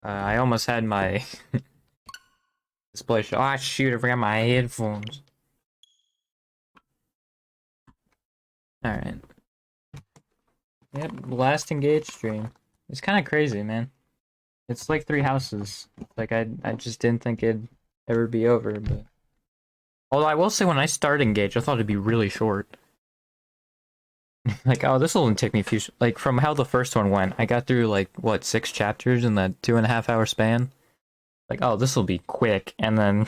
I almost had my display show. Ah, shoot, I forgot my headphones. Alright. Yep, last engaged stream. It's kind of crazy, man. It's like 3 houses. Like, I just didn't think it'd ever be over, but... Although I will say, when I started engaged, I thought it'd be really short. Like, oh, this will only take me a few... Like, from how the first one went, I got through, like, what, 6 chapters in that 2.5-hour span? Like, oh, this will be quick, and then...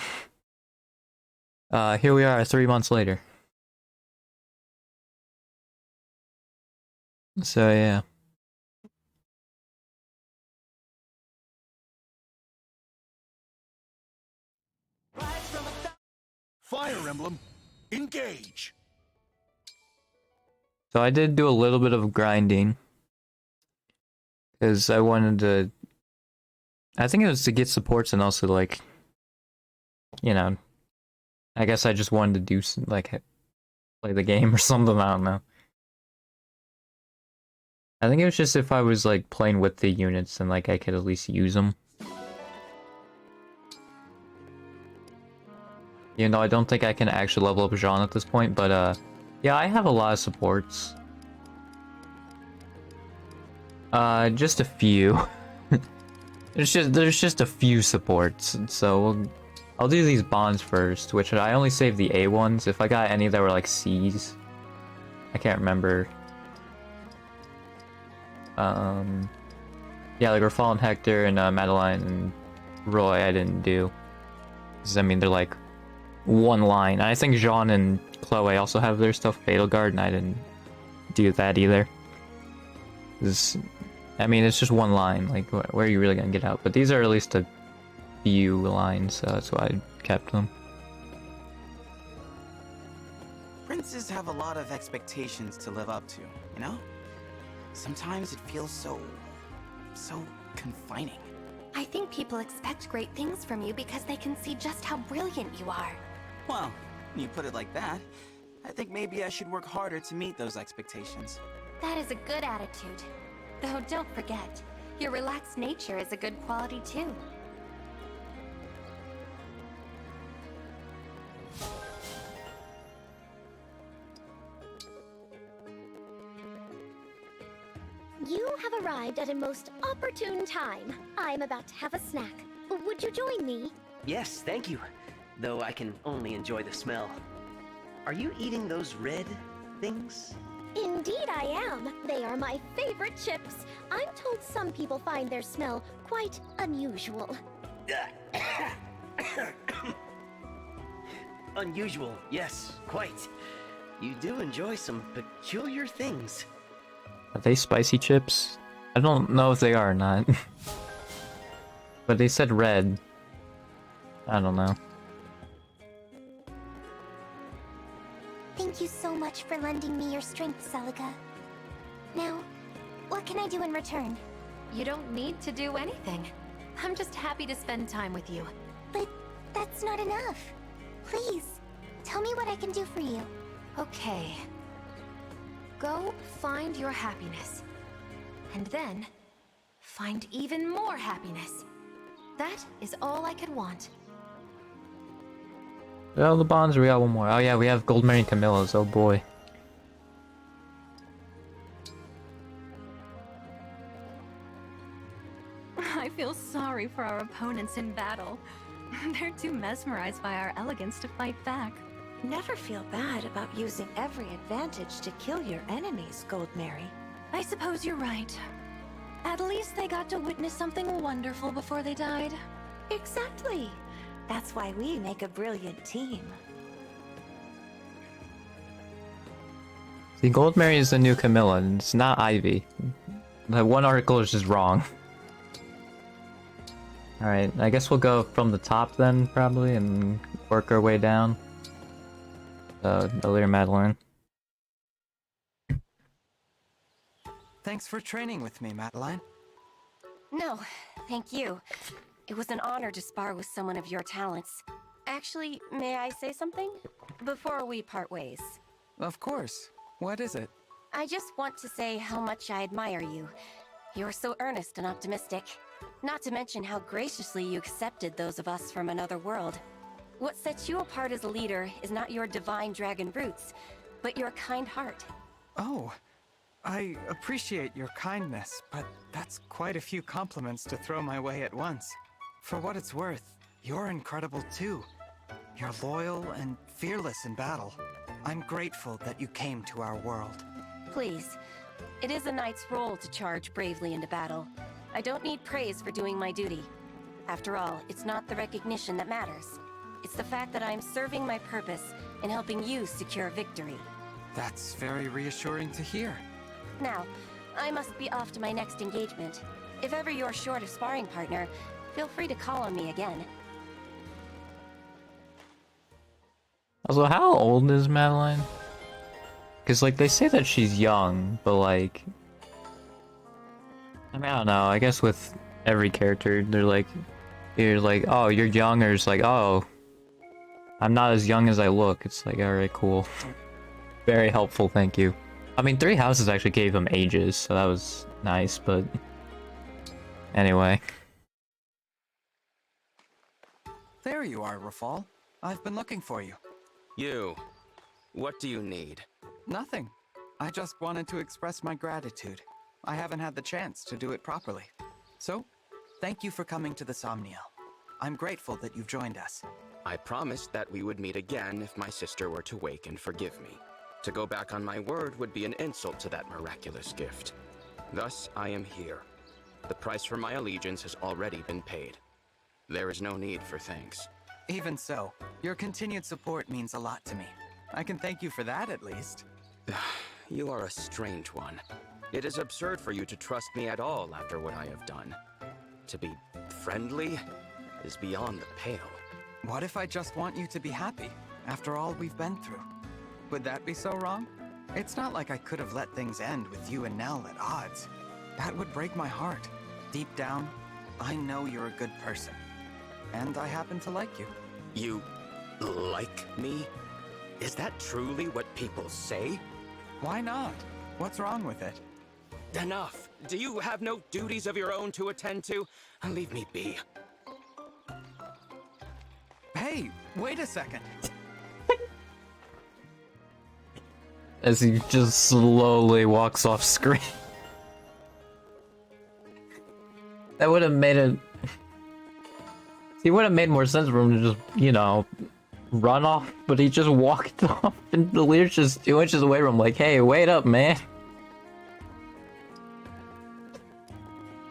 here we are 3 months later. So, yeah. Fire Emblem, engage! So I did do a little bit of grinding. Because I wanted to... I think it was to get supports and also, like... You know... I guess I just wanted to do, like... Play the game or something, I don't know. I think it was just if I was, like, playing with the units and, like, I could at least use them. You know, I don't think I can actually level up Jean at this point, but, yeah, I have a lot of supports. Just a few. There's just a few supports, so I'll do these bonds first, which I only saved the A ones. If I got any that were like C's, I can't remember. Yeah, like Rafal and Hector and Madeline and Roy I didn't do. 'Cause, I mean, they're like one line. And I think Jean and Chloe also have their stuff Fatal Guard, and I didn't do that either. 'Cause, I mean, it's just one line. Like, where are you really gonna get out? But these are at least a few lines, so that's why I kept them. Princes have a lot of expectations to live up to, you know? Sometimes it feels so confining. I think people expect great things from you because they can see just how brilliant you are. Well, when you put it like that, I think maybe I should work harder to meet those expectations. That is a good attitude. Though don't forget, your relaxed nature is a good quality too. You have arrived at a most opportune time. I'm about to have a snack. Would you join me? Yes, thank you. Though I can only enjoy the smell. Are you eating those red things? Indeed I am. They are my favorite chips. I'm told some people find their smell quite unusual. Unusual, yes, quite. You do enjoy some peculiar things. Are they spicy chips? I don't know if they are or not. But they said red. I don't know. Thank you so much for lending me your strength, Celica. Now, what can I do in return? You don't need to do anything. I'm just happy to spend time with you. But that's not enough. Please, tell me what I can do for you. Okay. Go find your happiness. And then, find even more happiness. That is all I could want. Well, the bonds, we got one more. Oh yeah, we have Gold Mary Camillas, oh boy. I feel sorry for our opponents in battle. They're too mesmerized by our elegance to fight back. Never feel bad about using every advantage to kill your enemies, Gold Mary. I suppose you're right. At least they got to witness something wonderful before they died. Exactly. That's why we make a brilliant team. See, Gold Mary is the new Camilla, and it's not Ivy. That one article is just wrong. Alright, I guess we'll go from the top then, probably, and work our way down. Earlier Madeline. Thanks for training with me, Madeline. No, thank you. It was an honor to spar with someone of your talents. Actually, may I say something? Before we part ways. Of course. What is it? I just want to say how much I admire you. You're so earnest and optimistic. Not to mention how graciously you accepted those of us from another world. What sets you apart as a leader is not your divine dragon roots, but your kind heart. Oh, I appreciate your kindness, but that's quite a few compliments to throw my way at once. For what it's worth, you're incredible too. You're loyal and fearless in battle. I'm grateful that you came to our world. Please, it is a knight's role to charge bravely into battle. I don't need praise for doing my duty. After all, it's not the recognition that matters. It's the fact that I'm serving my purpose and helping you secure victory. That's very reassuring to hear. Now, I must be off to my next engagement. If ever you're short a sparring partner, feel free to call on me again. Also, how old is Madeline? Because, like, they say that she's young, but, like... I mean, I don't know. I guess with every character, they're like... You're like, oh, you're young, or it's like, oh... I'm not as young as I look. It's like, alright, cool. Very helpful, thank you. I mean, Three Houses actually gave them ages, so that was nice, but... Anyway. There you are, Rafal. I've been looking for you. You. What do you need? Nothing. I just wanted to express my gratitude. I haven't had the chance to do it properly. So, thank you for coming to the Somniel. I'm grateful that you've joined us. I promised that we would meet again if my sister were to wake and forgive me. To go back on my word would be an insult to that miraculous gift. Thus, I am here. The price for my allegiance has already been paid. There is no need for thanks. Even so, your continued support means a lot to me. I can thank you for that, at least. You are a strange one. It is absurd for you to trust me at all after what I have done. To be friendly is beyond the pale. What if I just want you to be happy, after all we've been through? Would that be so wrong? It's not like I could have let things end with you and Nell at odds. That would break my heart. Deep down, I know you're a good person. And I happen to like you. You like me? Is that truly what people say? Why not? What's wrong with it? Enough! Do you have no duties of your own to attend to? Leave me be. Hey, wait a second. As he just slowly walks off screen. That would have made it... He would have made more sense for him to just, you know, run off, but he just walked off, and the leader's just 2 inches away from him, like, hey, wait up, man.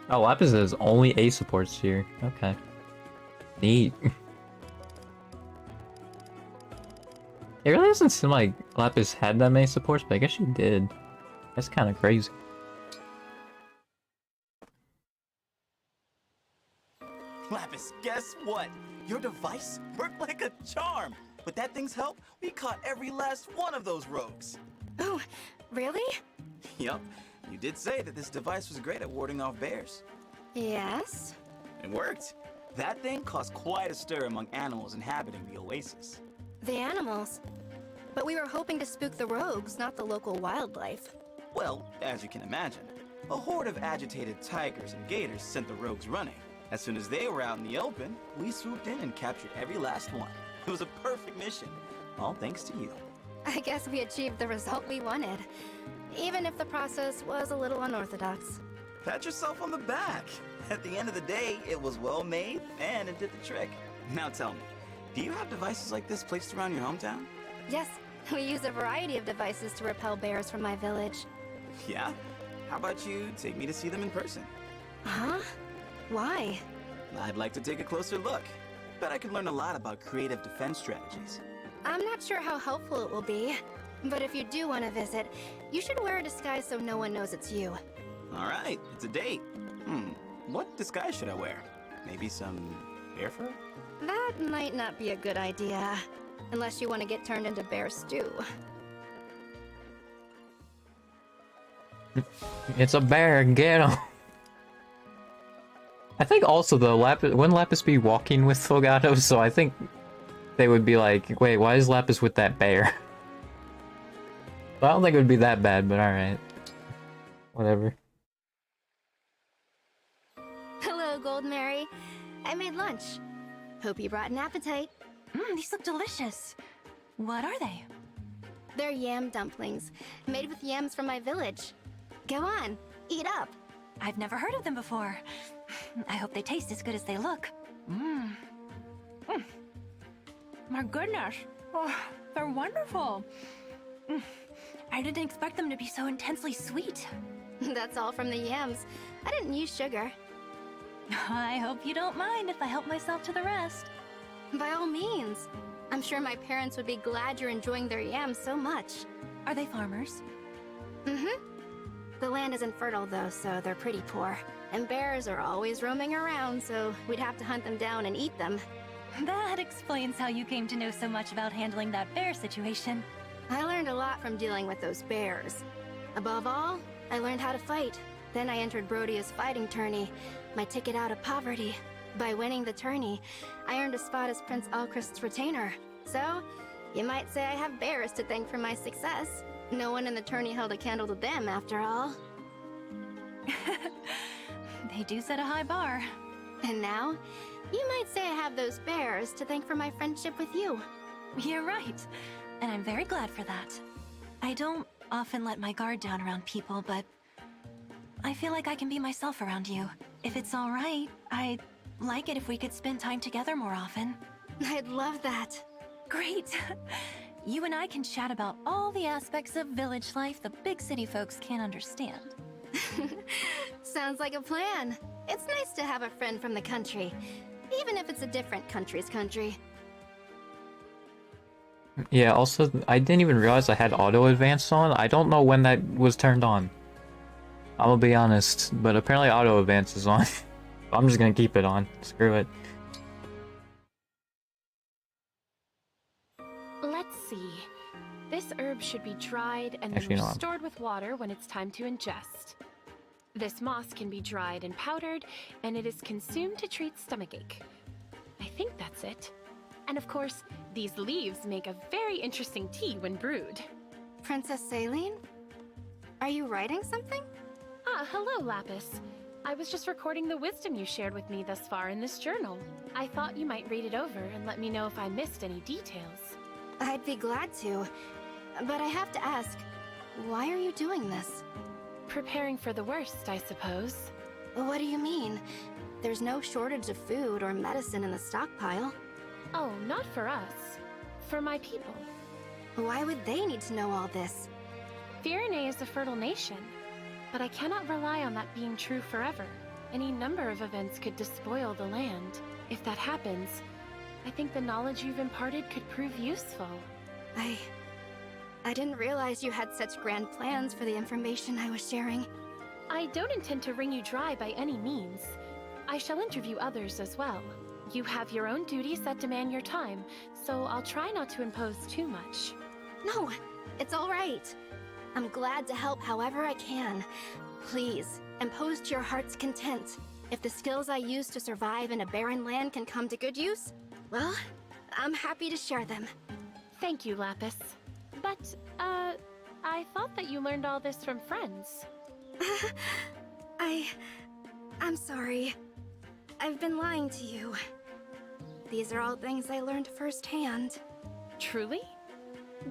Oh, Lapis has only A supports here. Okay. Neat. It really doesn't seem like Lapis had that many supports, but I guess she did. That's kind of crazy. Lapis, guess what? Your device worked like a charm. With that thing's help, we caught every last one of those rogues. Oh, really? Yup. You did say that this device was great at warding off bears. Yes? It worked. That thing caused quite a stir among animals inhabiting the oasis. The animals. But we were hoping to spook the rogues, not the local wildlife. Well, as you can imagine, a horde of agitated tigers and gators sent the rogues running. As soon as they were out in the open, we swooped in and captured every last one. It was a perfect mission, all thanks to you. I guess we achieved the result we wanted, even if the process was a little unorthodox. Pat yourself on the back. At the end of the day, it was well made and it did the trick. Now tell me, do you have devices like this placed around your hometown? Yes, we use a variety of devices to repel bears from my village. Yeah? How about you take me to see them in person? Huh? Why? I'd like to take a closer look. Bet I could learn a lot about creative defense strategies. I'm not sure how helpful it will be, but if you do want to visit, you should wear a disguise so no one knows it's you. Alright, it's a date. What disguise should I wear? Maybe some bear fur? That might not be a good idea, unless you want to get turned into bear stew. It's a bear, get him! I think also though, wouldn't Lapis be walking with Fogato, so I think they would be like, wait, why is Lapis with that bear? But I don't think it would be that bad, but alright. Whatever. Hello, Hello, Gold Mary. I made lunch. Hope you brought an appetite. These look delicious. What are they? They're yam dumplings, made with yams from my village. Go on, eat up. I've never heard of them before. I hope they taste as good as they look. My goodness. Oh, they're wonderful. I didn't expect them to be so intensely sweet. That's all from the yams. I didn't use sugar. I hope you don't mind if I help myself to the rest. By all means. I'm sure my parents would be glad you're enjoying their yams so much. Are they farmers? The land isn't fertile though, so they're pretty poor. And bears are always roaming around, so we'd have to hunt them down and eat them. That explains how you came to know so much about handling that bear situation. I learned a lot from dealing with those bears. Above all, I learned how to fight. Then I entered Brodia's fighting tourney, my ticket out of poverty. By winning the tourney, I earned a spot as Prince Alchrist's retainer. So, you might say I have bears to thank for my success. No one in the tourney held a candle to them, after all. They do set a high bar. And now, you might say I have those bears to thank for my friendship with you. You're right, and I'm very glad for that. I don't often let my guard down around people, but I feel like I can be myself around you. If it's all right, I'd like it if we could spend time together more often. I'd love that. Great! You and I can chat about all the aspects of village life the big city folks can't understand. Sounds like a plan. It's nice to have a friend from the country, even if it's a different country's country. Yeah, also, I didn't even realize I had auto advance on. I don't know when that was turned on. I'm gonna be honest, but apparently auto advance is on. I'm just gonna keep it on. Screw it. Let's see. This herb should be dried and Actually, then no, stored with water when it's time to ingest. This moss can be dried and powdered, and it is consumed to treat stomachache. I think that's it. And of course, these leaves make a very interesting tea when brewed. Princess Saline? Are you writing something? Ah, hello, Lapis. I was just recording the wisdom you shared with me thus far in this journal. I thought you might read it over and let me know if I missed any details. I'd be glad to, but I have to ask, why are you doing this? Preparing for the worst, I suppose. What do you mean? There's no shortage of food or medicine in the stockpile. Oh, not for us. For my people. Why would they need to know all this? Firene is a fertile nation, but I cannot rely on that being true forever. Any number of events could despoil the land. If that happens, I think the knowledge you've imparted could prove useful. I didn't realize you had such grand plans for the information I was sharing. I don't intend to wring you dry by any means. I shall interview others as well. You have your own duties that demand your time, so I'll try not to impose too much. No, it's all right. I'm glad to help however I can. Please, impose to your heart's content. If the skills I use to survive in a barren land can come to good use, well, I'm happy to share them. Thank you, Lapis. But, I thought that you learned all this from friends. I'm sorry. I've been lying to you. These are all things I learned firsthand. Truly?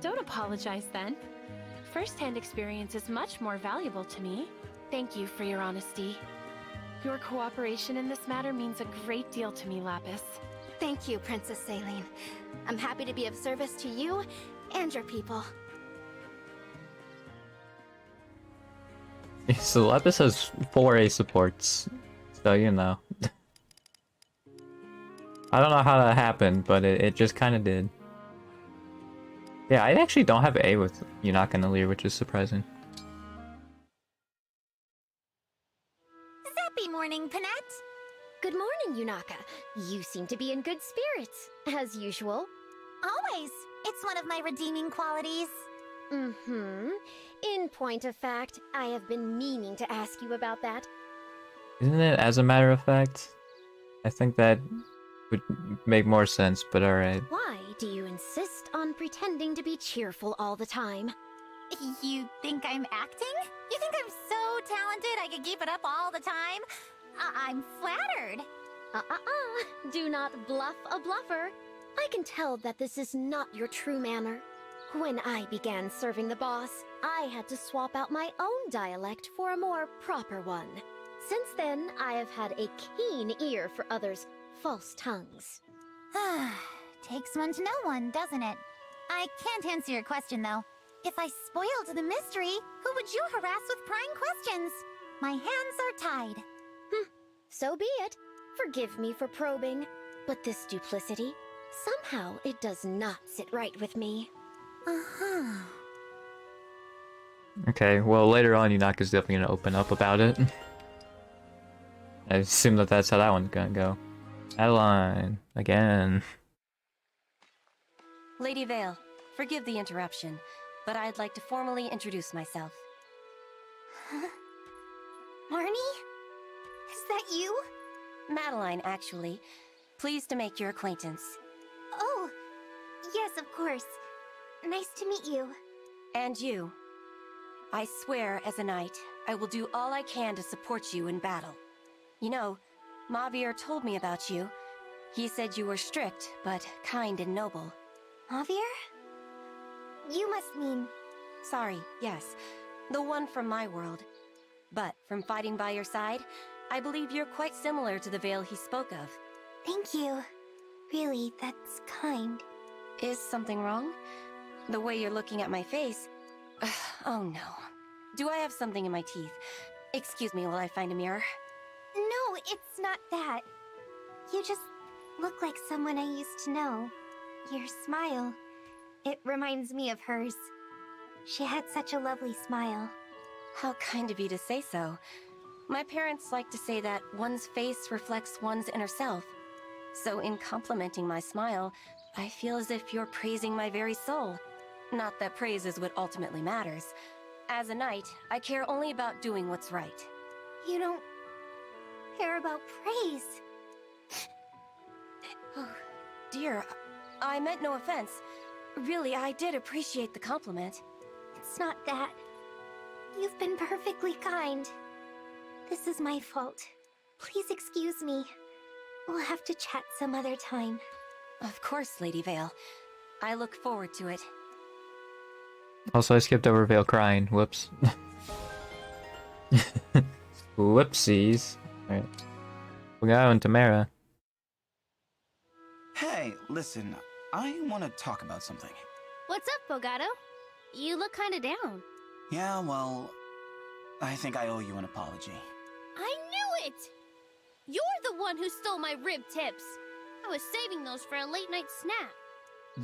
Don't apologize then. First-hand experience is much more valuable to me. Thank you for your honesty. Your cooperation in this matter means a great deal to me, Lapis. Thank you, Princess Saline. I'm happy to be of service to you and your people. So Lapis has 4A supports, so you know. I don't know how that happened, but it just kind of did. Yeah, I actually don't have A with Yunaka and Alir, which is surprising. Zappy morning, Panette! Good morning, Yunaka. You seem to be in good spirits, as usual. Always. It's one of my redeeming qualities. In point of fact, I have been meaning to ask you about that. Isn't it as a matter of fact? I think that would make more sense, but alright. Why do you insist on pretending to be cheerful all the time? You think I'm acting? You think I'm so talented I could keep it up all the time? I'm flattered. Do not bluff a bluffer. I can tell that this is not your true manner. When I began serving the boss, I had to swap out my own dialect for a more proper one. Since then, I have had a keen ear for others' false tongues. Takes one to know one, doesn't it? I can't answer your question, though. If I spoiled the mystery, who would you harass with prying questions? My hands are tied. So be it. Forgive me for probing, but this duplicity, somehow it does not sit right with me. Okay, well, later on, Yunaka's definitely gonna open up about it. I assume that that's how that one's gonna go. Adeline, again. Lady Vale, forgive the interruption, but I'd like to formally introduce myself. Marnie? Is that you? Madeline, actually. Pleased to make your acquaintance. Oh, yes, of course. Nice to meet you. And you. I swear, as a knight, I will do all I can to support you in battle. You know, Mavier told me about you. He said you were strict, but kind and noble. Mavier? You must mean... Sorry, yes. The one from my world. But from fighting by your side, I believe you're quite similar to the Vale he spoke of. Thank you. Really, that's kind. Is something wrong? The way you're looking at my face... Oh no. Do I have something in my teeth? Excuse me while I find a mirror. No, it's not that. You just look like someone I used to know. Your smile, it reminds me of hers. She had such a lovely smile. How kind of you to say so. My parents like to say that one's face reflects one's inner self. So in complimenting my smile, I feel as if you're praising my very soul. Not that praise is what ultimately matters. As a knight, I care only about doing what's right. You don't care about praise. Oh, dear. I meant no offense. Really, I did appreciate the compliment. It's not that. You've been perfectly kind. This is my fault. Please excuse me. We'll have to chat some other time. Of course, Lady Vale. I look forward to it. Also, I skipped over Vale crying. Whoops. Whoopsies. Alright. Fogado and Tamara. Hey, listen, I want to talk about something. What's up, Fogado? You look kinda down. Yeah, well, I think I owe you an apology. I knew it! You're the one who stole my rib tips. I was saving those for a late night snack.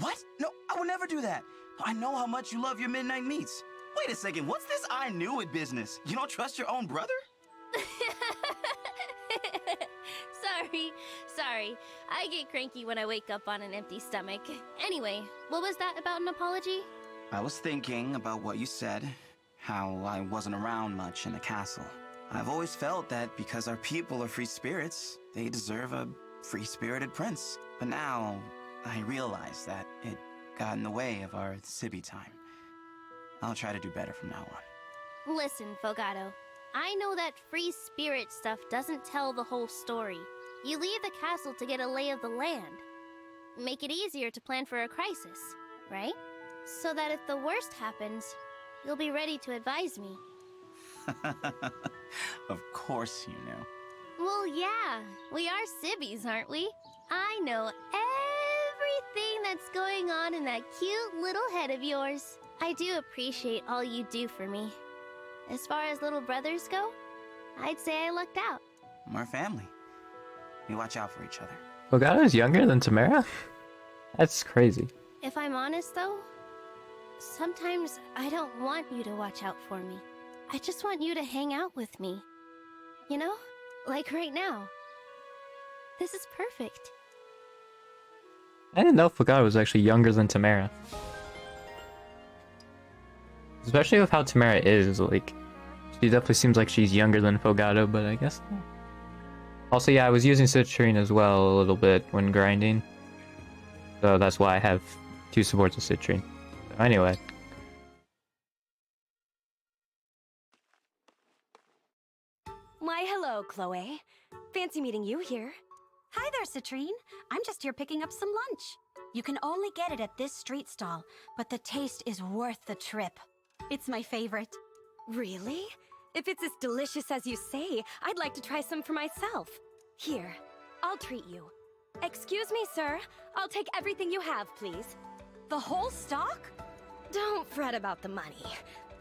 What? No, I would never do that. I know how much you love your midnight meats. Wait a second, what's this I knew it business? You don't trust your own brother? Sorry. I get cranky when I wake up on an empty stomach. Anyway, what was that about an apology? I was thinking about what you said, how I wasn't around much in the castle. I've always felt that because our people are free spirits, they deserve a free-spirited prince. But now, I realize that it got in the way of our Sibi time. I'll try to do better from now on. Listen, Fogado. I know that free spirit stuff doesn't tell the whole story. You leave the castle to get a lay of the land. Make it easier to plan for a crisis, right? So that if the worst happens, you'll be ready to advise me. Of course you knew. Well, yeah. We are Sibbies, aren't we? I know everything that's going on in that cute little head of yours. I do appreciate all you do for me. As far as little brothers go, I'd say I lucked out. We're family. We watch out for each other. Fogado's younger than Tamara? That's crazy. If I'm honest, though, sometimes I don't want you to watch out for me. I just want you to hang out with me. You know? Like right now. This is perfect. I didn't know Fogado was actually younger than Tamara. Especially with how Tamara is, like, she definitely seems like she's younger than Fogado, but I guess not. Also, yeah, I was using Citrine as well a little bit when grinding. So that's why I have 2 supports of Citrine. So anyway. Why, hello, Chloe. Fancy meeting you here. Hi there, Citrine. I'm just here picking up some lunch. You can only get it at this street stall, but the taste is worth the trip. It's my favorite. Really? If it's as delicious as you say, I'd like to try some for myself. Here, I'll treat you. Excuse me, sir. I'll take everything you have, please. The whole stock? Don't fret about the money.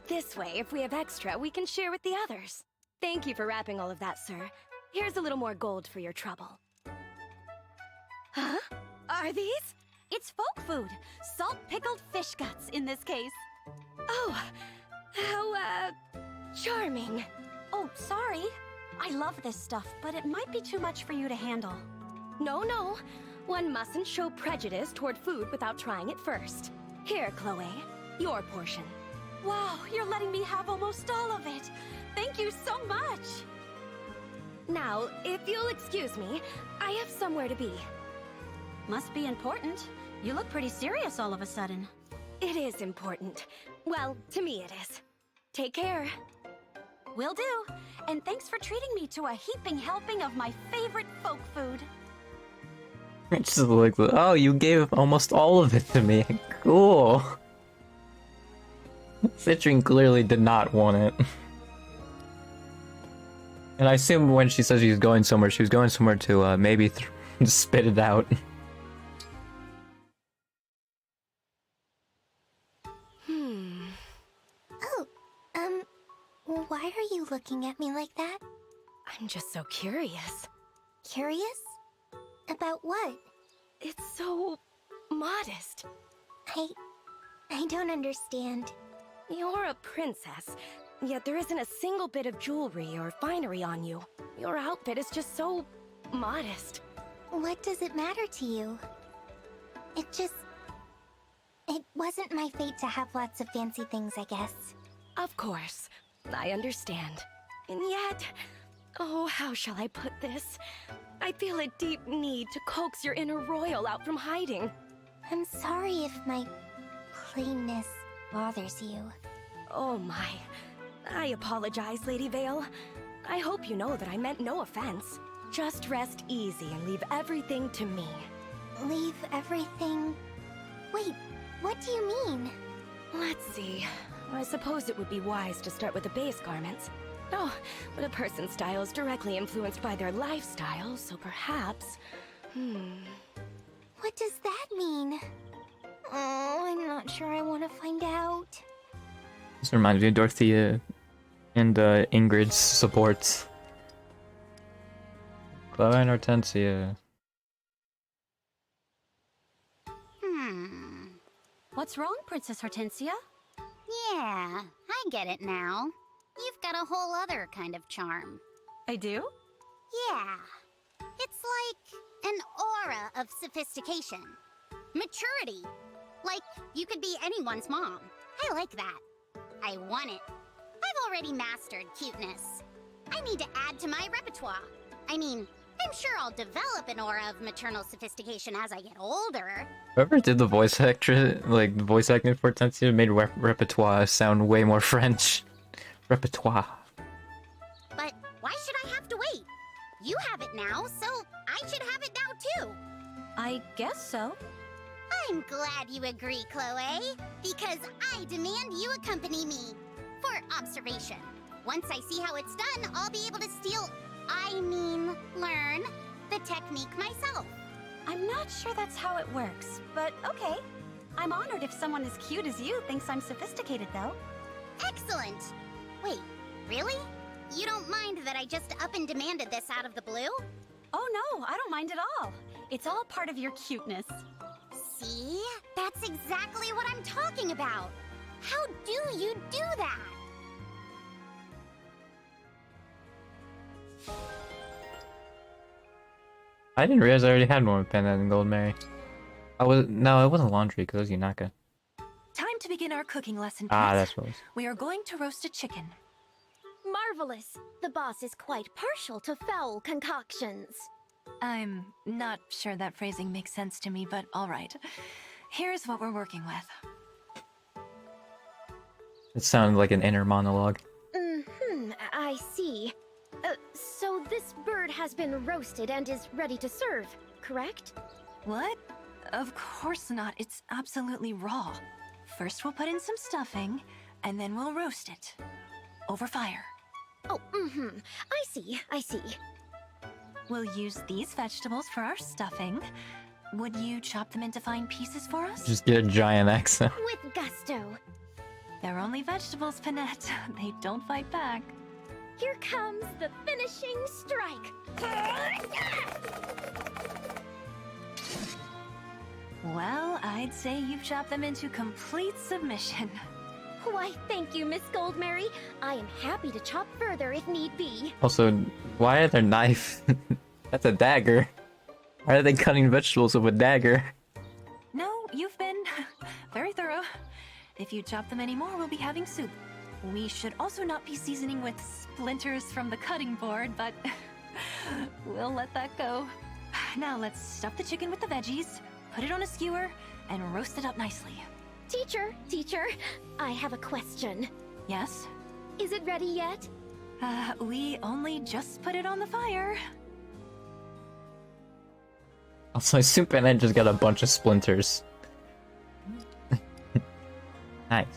This way, if we have extra, we can share with the others. Thank you for wrapping all of that, sir. Here's a little more gold for your trouble. Huh? Are these? It's folk food. Salt-pickled fish guts, in this case. Oh, how, charming. Oh, sorry. I love this stuff, but it might be too much for you to handle. No. One mustn't show prejudice toward food without trying it first. Here, Chloe. Your portion. Wow, you're letting me have almost all of it. Thank you so much. Now, if you'll excuse me, I have somewhere to be. Must be important. You look pretty serious all of a sudden. It is important. Well, to me it is. Take care. Will do. And thanks for treating me to a heaping helping of my favorite folk food. It's just like, oh, you gave almost all of it to me. Cool. Citrine clearly did not want it. And I assume when she says she's going somewhere, she was going somewhere to maybe spit it out. Why are you looking at me like that? I'm just so curious. Curious? About what? It's so modest. I don't understand. You're a princess, yet there isn't a single bit of jewelry or finery on you. Your outfit is just so modest. What does it matter to you? It wasn't my fate to have lots of fancy things, I guess. Of course. I understand. And yet... Oh, how shall I put this? I feel a deep need to coax your inner royal out from hiding. I'm sorry if my plainness bothers you. Oh my. I apologize, Lady Vale. I hope you know that I meant no offense. Just rest easy and leave everything to me. Leave everything? Wait, what do you mean? Let's see. I suppose it would be wise to start with the base garments. Oh, but a person's style is directly influenced by their lifestyle, so perhaps... What does that mean? Oh, I'm not sure I want to find out. This reminds me of Dorothea and Ingrid's supports. Chloe and Hortensia. What's wrong, Princess Hortensia? Yeah, I get it now. You've got a whole other kind of charm. I do? Yeah. It's like an aura of sophistication. Maturity. Like you could be anyone's mom. I like that. I want it. I've already mastered cuteness. I need to add to my repertoire. I mean, I'm sure I'll develop an aura of maternal sophistication as I get older. Whoever did the voice actor, like the voice acting for Hortensia, made repertoire sound way more French. Repertoire. But why should I have to wait? You have it now, so I should have it now too. I guess so. I'm glad you agree, Chloe, because I demand you accompany me for observation. Once I see how it's done, I'll be able to learn the technique myself. I'm not sure that's how it works, but okay. I'm honored if someone as cute as you thinks I'm sophisticated, though. Excellent! Wait, really? You don't mind that I just up and demanded this out of the blue? Oh no, I don't mind at all. It's all part of your cuteness. See? That's exactly what I'm talking about! How do you do that? I didn't realize I already had one with Bandit and Gold Mary. No, it wasn't laundry because it was Yunaka. Time to begin our cooking lesson, Ah, Prince. that's what it was. We are going to roast a chicken. Marvelous! The boss is quite partial to foul concoctions. I'm not sure that phrasing makes sense to me, but alright. Here's what we're working with. It sounded like an inner monologue. I see. So this bird has been roasted and is ready to serve, correct? What? Of course not. It's absolutely raw. First we'll put in some stuffing, and then we'll roast it. Over fire. Oh, I see. We'll use these vegetables for our stuffing. Would you chop them into fine pieces for us? Just get a giant axe. With gusto. They're only vegetables, Panette. They don't fight back. Here comes the finishing strike. Well, I'd say you've chopped them into complete submission. Why, thank you, Miss Goldmary. I am happy to chop further if need be. Also, why are there knife? That's a dagger. Why are they cutting vegetables with a dagger? No, you've been very thorough. If you chop them anymore, we'll be having soup. We should also not be seasoning with splinters from the cutting board, but we'll let that go. Now let's stuff the chicken with the veggies, put it on a skewer, and roast it up nicely. Teacher, I have a question. Yes? Is it ready yet? We only just put it on the fire. Also, soup and I just got a bunch of splinters. Nice.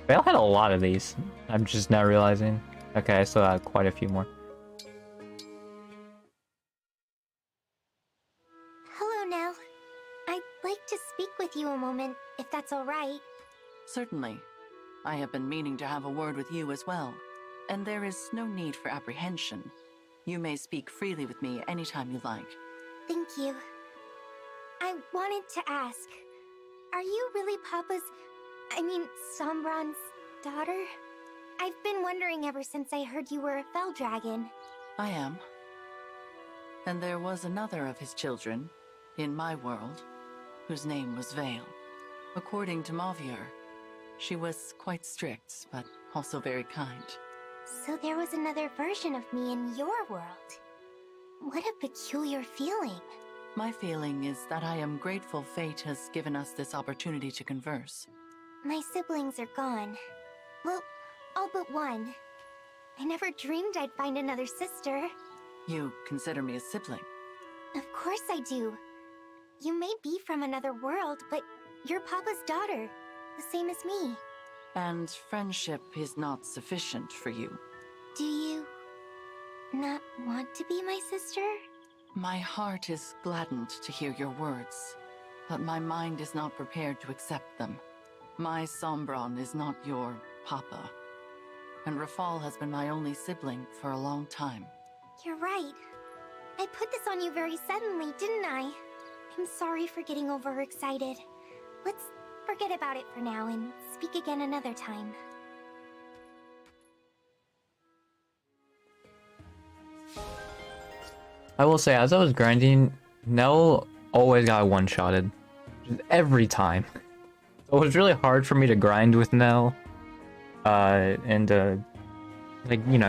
Vale had a lot of these. I'm just now realizing. Okay, I still have quite a few more. Hello, Nell. I'd like to speak with you a moment, if that's all right. Certainly. I have been meaning to have a word with you as well, and there is no need for apprehension. You may speak freely with me anytime you like. Thank you. I wanted to ask, are you really Sombron's daughter? I've been wondering ever since I heard you were a fell dragon. I am. And there was another of his children, in my world, whose name was Vale. According to Mavier, she was quite strict, but also very kind. So there was another version of me in your world. What a peculiar feeling. My feeling is that I am grateful fate has given us this opportunity to converse. My siblings are gone. Well, all but one. I never dreamed I'd find another sister. You consider me a sibling? Of course I do. You may be from another world, but you're Papa's daughter, the same as me. And friendship is not sufficient for you. Do you not want to be my sister? My heart is gladdened to hear your words, but my mind is not prepared to accept them. My Sombron is not your Papa, and Rafal has been my only sibling for a long time. You're right. I put this on you very suddenly, didn't I? I'm sorry for getting overexcited. Let's forget about it for now and speak again another time. I will say, as I was grinding, Nell always got one-shotted. Just every time. So it was really hard for me to grind with Nell. And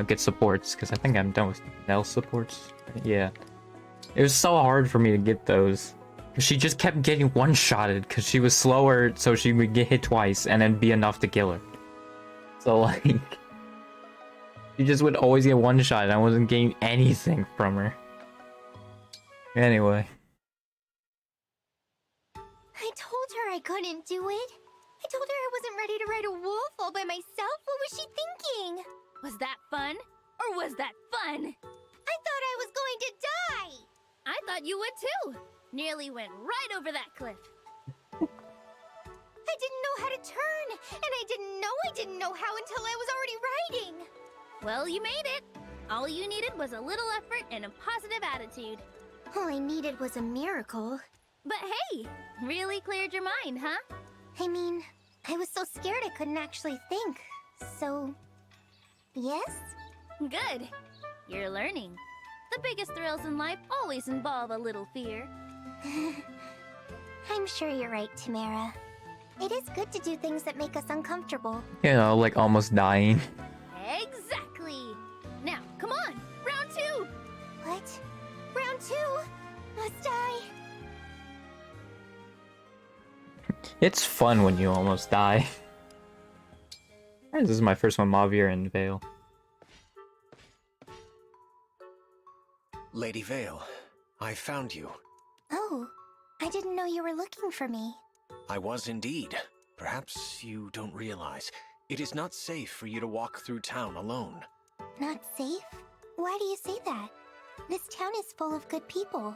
get supports, because I think I'm done with Nell supports. Yeah. It was so hard for me to get those. She just kept getting one-shotted, because she was slower, so she would get hit twice, and then be enough to kill her. So, like... she just would always get one-shot, and I wasn't getting anything from her. Anyway. I told her I couldn't do it. I told her I wasn't ready to ride a wolf all by myself. What was she thinking? Was that fun? Or was that fun? I thought I was going to die! I thought you would too! Nearly went right over that cliff. I didn't know how to turn, and I didn't know how until I was already riding. Well, you made it. All you needed was a little effort and a positive attitude. All I needed was a miracle. But hey, really cleared your mind, huh? I mean, I was so scared I couldn't actually think. So, yes? Good. You're learning. The biggest thrills in life always involve a little fear. I'm sure you're right, Tamara. It is good to do things that make us uncomfortable. You know, like almost dying. Exactly! Now, come on! Round 2! What? Round 2? Must I? It's fun when you almost die. This is my first one, Mavier and Vale. Lady Vale, I found you. Oh, I didn't know you were looking for me. I was indeed. Perhaps you don't realize. It is not safe for you to walk through town alone. Not safe? Why do you say that? This town is full of good people.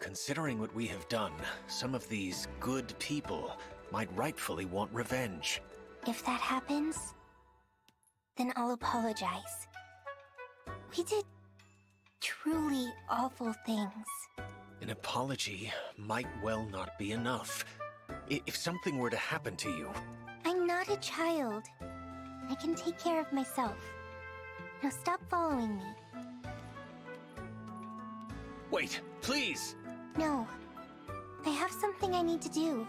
Considering what we have done, some of these good people might rightfully want revenge. If that happens, then I'll apologize. We did truly awful things. An apology might well not be enough. If something were to happen to you... I'm not a child. I can take care of myself. Now stop following me. Wait, please! No. I have something I need to do.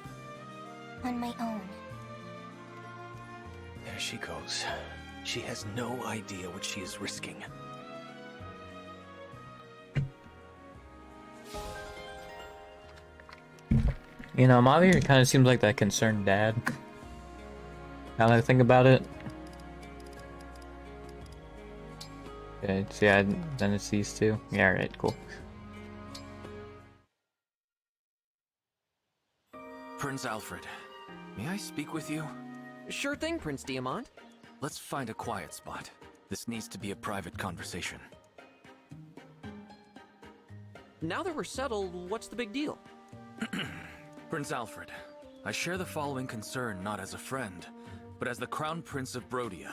On my own. There she goes. She has no idea what she is risking. You know, Mavi kind of seems like that concerned dad. Now that I think about it. Okay, so yeah, then it's these two. Yeah, alright, cool. Prince Alfred, may I speak with you? Sure thing, Prince Diamant. Let's find a quiet spot. This needs to be a private conversation. Now that we're settled, what's the big deal? Prince Alfred, I share the following concern not as a friend, but as the Crown Prince of Brodia.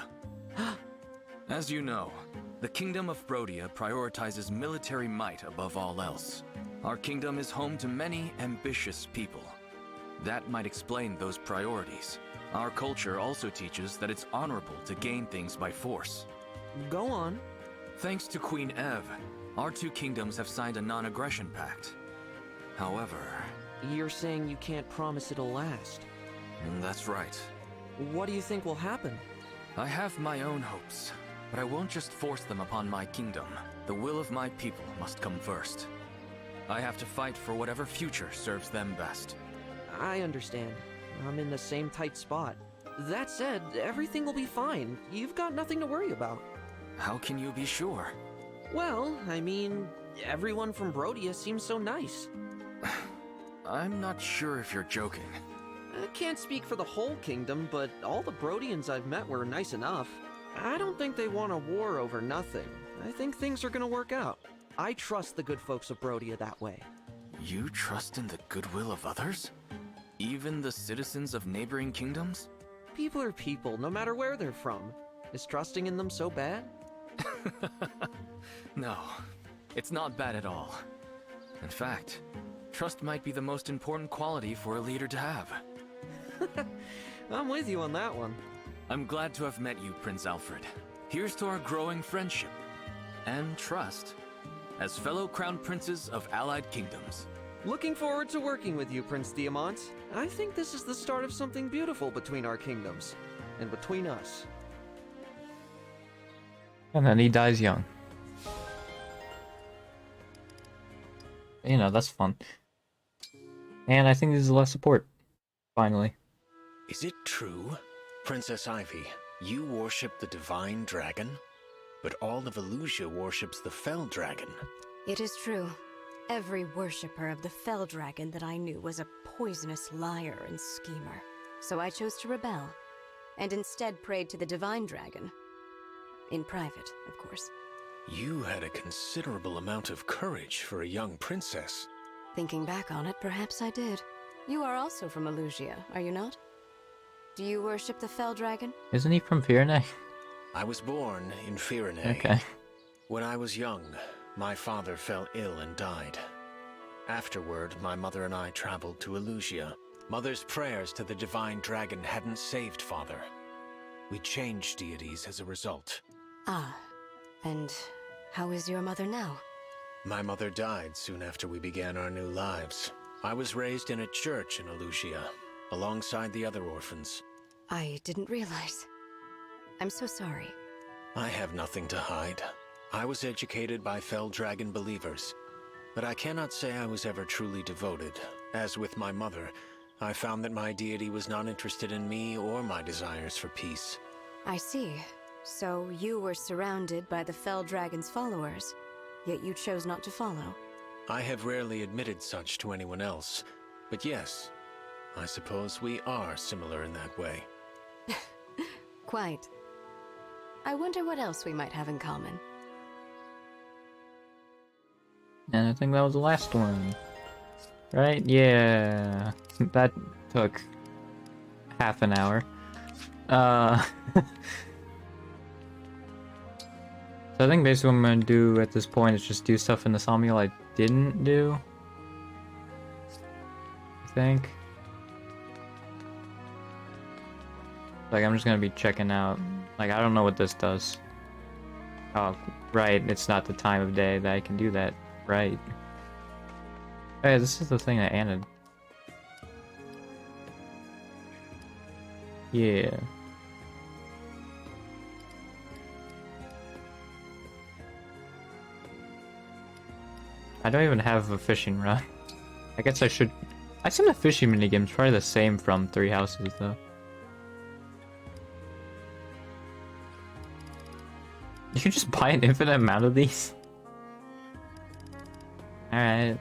As you know, the Kingdom of Brodia prioritizes military might above all else. Our kingdom is home to many ambitious people. That might explain those priorities. Our culture also teaches that it's honorable to gain things by force. Go on. Thanks to Queen Eve, our two kingdoms have signed a non-aggression pact. However... You're saying you can't promise it'll last? That's right. What do you think will happen? I have my own hopes, but I won't just force them upon my kingdom. The will of my people must come first. I have to fight for whatever future serves them best. I understand. I'm in the same tight spot. That said, everything will be fine. You've got nothing to worry about. How can you be sure? Well, I mean, everyone from Brodia seems so nice. I'm not sure if you're joking. I can't speak for the whole kingdom, but all the Brodians I've met were nice enough. I don't think they want a war over nothing. I think things are gonna work out. I trust the good folks of Brodia that way. You trust in the goodwill of others? Even the citizens of neighboring kingdoms? People are people, no matter where they're from. Is trusting in them so bad? No, it's not bad at all. In fact, trust might be the most important quality for a leader to have. I'm with you on that one. I'm glad to have met you, Prince Alfred. Here's to our growing friendship and trust as fellow crown princes of allied kingdoms. Looking forward to working with you, Prince Diamant. I think this is the start of something beautiful between our kingdoms, and between us. And then he dies young. You know, that's fun. And I think this is less support. Finally. Is it true? Princess Ivy, you worship the divine dragon? But all of Elusia worships the fell dragon. It is true. Every worshipper of the fell dragon that I knew was a poisonous liar and schemer. So I chose to rebel, and instead prayed to the divine dragon. In private, of course. You had a considerable amount of courage for a young princess. Thinking back on it, perhaps I did. You are also from Elusia, are you not? Do you worship the fell dragon? Isn't he from Firene? I was born in Firene. Okay. When I was young, my father fell ill and died. Afterward, my mother and I traveled to Elusia. Mother's prayers to the divine dragon hadn't saved father. We changed deities as a result. Ah, and how is your mother now? My mother died soon after we began our new lives. I was raised in a church in Elusia, alongside the other orphans. I didn't realize. I'm so sorry. I have nothing to hide. I was educated by fell dragon believers, but I cannot say I was ever truly devoted. As with my mother, I found that my deity was not interested in me or my desires for peace. I see. So you were surrounded by the fell dragon's followers. yet you chose not to follow. I have rarely admitted such to anyone else, but yes, I suppose we are similar in that way. Quite. I wonder what else we might have in common. And I think that was the last one. Right? Yeah. That took half an hour. So I think basically what I'm gonna do at this point is just do stuff in the sawmill I didn't do. I think. Like, I'm just gonna be checking out. Like, I don't know what this does. Oh, right, it's not the time of day that I can do that. Right. Hey, this is the thing that Anna... Yeah. I don't even have a fishing rod. I guess I should... I assume the fishing minigame's probably the same from Three Houses, though. You can just buy an infinite amount of these? Alright.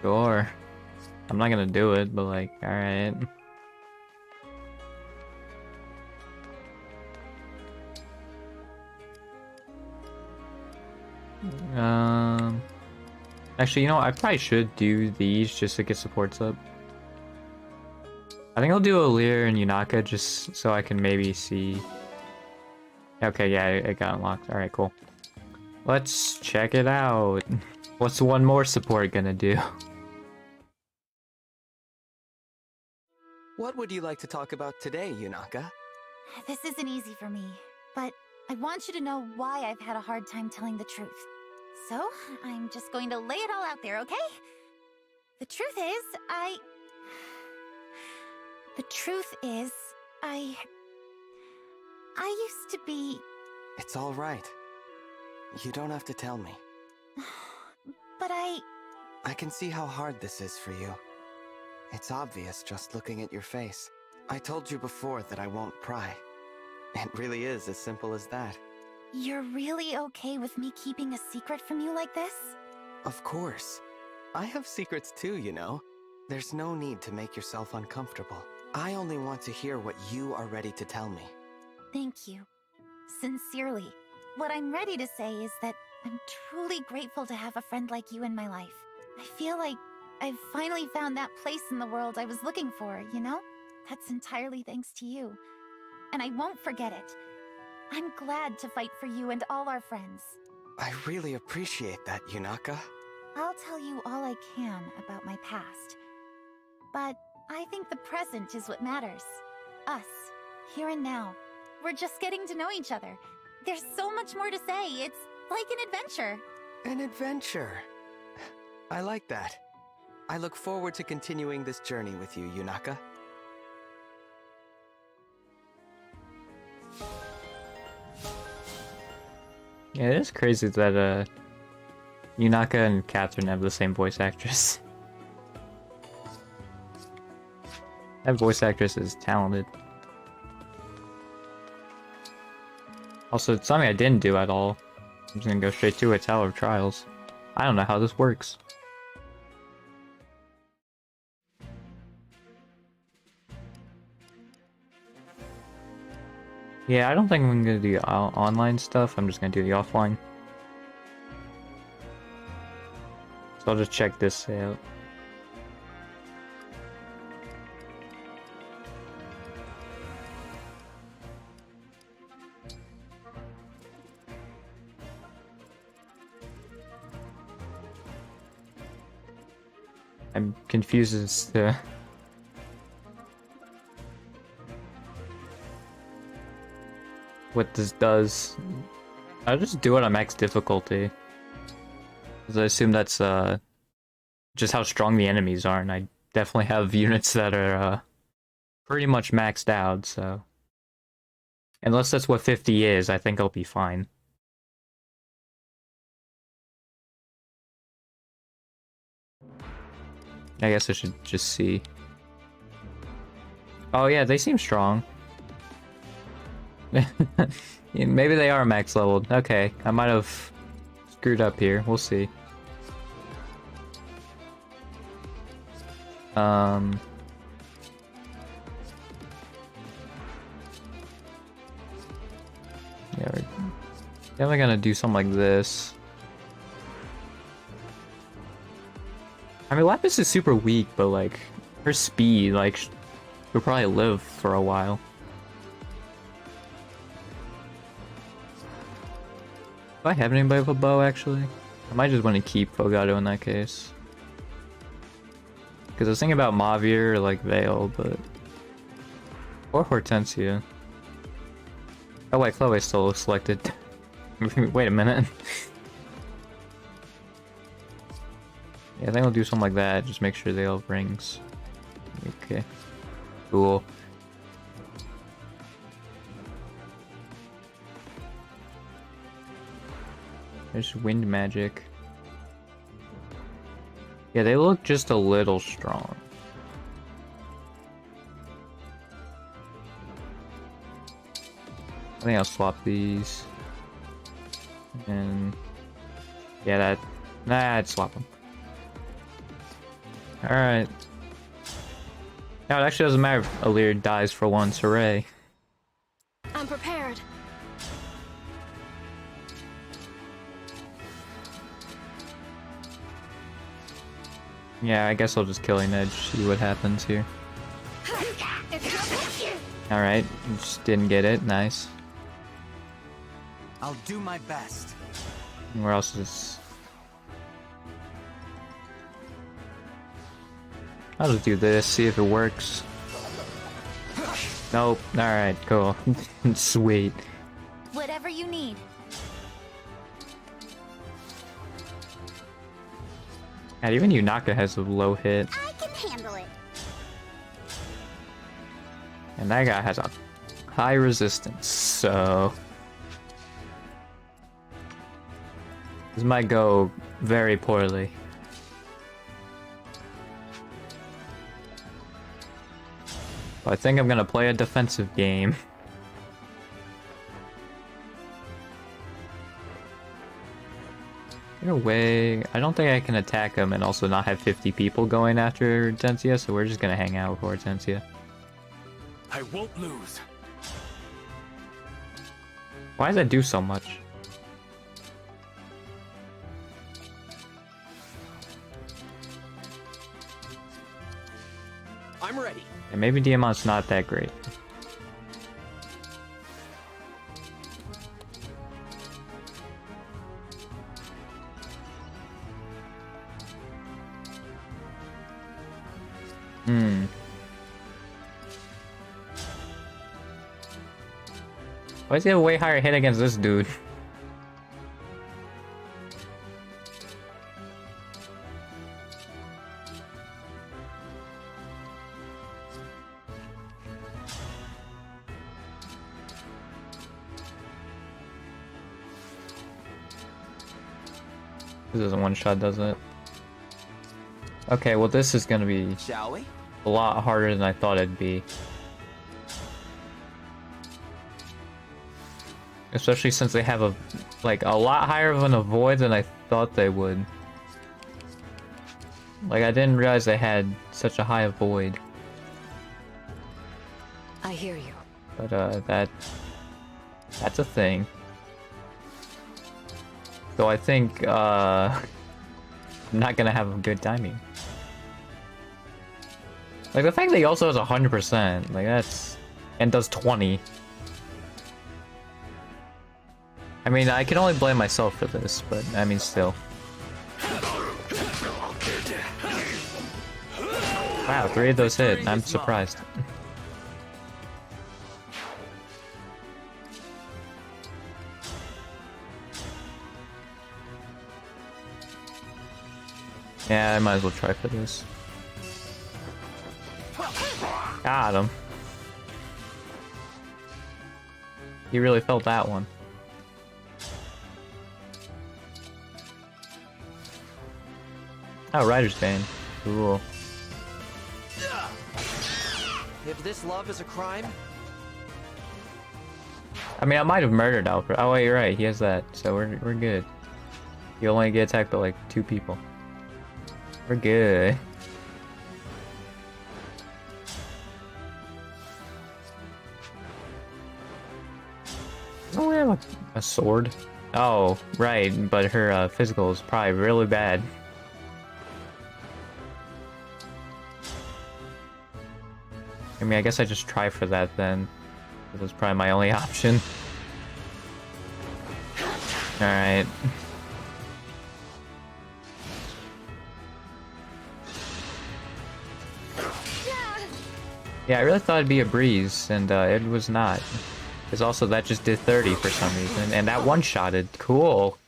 Sure. I'm not gonna do it, but like, alright. Actually, you know what? I probably should do these just to get supports up. I think I'll do Alir and Yunaka just so I can maybe see... Okay, yeah, it got unlocked. Alright, cool. Let's check it out. What's one more support gonna do? What would you like to talk about today, Yunaka? This isn't easy for me, but I want you to know why I've had a hard time telling the truth. So, I'm just going to lay it all out there, okay? The truth is, I used to be... It's all right. You don't have to tell me. But I can see how hard this is for you. It's obvious just looking at your face. I told you before that I won't pry. It really is as simple as that. You're really okay with me keeping a secret from you like this? Of course. I have secrets too, you know. There's no need to make yourself uncomfortable. I only want to hear what you are ready to tell me. Thank you. Sincerely. What I'm ready to say is that I'm truly grateful to have a friend like you in my life. I feel like I've finally found that place in the world I was looking for, you know? That's entirely thanks to you. And I won't forget it. I'm glad to fight for you and all our friends. I really appreciate that, Yunaka. I'll tell you all I can about my past. But I think the present is what matters. Us, here and now. We're just getting to know each other. There's so much more to say. It's like an adventure. An adventure. I like that. I look forward to continuing this journey with you, Yunaka. Yeah, it is crazy that Yunaka and Catherine have the same voice actress. That voice actress is talented. Also, it's something I didn't do at all. I'm just gonna go straight to a Tower of Trials. I don't know how this works. Yeah, I don't think I'm gonna do online stuff. I'm just gonna do the offline. So I'll just check this out. I'm confused as to... what this does. I'll just do it on max difficulty. Because I assume that's just how strong the enemies are, and I definitely have units that are pretty much maxed out, so... Unless that's what 50 is, I think I'll be fine. I guess I should just see. Oh yeah, they seem strong. Yeah, maybe they are max leveled. Okay, I might have screwed up here. We'll see. Yeah, we're definitely gonna do something like this. I mean, Lapis is super weak, but like her speed, like she'll probably live for a while. Do I have anybody with a bow, actually? I might just want to keep Fogado in that case. Because I was thinking about Mavir or like Veil, but... Or Hortensia. Oh wait, Chloe's still selected. Wait a minute. Yeah, I think I'll do something like that, just make sure they all have rings. Okay. Cool. There's wind magic. Yeah, they look just a little strong. I think I'll swap these. And yeah, I'd swap them. Alright. Now it actually doesn't matter if Alir dies for once, hooray. I'm prepared. Yeah, I guess I'll just Killing Edge, see what happens here. Alright, just didn't get it, nice. I'll do my best. Where else is... I'll just do this, see if it works. Nope, alright, cool. Sweet. Whatever you need. God, even Yunaka has a low hit. I can handle it. And that guy has a high resistance, so... This might go very poorly. But I think I'm gonna play a defensive game. In a way, I don't think I can attack him and also not have 50 people going after Hortensia, so we're just gonna hang out with Hortensia. I won't lose. Why does that do so much? I'm ready. And maybe Diamant's not that great. Why does he have a way higher hit against this dude? This isn't one shot, does it? Okay, well this is gonna be Shall we? a lot harder than I thought it'd be. Especially since they have a lot higher of an avoid than I thought they would. Like, I didn't realize they had such a high avoid. I hear you. But that's a thing. So I think I'm not gonna have a good timing. Like, the fact that he also has 100%, like, that's... and does 20. I mean, I can only blame myself for this, but, I mean, still. Wow, 3 of those hit. I'm surprised. Yeah, I might as well try for this. Got him. He really felt that one. Oh, Rider's Bane. Cool. If this love is a crime, I mean, I might have murdered Alfred. Oh, wait, you're right. He has that, so we're good. You only get attacked by like 2 people. We're good. Doesn't we have a sword? Oh, right, but her physical is probably really bad. I mean, I guess I just try for that then. That was probably my only option. Alright. Yeah, I really thought it'd be a breeze, and it was not. Because also that just did 30 for some reason, and that one-shotted. Cool.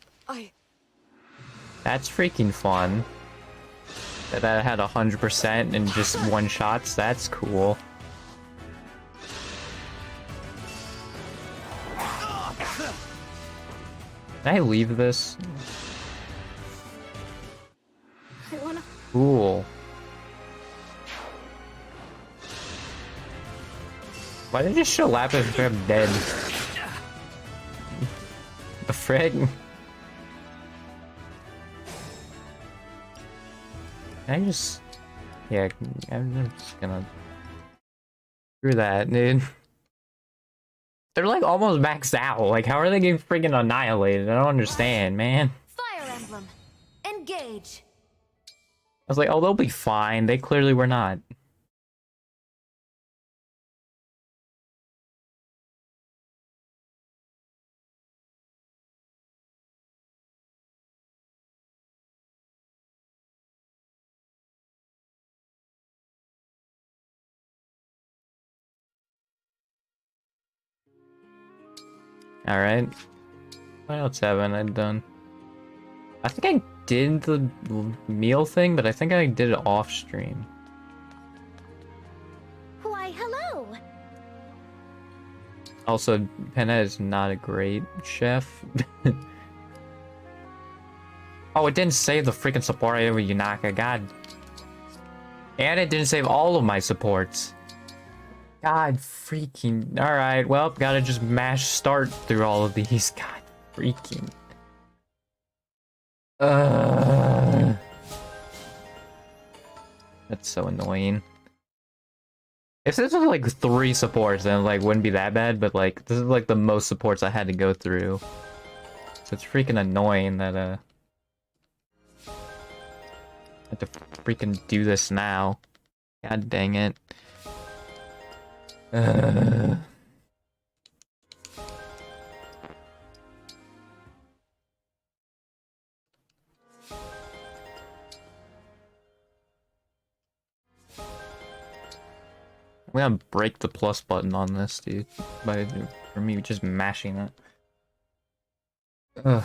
That's freaking fun. That had 100% and just one-shots, that's cool. Can I leave this? Cool. Why did it just show Lapis if I'm dead? The frick? I just... Yeah, I'm just gonna... Screw that, dude. They're like almost maxed out. Like, how are they getting freaking annihilated? I don't understand, man. Fire Emblem, engage. I was like, oh, they'll be fine. They clearly were not. Alright. Final 7, I'm done. I think I did the meal thing, but I think I did it off stream. Why, hello! Also, Penna is not a great chef. Oh, it didn't save the freaking support over Yunaka, god. And it didn't save all of my supports. God freaking... Alright, well, gotta just mash start through all of these. God freaking... That's so annoying. If this was like 3 supports, then like wouldn't be that bad, but like this is like the most supports I had to go through. So it's freaking annoying that I have to freaking do this now. God dang it. I'm gonna break the plus button on this, dude, for me just mashing it. Ugh.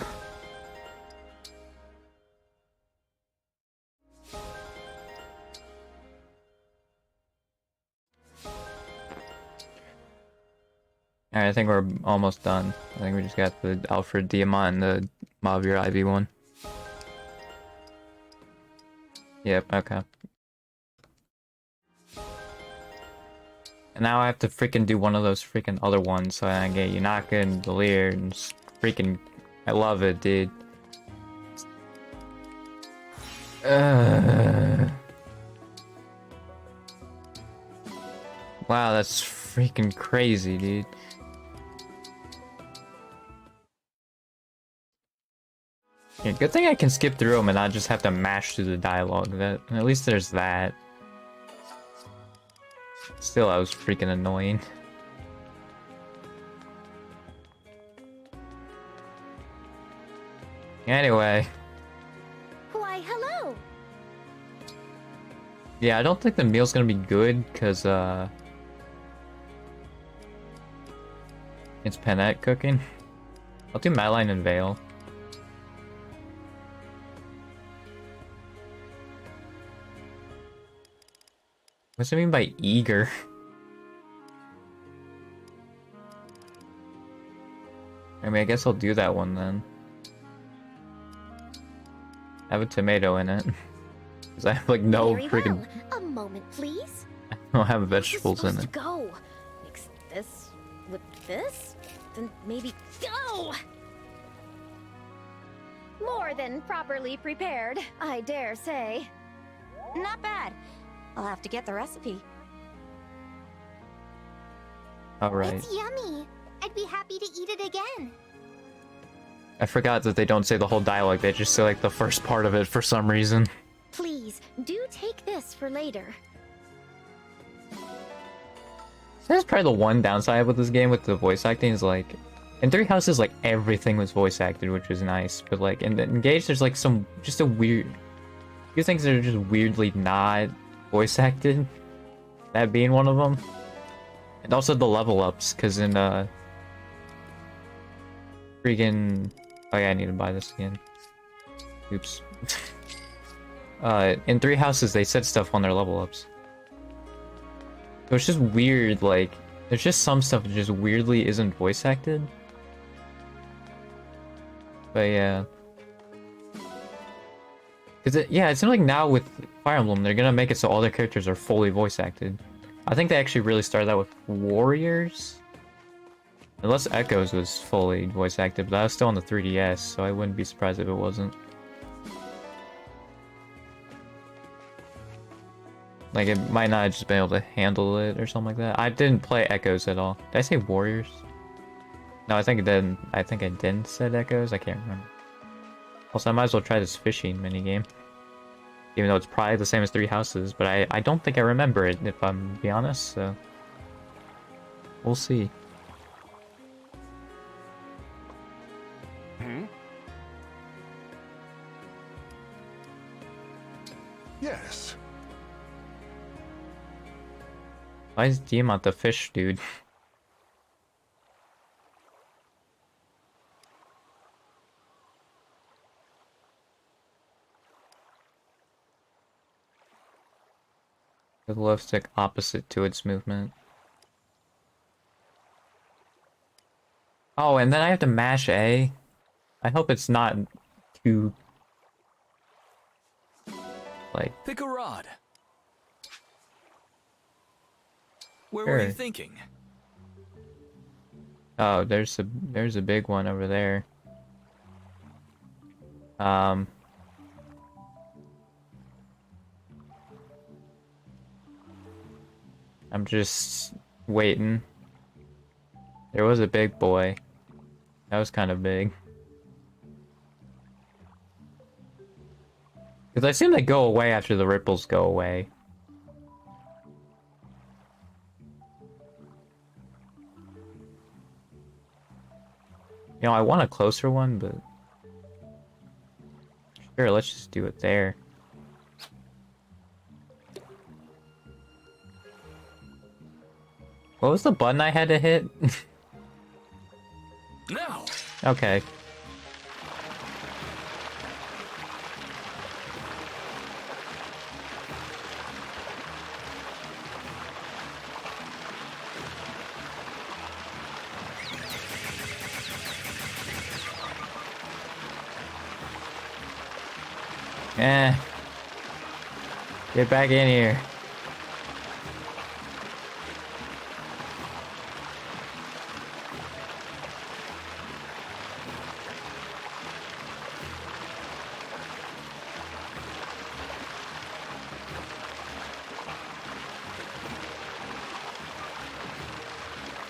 Alright, I think we're almost done. I think we just got the Alfred Diamant and the Mavir Ivy one. Yep, okay. And now I have to freaking do one of those freaking other ones so I get Yunaka and Delir and just freaking... I love it, dude. Wow, that's freaking crazy, dude. Yeah, good thing I can skip through them and not just have to mash through the dialogue. That at least there's that. Still, I was freaking annoying. Anyway. Why, hello! Yeah, I don't think the meal's gonna be good, because, it's Penette cooking. I'll do Madeline and Vale. What does it mean by eager? I mean, I guess I'll do that one then. Have a tomato in it. Because I have like no Very freaking... well. A moment, please. I don't have vegetables in To it. go. Mix this with this, then maybe go. More than properly prepared, I dare say. Not bad. I'll have to get the recipe. Alright. It's yummy. I'd be happy to eat it again. I forgot that they don't say the whole dialogue, they just say like the first part of it for some reason. Please, do take this for later. That's probably the one downside with this game with the voice acting is like, in Three Houses like everything was voice acted, which was nice, but like in Engage there's like just a few things that are just weirdly not voice acted. That being one of them. And also the level ups, because in freaking, oh yeah, I need to buy this again. Oops. In Three Houses they said stuff on their level ups. So it's just weird, like, there's just some stuff that just weirdly isn't voice acted. But yeah. Cause it seems like now with Fire Emblem, they're gonna make it so all their characters are fully voice acted. I think they actually really started that with Warriors. Unless Echoes was fully voice acted, but that was still on the 3DS, so I wouldn't be surprised if it wasn't. Like, it might not have just been able to handle it or something like that. I didn't play Echoes at all. Did I say Warriors? No, I think it didn't. I think I didn't say Echoes. I can't remember. Also, I might as well try this fishing minigame. Even though it's probably the same as Three Houses, but I don't think I remember it, if I'm be honest, so... We'll see. Hmm? Yes. Why is Diamant the fish, dude? The left stick opposite to its movement. Oh, and then I have to mash A? I hope it's not too... like... Pick a rod. Where were you Sure. thinking? Oh, there's a big one over there. I'm just waiting. There was a big boy. That was kind of big. Because I assume they go away after the ripples go away. You know, I want a closer one, but... Sure, let's just do it there. What was the button I had to hit? No. Okay. Get back in here.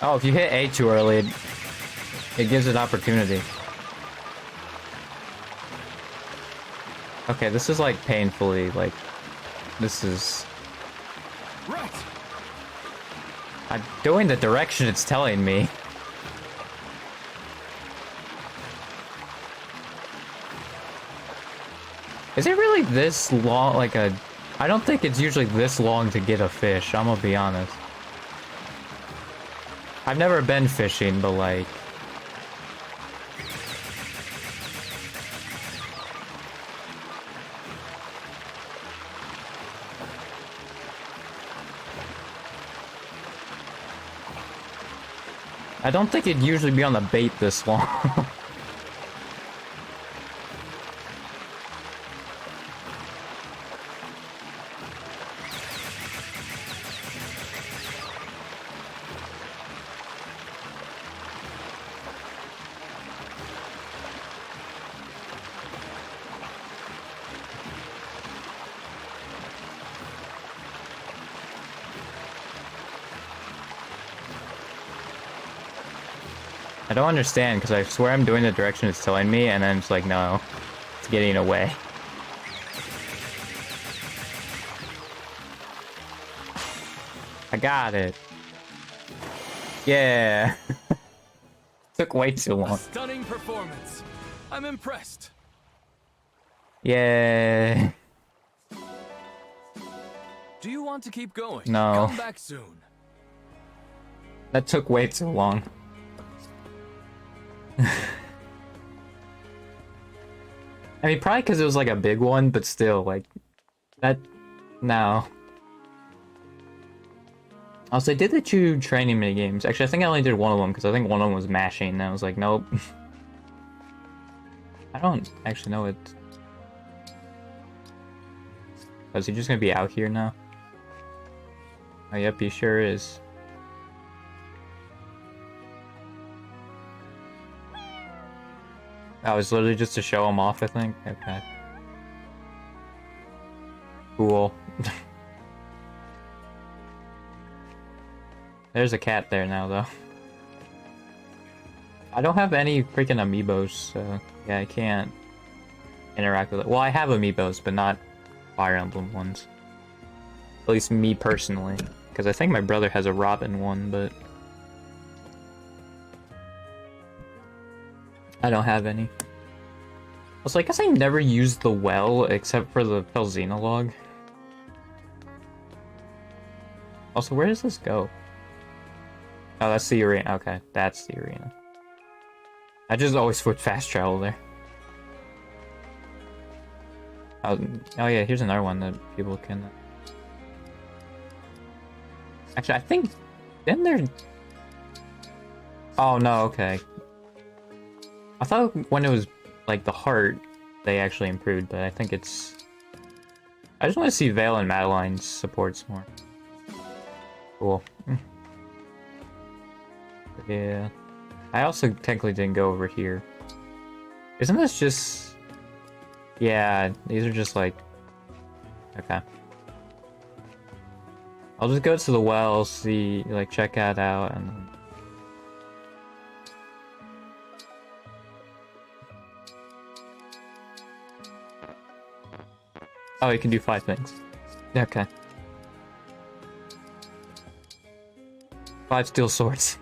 Oh, if you hit A too early, it gives it opportunity. Okay, this is like painfully, like, this is... Right. I'm doing the direction it's telling me. Is it really this long, like a... I don't think it's usually this long to get a fish, I'm gonna be honest. I've never been fishing, but like... I don't think it'd usually be on the bait this long. I don't understand, because I swear I'm doing the direction it's telling me, and then it's like, no, it's getting away. I got it. Yeah. Took way too long. Stunning performance. I'm impressed. Yeah. Do you want to keep going? No. Come back soon. That took way too long. I mean, probably because it was like a big one, but still, like, that, no. Also, I did the 2 training minigames. Actually, I think I only did one of them, because I think one of them was mashing, and I was like, nope. I don't actually know it. Oh, is he just gonna be out here now? Oh, yep, he sure is. Oh, it's literally just to show him off, I think? Okay. Cool. There's a cat there now, though. I don't have any freaking amiibos, so yeah, I can't interact with it. Well, I have amiibos, but not Fire Emblem ones. At least me personally. Because I think my brother has a Robin one, but I don't have any. Also, I guess I never used the well except for the Pelzina log. Also, where does this go? Oh, that's the arena. Okay, that's the arena. I just always put fast travel there. Oh yeah, here's another one that people can... Actually, I think... Didn't there... Oh, no, okay. I thought when it was, like, the heart, they actually improved, but I think it's... I just want to see Vale and Madeline's supports more. Cool. Yeah. I also technically didn't go over here. Isn't this just... Yeah, these are just like... Okay. I'll just go to the well, see, like, check that out, and then... Oh, you can do 5 things. Okay. 5 steel swords.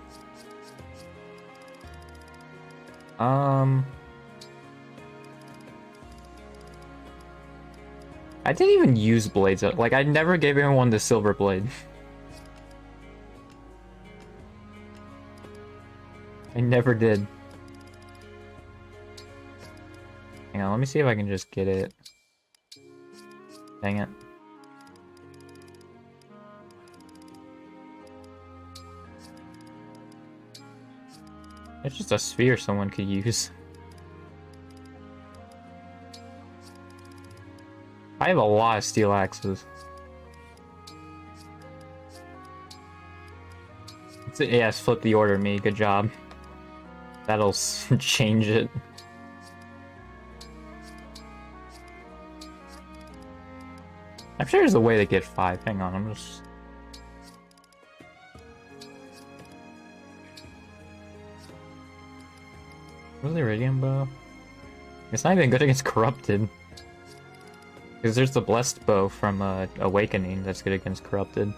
I didn't even use blades. Like, I never gave anyone the silver blade. I never did. Hang on, let me see if I can just get it. Dang it. It's just a sphere someone could use. I have a lot of steel axes. Yes, flip the order, me. Good job. That'll change it. I'm sure there's a way to get 5. Hang on, I'm just... What's the Iridium bow? It's not even good against Corrupted. Because there's the Blessed bow from Awakening that's good against Corrupted.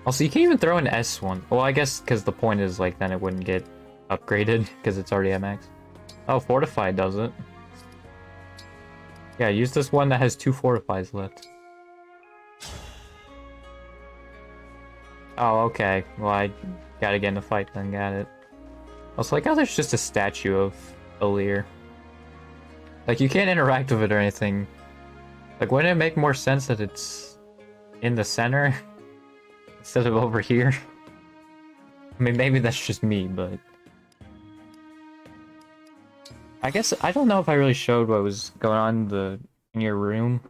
Also, you can't even throw an S1. Well, I guess because the point is, like, then it wouldn't get upgraded because it's already at max. Oh, Fortify does it. Yeah, use this one that has 2 Fortifies left. Oh, okay. Well, I gotta get in the fight then, got it. Also, like how there's just a statue of Alir. Like, you can't interact with it or anything. Like, wouldn't it make more sense that it's in the center instead of over here? I mean, maybe that's just me, but... I guess, I don't know if I really showed what was going on in your room.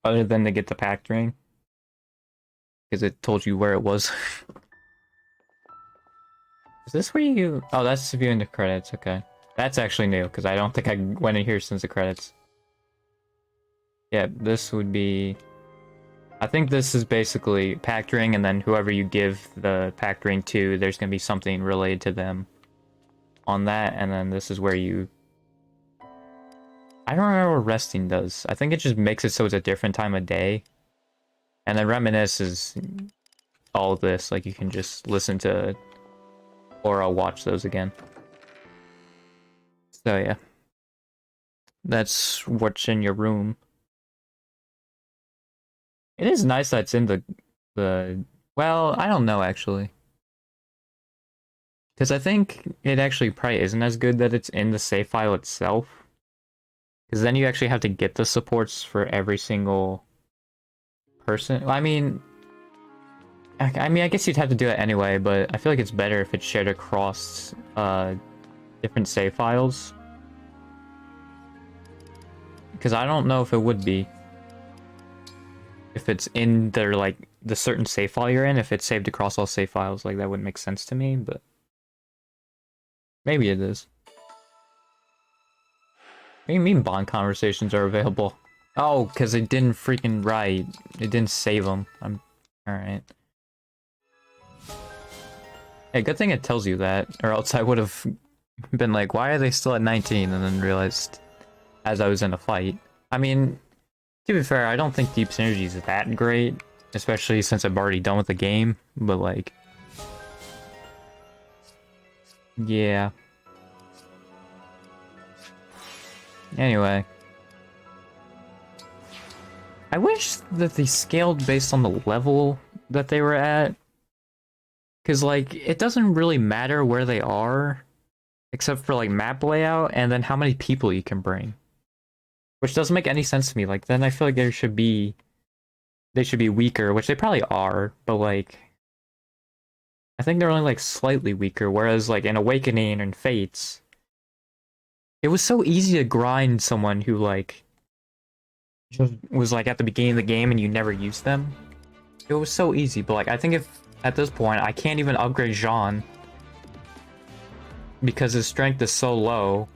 Other than to get the pack drain. Because it told you where it was. Is this where you... Oh, that's viewing the credits, okay. That's actually new, because I don't think I went in here since the credits. Yeah, this would be... I think this is basically pact ring, and then whoever you give the pact ring to, there's gonna be something related to them on that, and then this is where you... I don't remember what resting does. I think it just makes it so it's a different time of day. And then reminisce is all of this, like you can just listen to or I'll watch those again. So yeah. That's what's in your room. It is nice that it's in the well, I don't know actually. Because I think it actually probably isn't as good that it's in the save file itself. Because then you actually have to get the supports for every single person. I mean, I guess you'd have to do it anyway, but I feel like it's better if it's shared across different save files. Because I don't know if it would be. If it's in their, like, the certain save file you're in, if it's saved across all save files, like, that wouldn't make sense to me, but... maybe it is. What do you mean bond conversations are available? Oh, because it didn't freaking write. It didn't save them. I'm... alright. Hey, good thing it tells you that, or else I would have been like, why are they still at 19? And then realized as I was in a fight. I mean, to be fair, I don't think Deep Synergy is that great, especially since I'm already done with the game, but like... yeah. Anyway. I wish that they scaled based on the level that they were at. Because, like, it doesn't really matter where they are, except for, like, map layout, and then how many people you can bring. Which doesn't make any sense to me. Like, then I feel like they should be weaker, which they probably are, but, like... I think they're only, like, slightly weaker, whereas, like, in Awakening and Fates... it was so easy to grind someone who, like... just was, like, at the beginning of the game and you never used them. It was so easy, but, like, I think if... at this point, I can't even upgrade Jean because his strength is so low.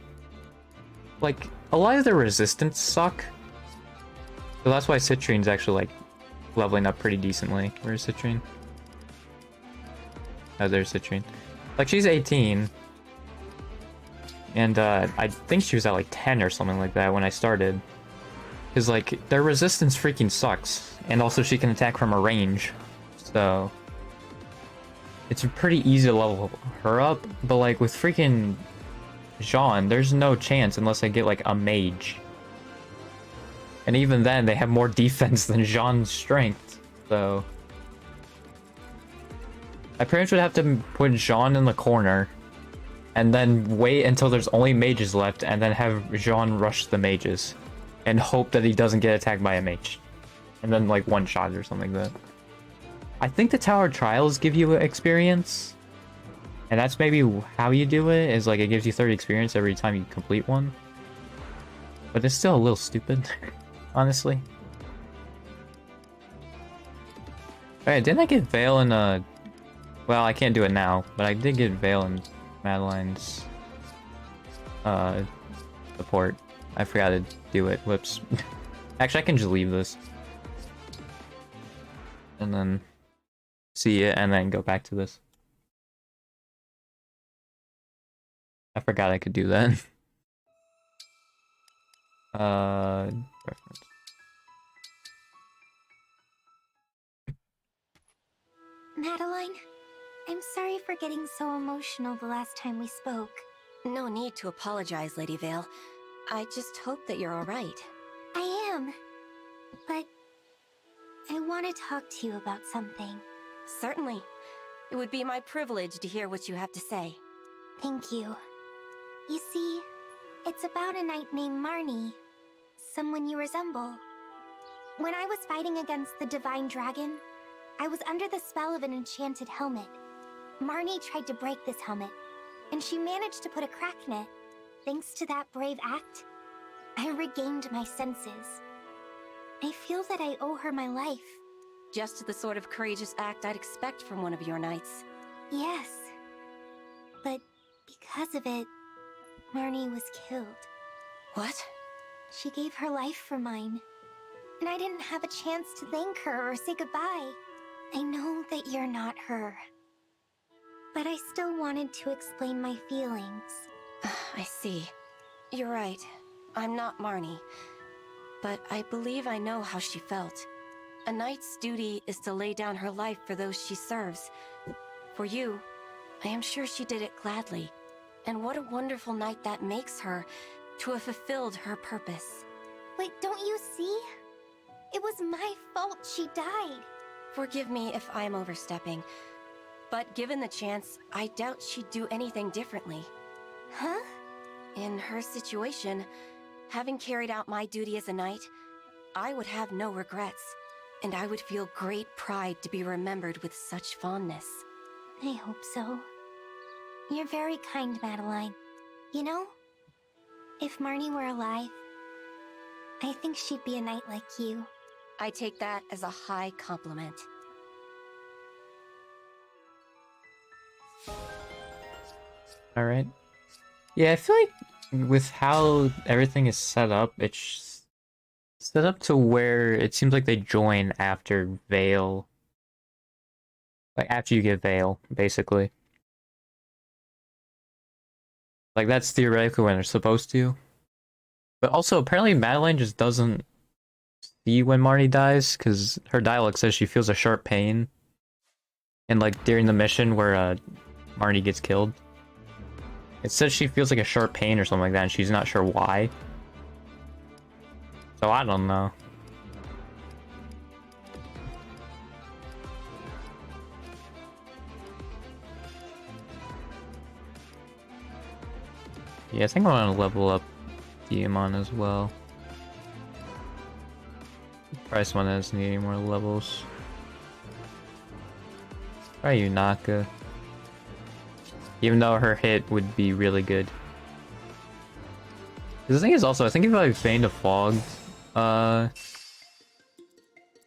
Like, a lot of their resistance suck. So that's why Citrine's actually, like, leveling up pretty decently. Where's Citrine? Oh, there's Citrine. Like, she's 18. And, I think she was at, like, 10 or something like that when I started. Because, like, their resistance freaking sucks. And also she can attack from a range. So... it's pretty easy to level her up, but like with freaking Jean, there's no chance unless I get like a mage. And even then, they have more defense than Jean's strength, so... I pretty much would have to put Jean in the corner, and then wait until there's only mages left, and then have Jean rush the mages. And hope that he doesn't get attacked by a mage. And then like one shot or something like that. I think the Tower Trials give you experience. And that's maybe how you do it, is like it gives you 30 experience every time you complete one. But it's still a little stupid, honestly. Alright, didn't I get Veil in well, I can't do it now, but I did get Veil in Madeline's support. I forgot to do it. Whoops. Actually, I can just leave this. And then see it, and then go back to this. I forgot I could do that. Reference. Madeline, I'm sorry for getting so emotional the last time we spoke. No need to apologize, Lady Vale. I just hope that you're alright. I am. But I want to talk to you about something. Certainly. It would be my privilege to hear what you have to say. Thank you. You see, it's about a knight named Marnie. Someone you resemble. When I was fighting against the Divine Dragon, I was under the spell of an enchanted helmet. Marnie tried to break this helmet, and she managed to put a crack in it. Thanks to that brave act, I regained my senses. I feel that I owe her my life. Just the sort of courageous act I'd expect from one of your knights. Yes. But because of it, Marnie was killed. What? She gave her life for mine. and I didn't have a chance to thank her or say goodbye. I know that you're not her, but I still wanted to explain my feelings. I see. You're right. I'm not Marnie. But I believe I know how she felt. A knight's duty is to lay down her life for those she serves. For you, I am sure she did it gladly. And what a wonderful knight that makes her, to have fulfilled her purpose. Wait, don't you see? It was my fault she died. Forgive me if I'm overstepping, but given the chance, I doubt she'd do anything differently. Huh? In her situation, having carried out my duty as a knight, I would have no regrets, and I would feel great pride to be remembered with such fondness. I hope so. You're very kind, Madeline. You know, if Marnie were alive, I think she'd be a knight like you. I take that as a high compliment. Alright. Yeah, I feel like with how everything is set up, it's set up to where it seems like they join after Veil. Like, after you get Veil, basically. Like, that's theoretically when they're supposed to. But also, apparently Madeline just doesn't see when Marnie dies, because her dialogue says she feels a sharp pain. And, like, during the mission where Marnie gets killed. It says she feels like a sharp pain or something like that, and she's not sure why. So I don't know. Yeah, I think I want to level up Diamond as well. Probably someone that doesn't need any more levels. Probably Yunaka. Even though her hit would be really good. The thing is also, I think if I feigned a fog,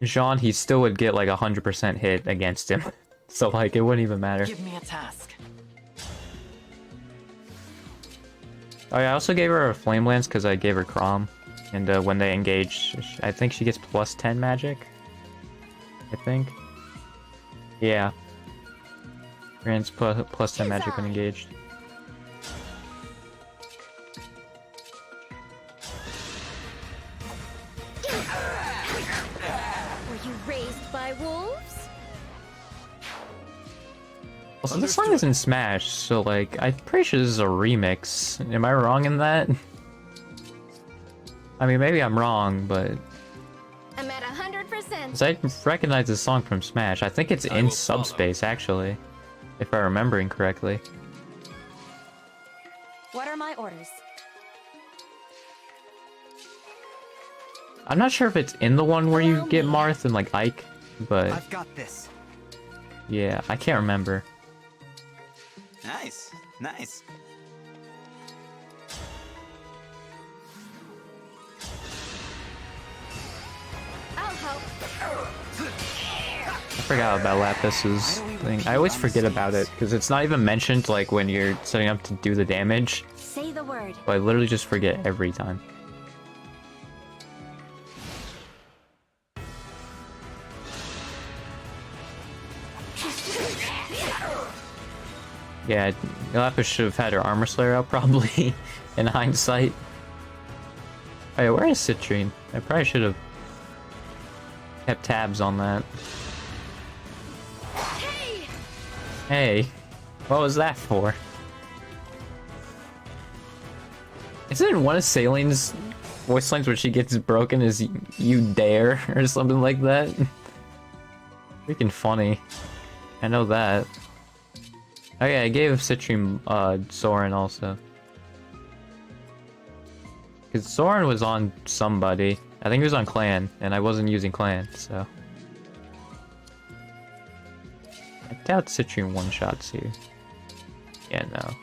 Jean, he still would get like 100% hit against him. So like, it wouldn't even matter. Give me a task. Oh yeah, I also gave her a Flame Lance because I gave her Crom. And when they engage, I think she gets plus 10 magic. I think. Yeah. Grants plus 10 magic when engaged. Were you raised by wolves? Also, this song is in Smash, so like, I'm pretty sure this is a remix. Am I wrong in that? I mean, maybe I'm wrong, but... I'm at 100%. 'cause I recognize this song from Smash. I think it's in Subspace, actually. If I'm remembering correctly. What are my orders? I'm not sure if it's in the one where you get Marth and like Ike, but... I've got this. Yeah, I can't remember. Nice, nice. I'll help. I forgot about Lapis's thing. I always forget about it, because it's not even mentioned like when you're setting up to do the damage. Say the word. But I literally just forget every time. Yeah, Lapis should have had her Armor Slayer out probably, in hindsight. Oh yeah, where is Citrine? I probably should have kept tabs on that. Hey, what was that for? Isn't it one of Sailing's voice lines where she gets broken is "you dare" or something like that? Freaking funny. I know that. Oh yeah, I gave Citrine Soren also. Because Soren was on somebody. I think he was on Clan, and I wasn't using Clan, so... I doubt Citrine one-shots here. Yeah, no.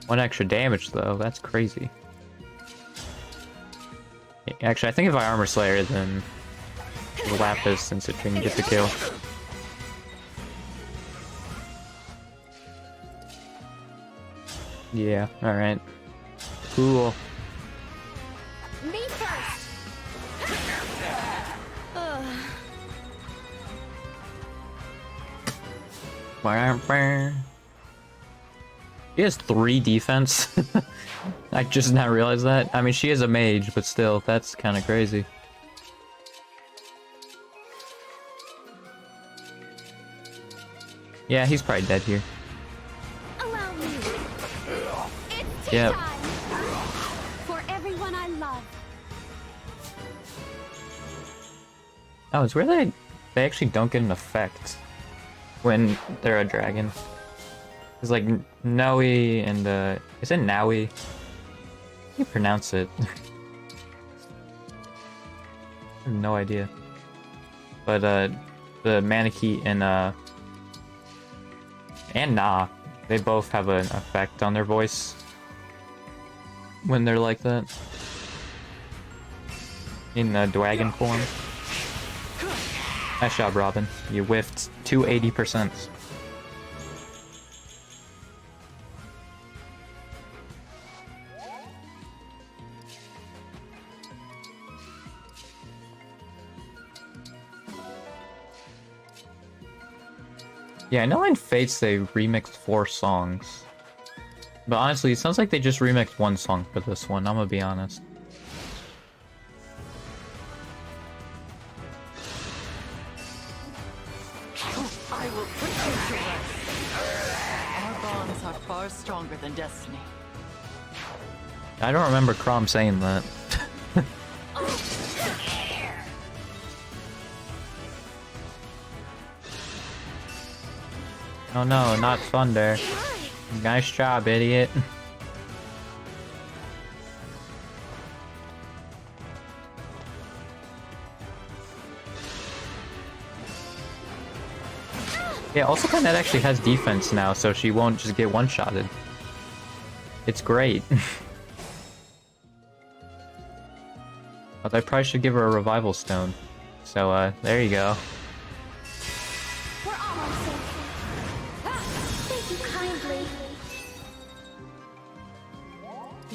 1 extra damage, though. That's crazy. Actually, I think if I Armor Slayer, then... Lapis and Citrine get the kill. Yeah, alright. Cool. Me first. She has 3 defense. I just now realized that. I mean, she is a mage, but still, that's kind of crazy. Yeah, he's probably dead here. Allow me. It's Yep. time for everyone I love. Oh, it's where they actually don't get an effect when they're a dragon. It's like Noe and is it Nowie? How do you pronounce it? I have no idea. But the Manakee and Na, they both have an effect on their voice when they're like that. In the dragon form. Nice job, Robin. You whiffed 280%. Yeah, I know in Fates they remixed 4 songs. But honestly, it sounds like they just remixed 1 song for this one, I'm gonna be honest. I will put you to rest. Our bonds are far stronger than destiny. I don't remember Crom saying that. Oh no, not thunder. Nice job, idiot. Yeah, also Kynette actually has defense now, so she won't just get one-shotted. It's great. But I probably should give her a revival stone. So, there you go. Thank you kindly.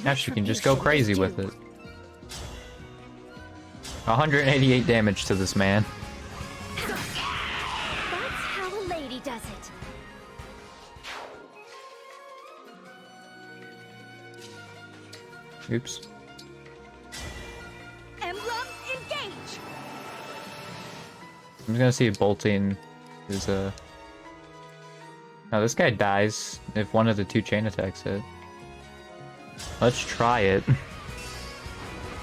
Now she can just go crazy with it. 188 damage to this man. That's how a lady does it. Oops. Emblem engage. I'm just gonna see if bolting is Now this guy dies if one of the 2 chain attacks hit. Let's try it.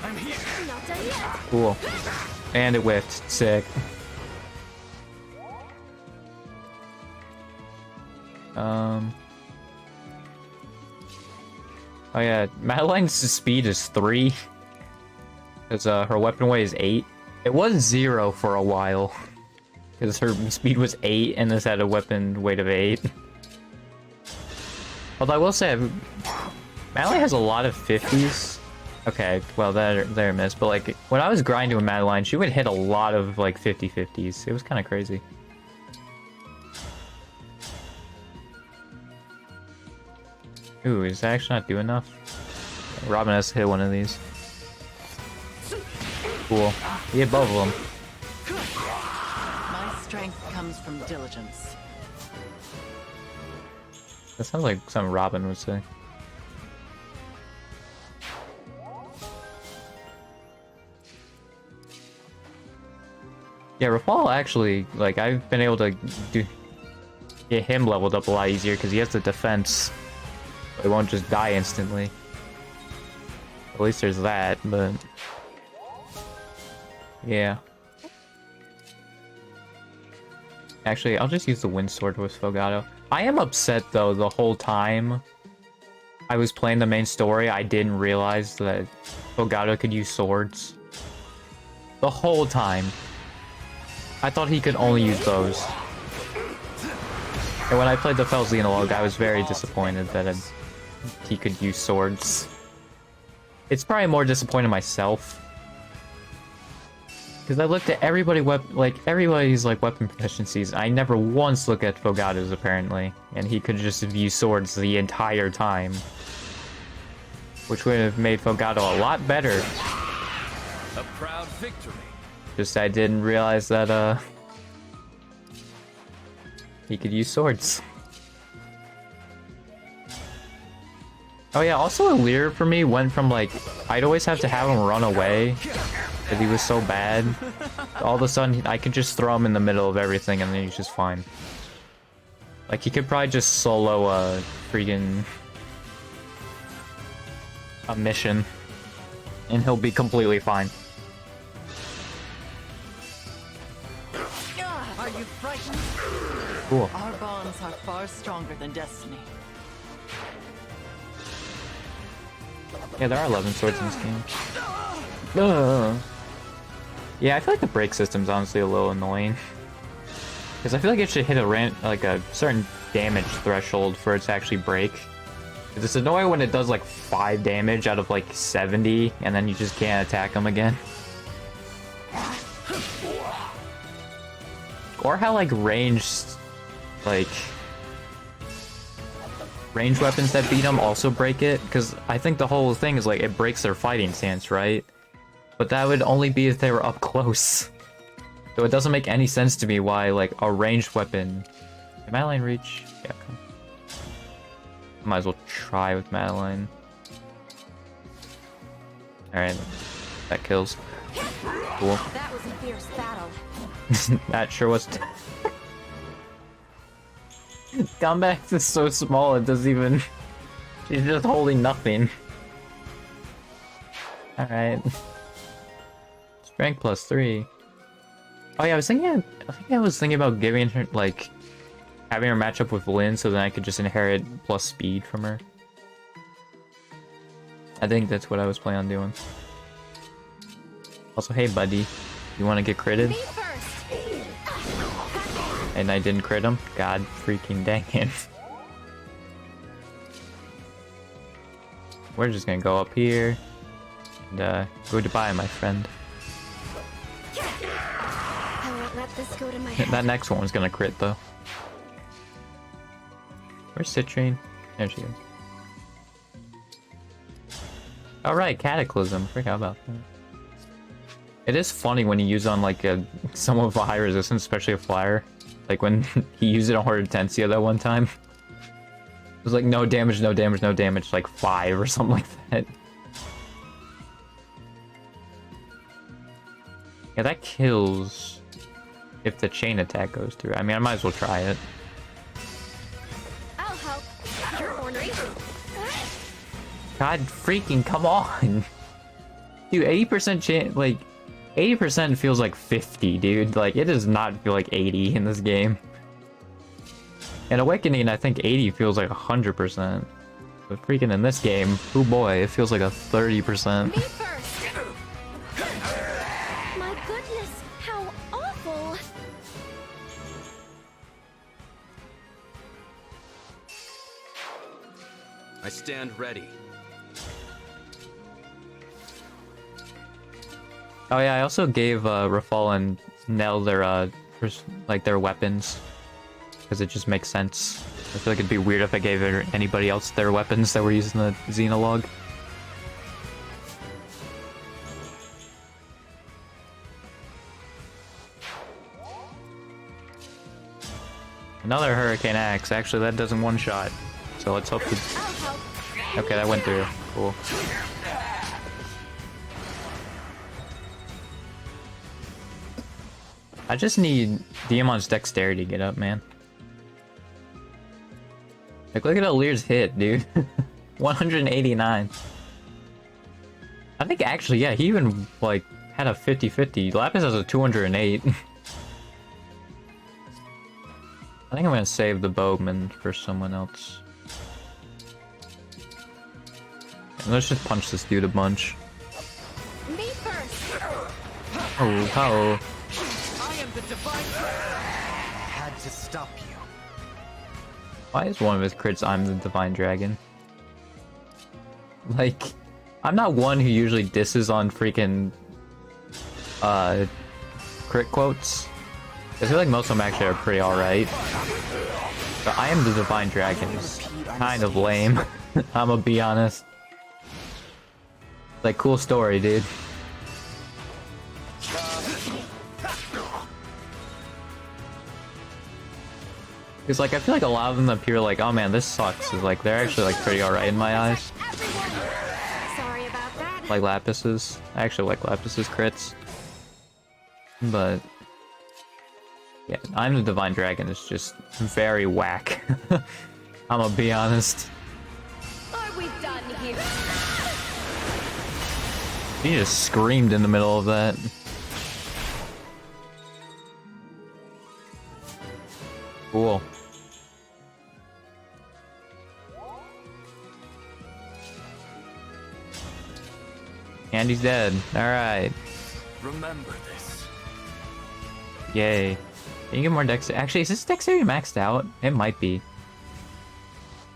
I'm here. Not done yet. Cool. And it whiffed. Sick. Oh yeah, Madeline's speed is 3. Because her weapon weight is 8. It was 0 for a while. Because her speed was 8 and this had a weapon weight of 8. Although I will say, Madeline has a lot of 50s. Okay, well, they're a miss. But like, when I was grinding with Madeline, she would hit a lot of like 50-50s. It was kind of crazy. Ooh, is that actually not do enough? Robin has to hit one of these. Cool. He hit both of them. My strength comes from diligence. That sounds like something Robin would say. Yeah, Rafal actually, like, I've been able to get him leveled up a lot easier because he has the defense. It won't just die instantly. At least there's that, but... yeah. Actually, I'll just use the wind sword with Fogado. I am upset, though, the whole time I was playing the main story, I didn't realize that Fogado could use swords. The whole time. I thought he could only use bows. And when I played the Fel's Epilogue, I was very disappointed that he could use swords. It's probably more disappointing myself. Because I looked at everybody's weapon proficiencies. I never once looked at Fogado's apparently, and he could just use swords the entire time, which would have made Fogado a lot better. A proud victory. Just I didn't realize that He could use swords. Oh yeah, also Lear for me went from like, I'd always have to have him run away because he was so bad. All of a sudden, I could just throw him in the middle of everything and then he's just fine. Like, he could probably just solo a freaking... a mission. And he'll be completely fine. Are you frightened? Cool. Our bonds are far stronger than destiny. Yeah, there are 11 swords in this game. Yeah, I feel like the break system's honestly a little annoying. Because I feel like it should hit a certain damage threshold for it to actually break. Because it's annoying when it does like 5 damage out of like 70, and then you just can't attack them again. Or how like ranged weapons that beat them also break it, because I think the whole thing is like it breaks their fighting stance, right? But that would only be if they were up close. So it doesn't make any sense to me why like a ranged weapon... Can Madeline reach? Yeah, come. Might as well try with Madeline. Alright, that kills. Cool. That was a fierce battle. That sure was. Combat is so small, it doesn't even... She's just holding nothing. Alright. Strength +3. Oh yeah, I think I was thinking about giving her, like, having her match up with Lynn so then I could just inherit plus speed from her. I think that's what I was planning on doing. Also, hey buddy, you want to get critted? And I didn't crit him? God freaking dang it. We're just gonna go up here and goodbye, my friend. I won't let this go to my head. That next one's gonna crit though. Where's Citrine? There she is. Alright, Cataclysm. Forgot about that. It is funny when you use on like someone with a high resistance, especially a flyer. Like when he used it on Hortensia that one time. It was like no damage, no damage, no damage, like 5 or something like that. Yeah, that kills if the chain attack goes through. I mean, I might as well try it. I'll help. You're ornery. God freaking come on. Dude, 80% chance, like, 80% feels like 50, dude. Like, it does not feel like 80 in this game. In Awakening, I think 80 feels like 100%. But freaking in this game, oh boy, it feels like a 30%. Me first. My goodness, how awful. I stand ready. Oh yeah, I also gave Rafal and Nell their their weapons, because it just makes sense. I feel like it'd be weird if I gave anybody else their weapons that were using the Xenologue. Another Hurricane Axe. Actually, that doesn't one-shot. So let's hope to... Okay, that went through. Cool. I just need Diamon's dexterity to get up, man. Like, look at Alir's hit, dude. 189. I think actually, yeah, he even, like, had a 50-50. Lapis has a 208. I think I'm gonna save the Bowman for someone else. And let's just punch this dude a bunch. Me first. Oh, how? The divine had to stop you. Why is one of his crits I'm the Divine Dragon? Like, I'm not one who usually disses on freaking crit quotes. I feel like most of them actually are pretty alright. But I am the Divine Dragon is kind of lame. I'm gonna be honest. Like, cool story, dude. Because, like, I feel like a lot of them appear like, oh man, this sucks. Is like, they're actually, like, pretty alright in my eyes. Sorry about that. Like Lapis's. I actually like Lapis's crits. But... yeah, I'm the Divine Dragon is just very whack. I'm gonna be honest. Are we done here? He just screamed in the middle of that. Cool. And he's dead. Alright. Remember this. Yay. Can you get more dex? Actually, is this dexterity maxed out? It might be.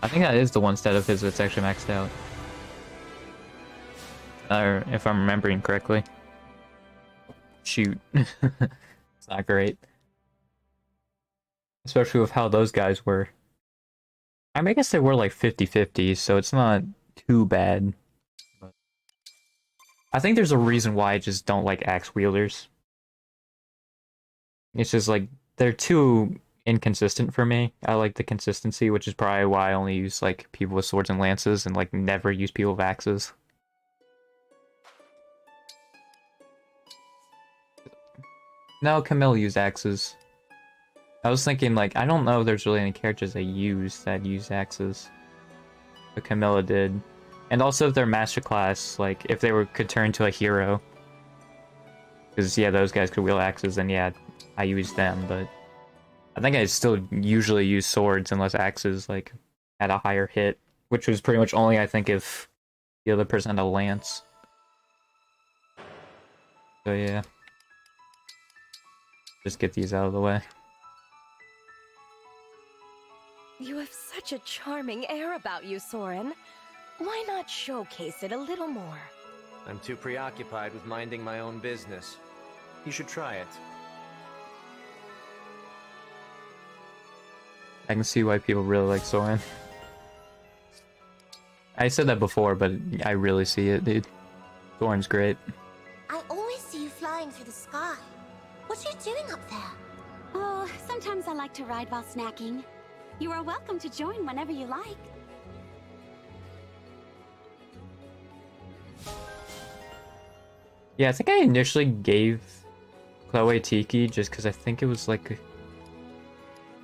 I think that is the one stat of his that's actually maxed out. Or if I'm remembering correctly. Shoot. It's not great. Especially with how those guys were. I mean, I guess they were like 50-50, so it's not too bad. But I think there's a reason why I just don't like axe wielders. It's just like, they're too inconsistent for me. I like the consistency, which is probably why I only use like people with swords and lances and like never use people with axes. No, Camille used axes. I was thinking, like, I don't know if there's really any characters I use that use axes. But Camilla did. And also if they're master class, like, if they could turn to a hero. Because, yeah, those guys could wield axes, then yeah, I use them, but... I think I still usually use swords unless axes, like, had a higher hit. Which was pretty much only, I think, if the other person had a lance. So, yeah. Just get these out of the way. You have such a charming air about you, Soren. Why not showcase it a little more? I'm too preoccupied with minding my own business. You should try it. I can see why people really like Soren. I said that before, but I really see it, dude. Soren's great. I always see you flying through the sky. What are you doing up there? Oh, sometimes I like to ride while snacking. You are welcome to join whenever you like. Yeah, I think I initially gave Chloe Tiki just because I think it was like...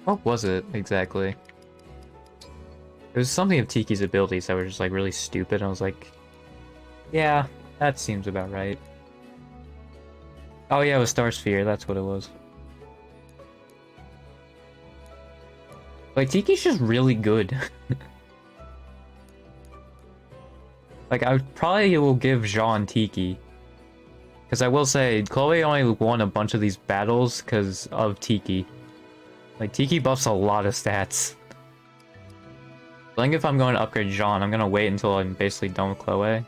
What was it, exactly? It was something of Tiki's abilities that were just like really stupid. I was like, yeah, that seems about right. Oh yeah, it was Star Sphere, that's what it was. Like, Tiki's just really good. Like, I probably will give Jean Tiki. Because I will say, Chloe only won a bunch of these battles because of Tiki. Like, Tiki buffs a lot of stats. I think if I'm going to upgrade Jean, I'm going to wait until I'm basically done with Chloe.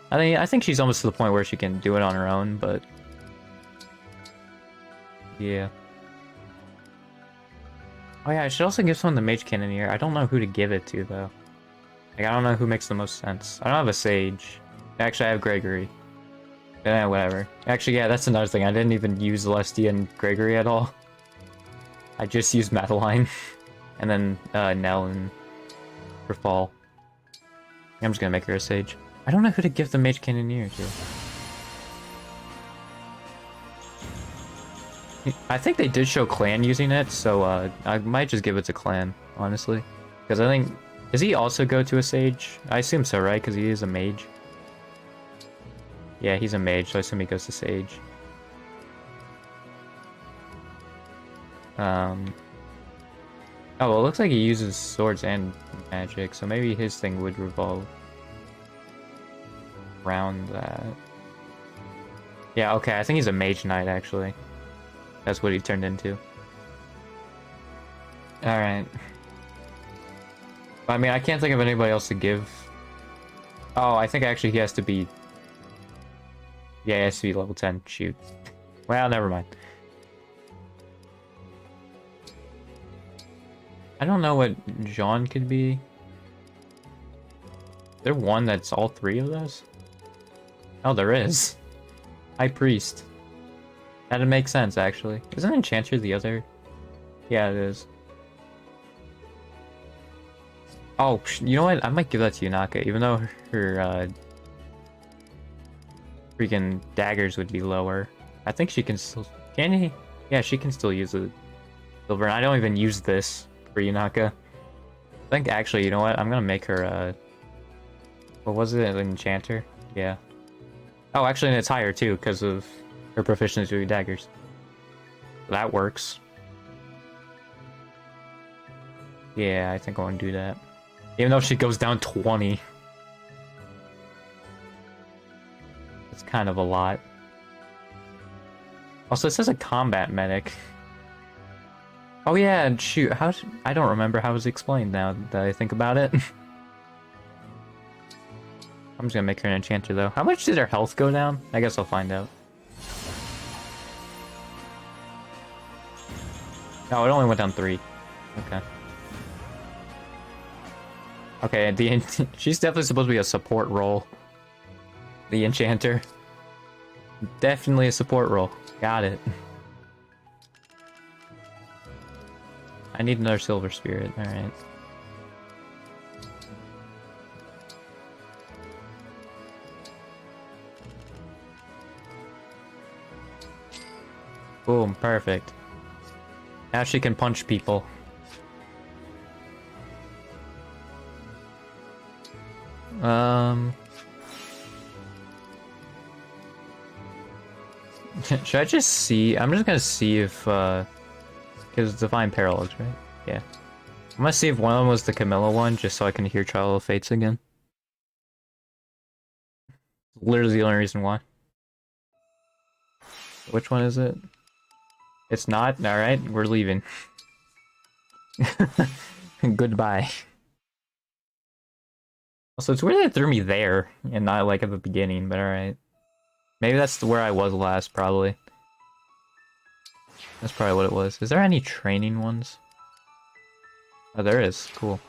I think she's almost to the point where she can do it on her own, but... yeah. Oh yeah, I should also give someone the Mage Cannoneer. I don't know who to give it to, though. Like, I don't know who makes the most sense. I don't have a Sage. Actually, I have Gregory. Whatever. Actually, yeah, that's another thing. I didn't even use Celestia and Gregory at all. I just used Madeline. And then, Nell and Rafal. I'm just gonna make her a Sage. I don't know who to give the Mage Cannoneer to. I think they did show Clan using it, so I might just give it to Clan, honestly. Because I think... Does he also go to a Sage? I assume so, right? Because he is a mage. Yeah, he's a mage, so I assume he goes to Sage. Oh, well, it looks like he uses swords and magic, so maybe his thing would revolve around that. Yeah, okay, I think he's a mage knight, actually. That's what he turned into. Alright. I mean, I can't think of anybody else to give. Oh, I think actually he has to be... Yeah, he has to be level 10. Shoot. Well, never mind. I don't know what Jean could be. Is there one that's all three of those? Oh, there is. High Priest. That'd make sense, actually. Isn't Enchanter the other Yeah, it is. Oh, you know what? I might give that to Yunaka, even though her freaking daggers would be lower. I think she can still... Can he? Yeah, she can still use the silver. And I don't even use this for Yunaka. I think actually, you know what? I'm gonna make her what was it? An enchanter? Yeah. Oh, actually, and it's higher too because of her proficiency with daggers. That works. Yeah, I think I want to do that. Even though she goes down 20. It's kind of a lot. Also, it says a combat medic. Oh yeah, and shoot, I don't remember how it was explained now that I think about it. I'm just gonna make her an enchanter though. How much did her health go down? I guess I'll find out. No, it only went down 3. Okay. Okay, she's definitely supposed to be a support role. The enchanter. Definitely a support role. Got it. I need another silver spirit, alright. Boom, perfect. Now she can punch people. Should I just see? I'm just gonna see if, because Divine Paralogs, right? Yeah. I'm gonna see if one of them was the Camilla one, just so I can hear Trial of Fates again. Literally the only reason why. Which one is it? It's not? Alright, we're leaving. Goodbye. Also, it's weird that it threw me there, and not, like, at the beginning, but alright. Maybe that's where I was last, probably. That's probably what it was. Is there any training ones? Oh, there is. Cool.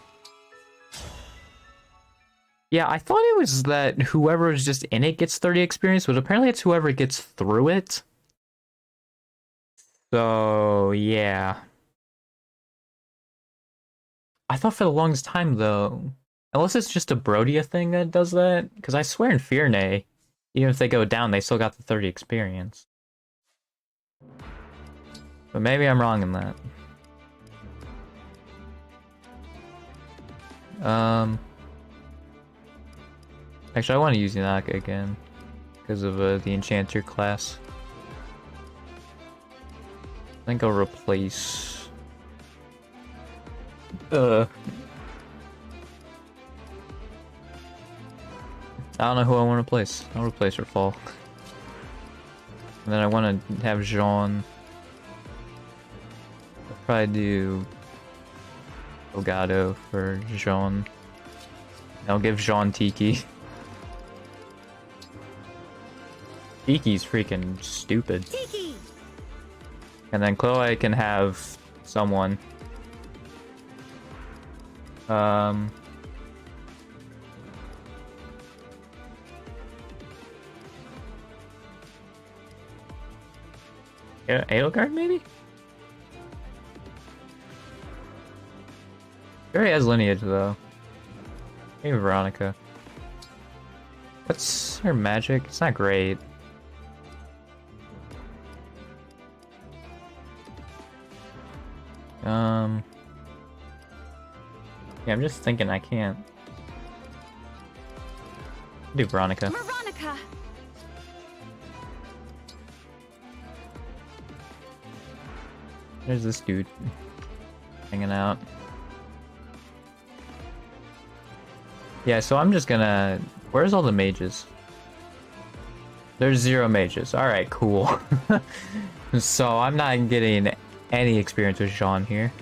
Yeah, I thought it was that whoever is just in it gets 30 experience, but apparently it's whoever gets through it. So, yeah. I thought for the longest time, though, unless it's just a Brodia thing that does that, because I swear in Fearnay, even if they go down, they still got the 30 experience. But maybe I'm wrong in that. Actually, I want to use Yunaka again because of the Enchanter class. I think I'll replace... I don't know who I want to replace. I'll replace her fall. And then I want to have Jean. I'll probably do Elgato for Jean. I'll give Jean Tiki. Tiki's freaking stupid. Tiki! And then Chloe can have someone. Edelgard, maybe? She already has lineage, though. Maybe Veronica. What's her magic? It's not great. Yeah, I'm just thinking I can't. Do Veronica. Veronica! There's this dude hanging out. Yeah, so I'm just gonna... Where's all the mages? There's 0 mages. Alright, cool. So I'm not getting any experience with Jean here.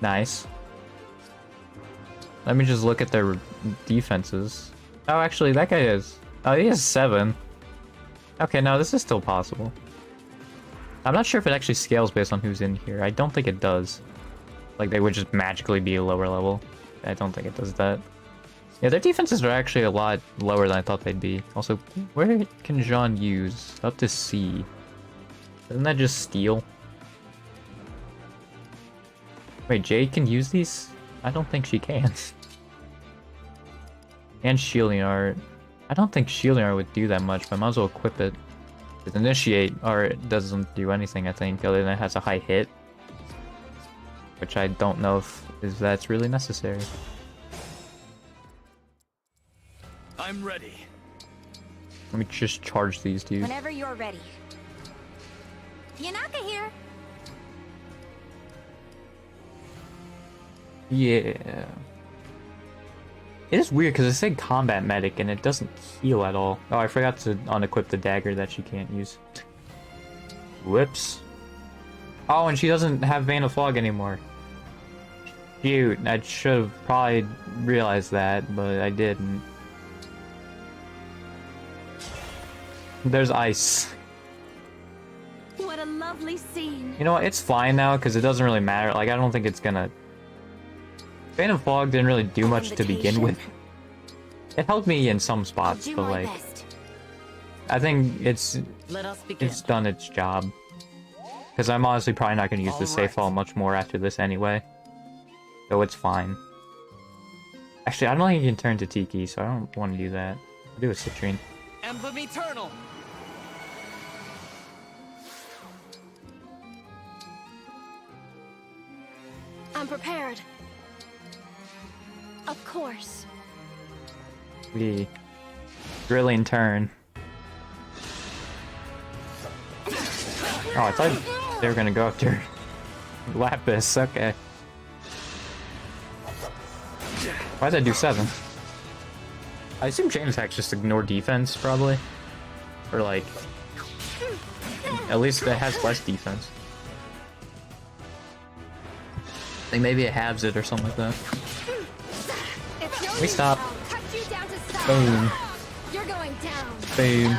Nice. Let me just look at their defenses. Oh, actually, that guy is... Oh, he has 7. Okay, no, this is still possible. I'm not sure if it actually scales based on who's in here. I don't think it does. Like, they would just magically be a lower level. I don't think it does that. Yeah, their defenses are actually a lot lower than I thought they'd be. Also, where can Jean use? Up to C. Doesn't that just steal? Wait, Jade can use these? I don't think she can. And Shielding Art. I don't think Shielding Art would do that much, but I might as well equip it. Because Initiate Art doesn't do anything, I think, other than it has a high hit. Which I don't know if that's really necessary. I'm ready. Let me just charge these dudes. Whenever you're ready. Yanaka here. Yeah. It is weird because it said combat medic and it doesn't heal at all. Oh, I forgot to unequip the dagger that she can't use. Whoops. Oh, and she doesn't have Vein of Fog anymore. Shoot, I should have probably realized that, but I didn't. There's ice. What a lovely scene. You know what? It's fine now because it doesn't really matter. Like, I don't think it's gonna. Vein of Fog didn't really do much to begin with. It helped me in some spots, but like, I think it's done its job. Because I'm honestly probably not gonna use the safe file much more after this anyway. So it's fine. Actually, I don't think you can turn to Tiki, so I don't want to do that. I'll do a Citrine. Emblem Eternal! I'm prepared. Of course. Drilling turn. Oh, I thought they were gonna go after Lapis. Okay. Why'd that do 7? I assume chain attacks just ignore defense, probably. Or like, at least it has less defense. I think maybe it halves it or something like that. We stop. Boom. You're going down. Boom.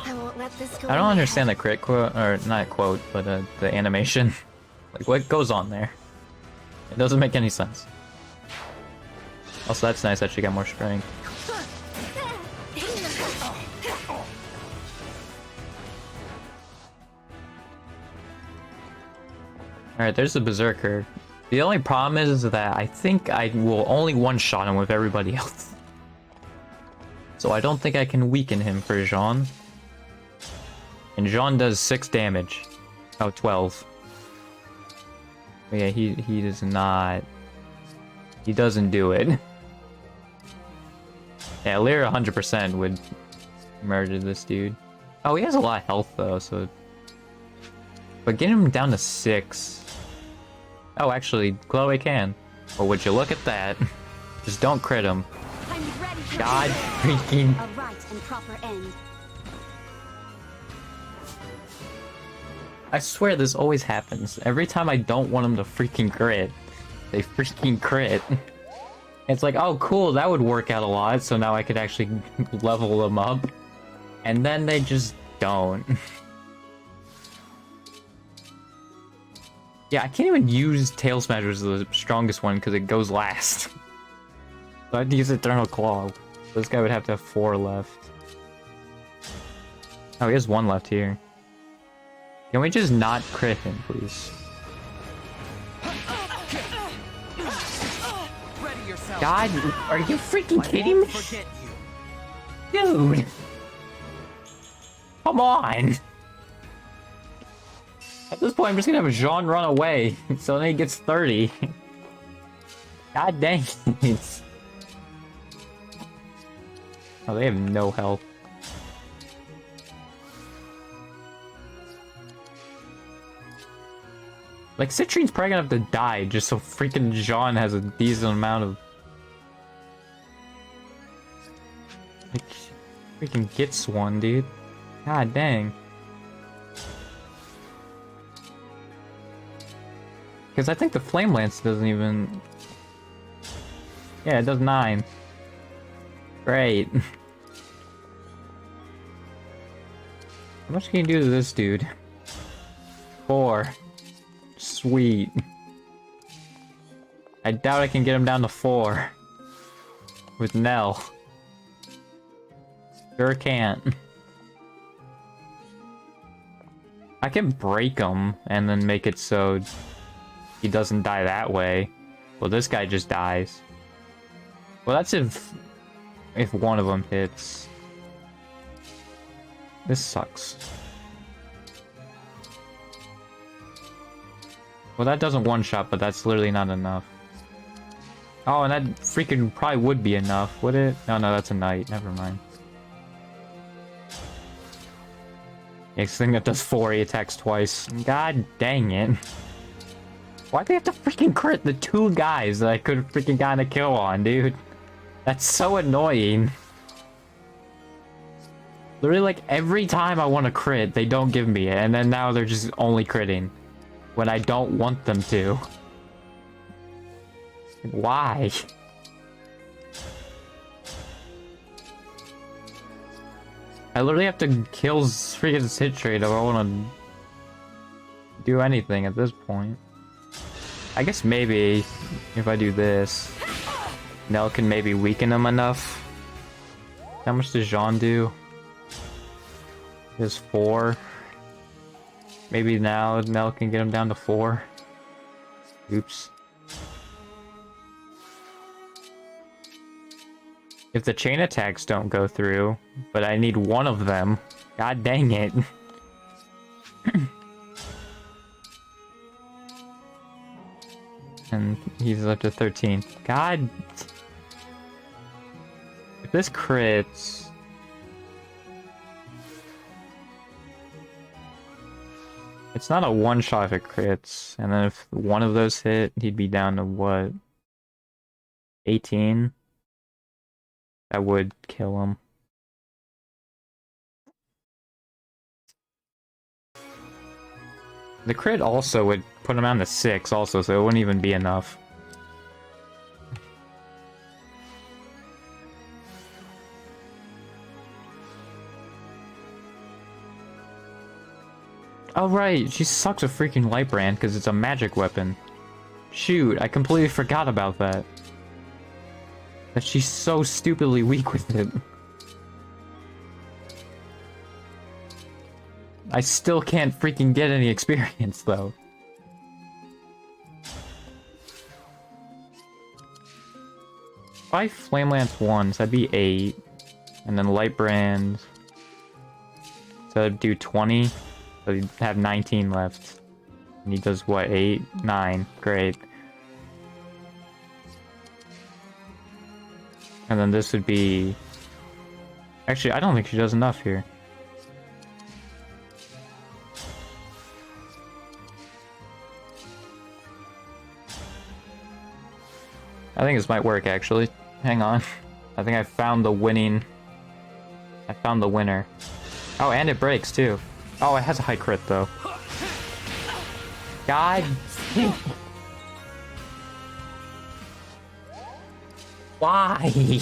I won't let this go. I don't understand the crit quote, or not quote, but the animation. Like, what goes on there? It doesn't make any sense. Also, that's nice that she got more strength. Alright, there's the Berserker. The only problem is that I think I will only one-shot him with everybody else. So I don't think I can weaken him for Jean. And Jean does 6 damage. Oh, 12. But yeah, he does not... He doesn't do it. Yeah, Lyra 100% would murder this dude. Oh, he has a lot of health though, so... But get him down to 6. Oh, actually, Chloe can. Well, would you look at that? Just don't crit him. God freaking... A right and proper end. I swear this always happens. Every time I don't want them to freaking crit, they freaking crit. It's like, oh cool, that would work out a lot, so now I could actually level them up. And then they just don't. Yeah, I can't even use Tail Smash as the strongest one because it goes last. So I have to use Eternal Claw. This guy would have to have 4 left. Oh, he has 1 left here. Can we just not crit him, please? God, are you freaking kidding me? Dude! Come on! At this point, I'm just gonna have Jean run away, so then he gets 30. God dang it. Oh, they have no health. Like, Citrine's probably gonna have to die just so freaking Jean has a decent amount of... Like, freaking gets one, dude. God dang. Because I think the Flame Lance doesn't even... Yeah, it does 9. Great. How much can you do to this dude? 4. Sweet. I doubt I can get him down to 4. With Nell. Sure can't. I can break him and then make it so he doesn't die that way. Well, this guy just dies. Well, that's if one of them hits. This sucks. Well, that doesn't one-shot, but that's literally not enough. Oh, and that freaking probably would be enough, would it? No, no, that's a knight. Never mind. Next thing that does 4, he attacks twice. God dang it. Why'd they have to freaking crit the 2 guys that I could have freaking gotten a kill on, dude? That's so annoying. Literally, like, every time I want to crit, they don't give me it, and then now they're just only critting when I don't want them to. Why? I literally have to kill freaking hit trade if I want to do anything at this point. I guess maybe if I do this, Nell can maybe weaken him enough. How much does Jean do? There's 4. Maybe now Nell can get him down to 4. Oops. If the chain attacks don't go through, but I need one of them, god dang it. And he's up to 13. God. If this crits... It's not a one-shot if it crits. And then if one of those hit, he'd be down to what? 18? That would kill him. The crit also would put him down to 6 also, so it wouldn't even be enough. Oh right, she sucks a freaking light brand because it's a magic weapon. Shoot, I completely forgot about that. That she's so stupidly weak with it. I still can't freaking get any experience though. If I Flame Lance once, that'd be 8. And then Light Brand. So I'd do 20. So he'd have 19 left. And he does what, 8? 9. Great. And then this would be... Actually, I don't think she does enough here. I think this might work, actually. Hang on. I think I found the winning... I found the winner. Oh, and it breaks, too. Oh, it has a high crit, though. God... Why?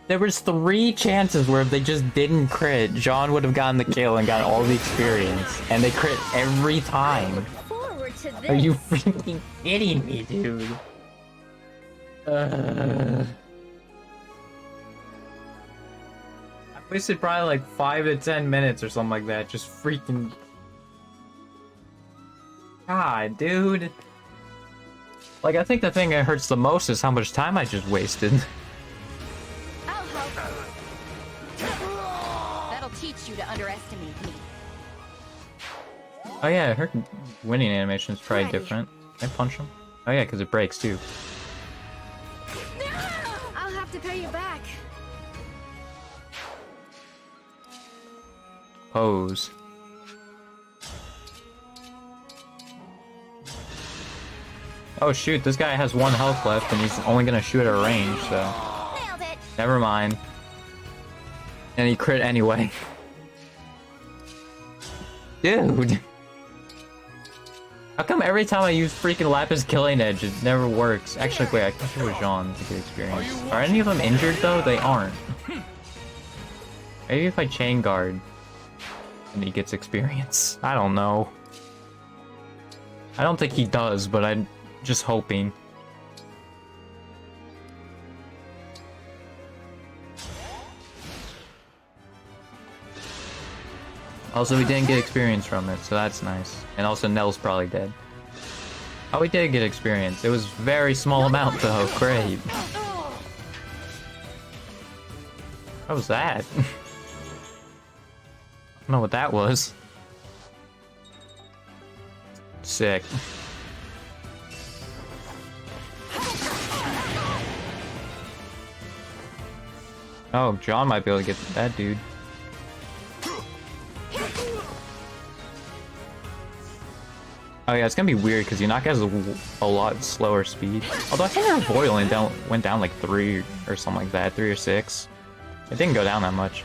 There was 3 chances where if they just didn't crit, Jean would have gotten the kill and got all the experience. And they crit every time. Are you freaking kidding me, dude? I wasted probably like 5 to 10 minutes or something like that. Just freaking... God, dude. Like, I think the thing that hurts the most is how much time I just wasted. That'll teach you to underestimate me. Oh yeah, her winning animation is probably different. Can I punch him? Oh yeah, because it breaks too. I'll have to pay you back. Pose. Oh shoot, this guy has 1 health left and he's only gonna shoot at range, so... Never mind. And he crit anyway. Dude! How come every time I use freaking Lapis Killing Edge, it never works? Actually, wait, I can show Jean to get experience. Are any of them injured though? They aren't. Maybe if I Chain Guard, and he gets experience. I don't know. I don't think he does, but I'm just hoping. Also, we didn't get experience from it, so that's nice. And also, Nell's probably dead. Oh, we did get experience. It was very small amount though. Great. What was that? I don't know what that was. Sick. Oh, John might be able to get that dude. Oh yeah, it's gonna be weird because Yunaka has a lot slower speed. Although I think her void only went down like 3 or something like that, 3 or 6. It didn't go down that much.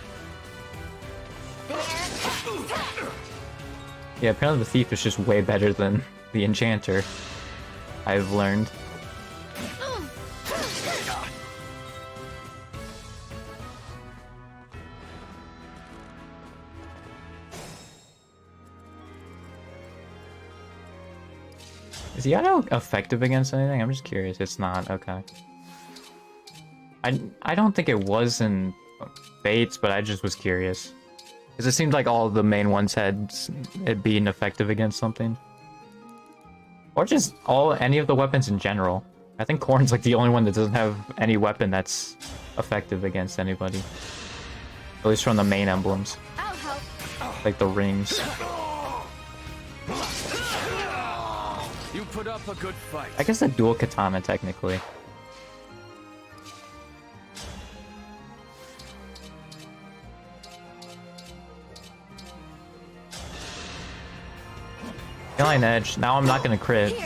Yeah, apparently the Thief is just way better than the Enchanter, I've learned. Is Yato effective against anything? I'm just curious. It's not. Okay. I don't think it was in Fates, but I just was curious. Because it seemed like all the main ones had it being effective against something. Or just any of the weapons in general. I think Korn's like the only one that doesn't have any weapon that's effective against anybody. At least from the main emblems. Like the rings. You put up a good fight. I guess a dual katana technically. Feeling edge. Now I'm not gonna crit. I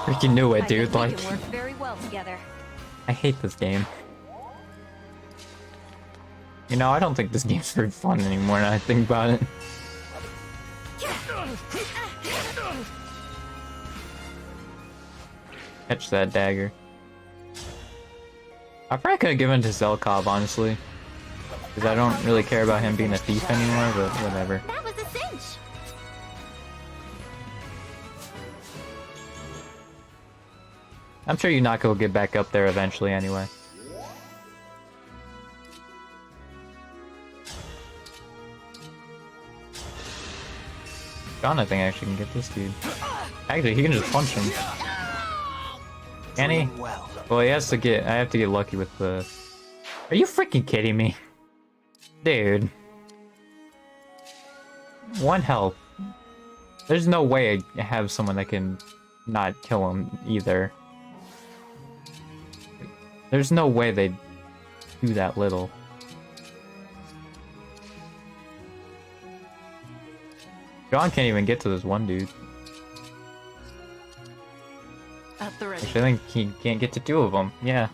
freaking knew it, dude. Like, work very well together. I hate this game. You know, I don't think this game's very fun anymore now I think about it. Catch that dagger. I probably could have given it to Zelkov, honestly. Because I don't really care about him being a thief anymore, but whatever. That was a cinch. I'm sure Yunaka will get back up there eventually anyway. John, I think, actually can get this dude. Actually, he can just punch him. Can he? Well, he has to get... I have to get lucky with the... Are you freaking kidding me? Dude. 1 health. There's no way I have someone that can not kill him either. There's no way they'd do that little. John can't even get to this one dude. At the ready. Actually, I think he can't get to 2 of them. Yeah.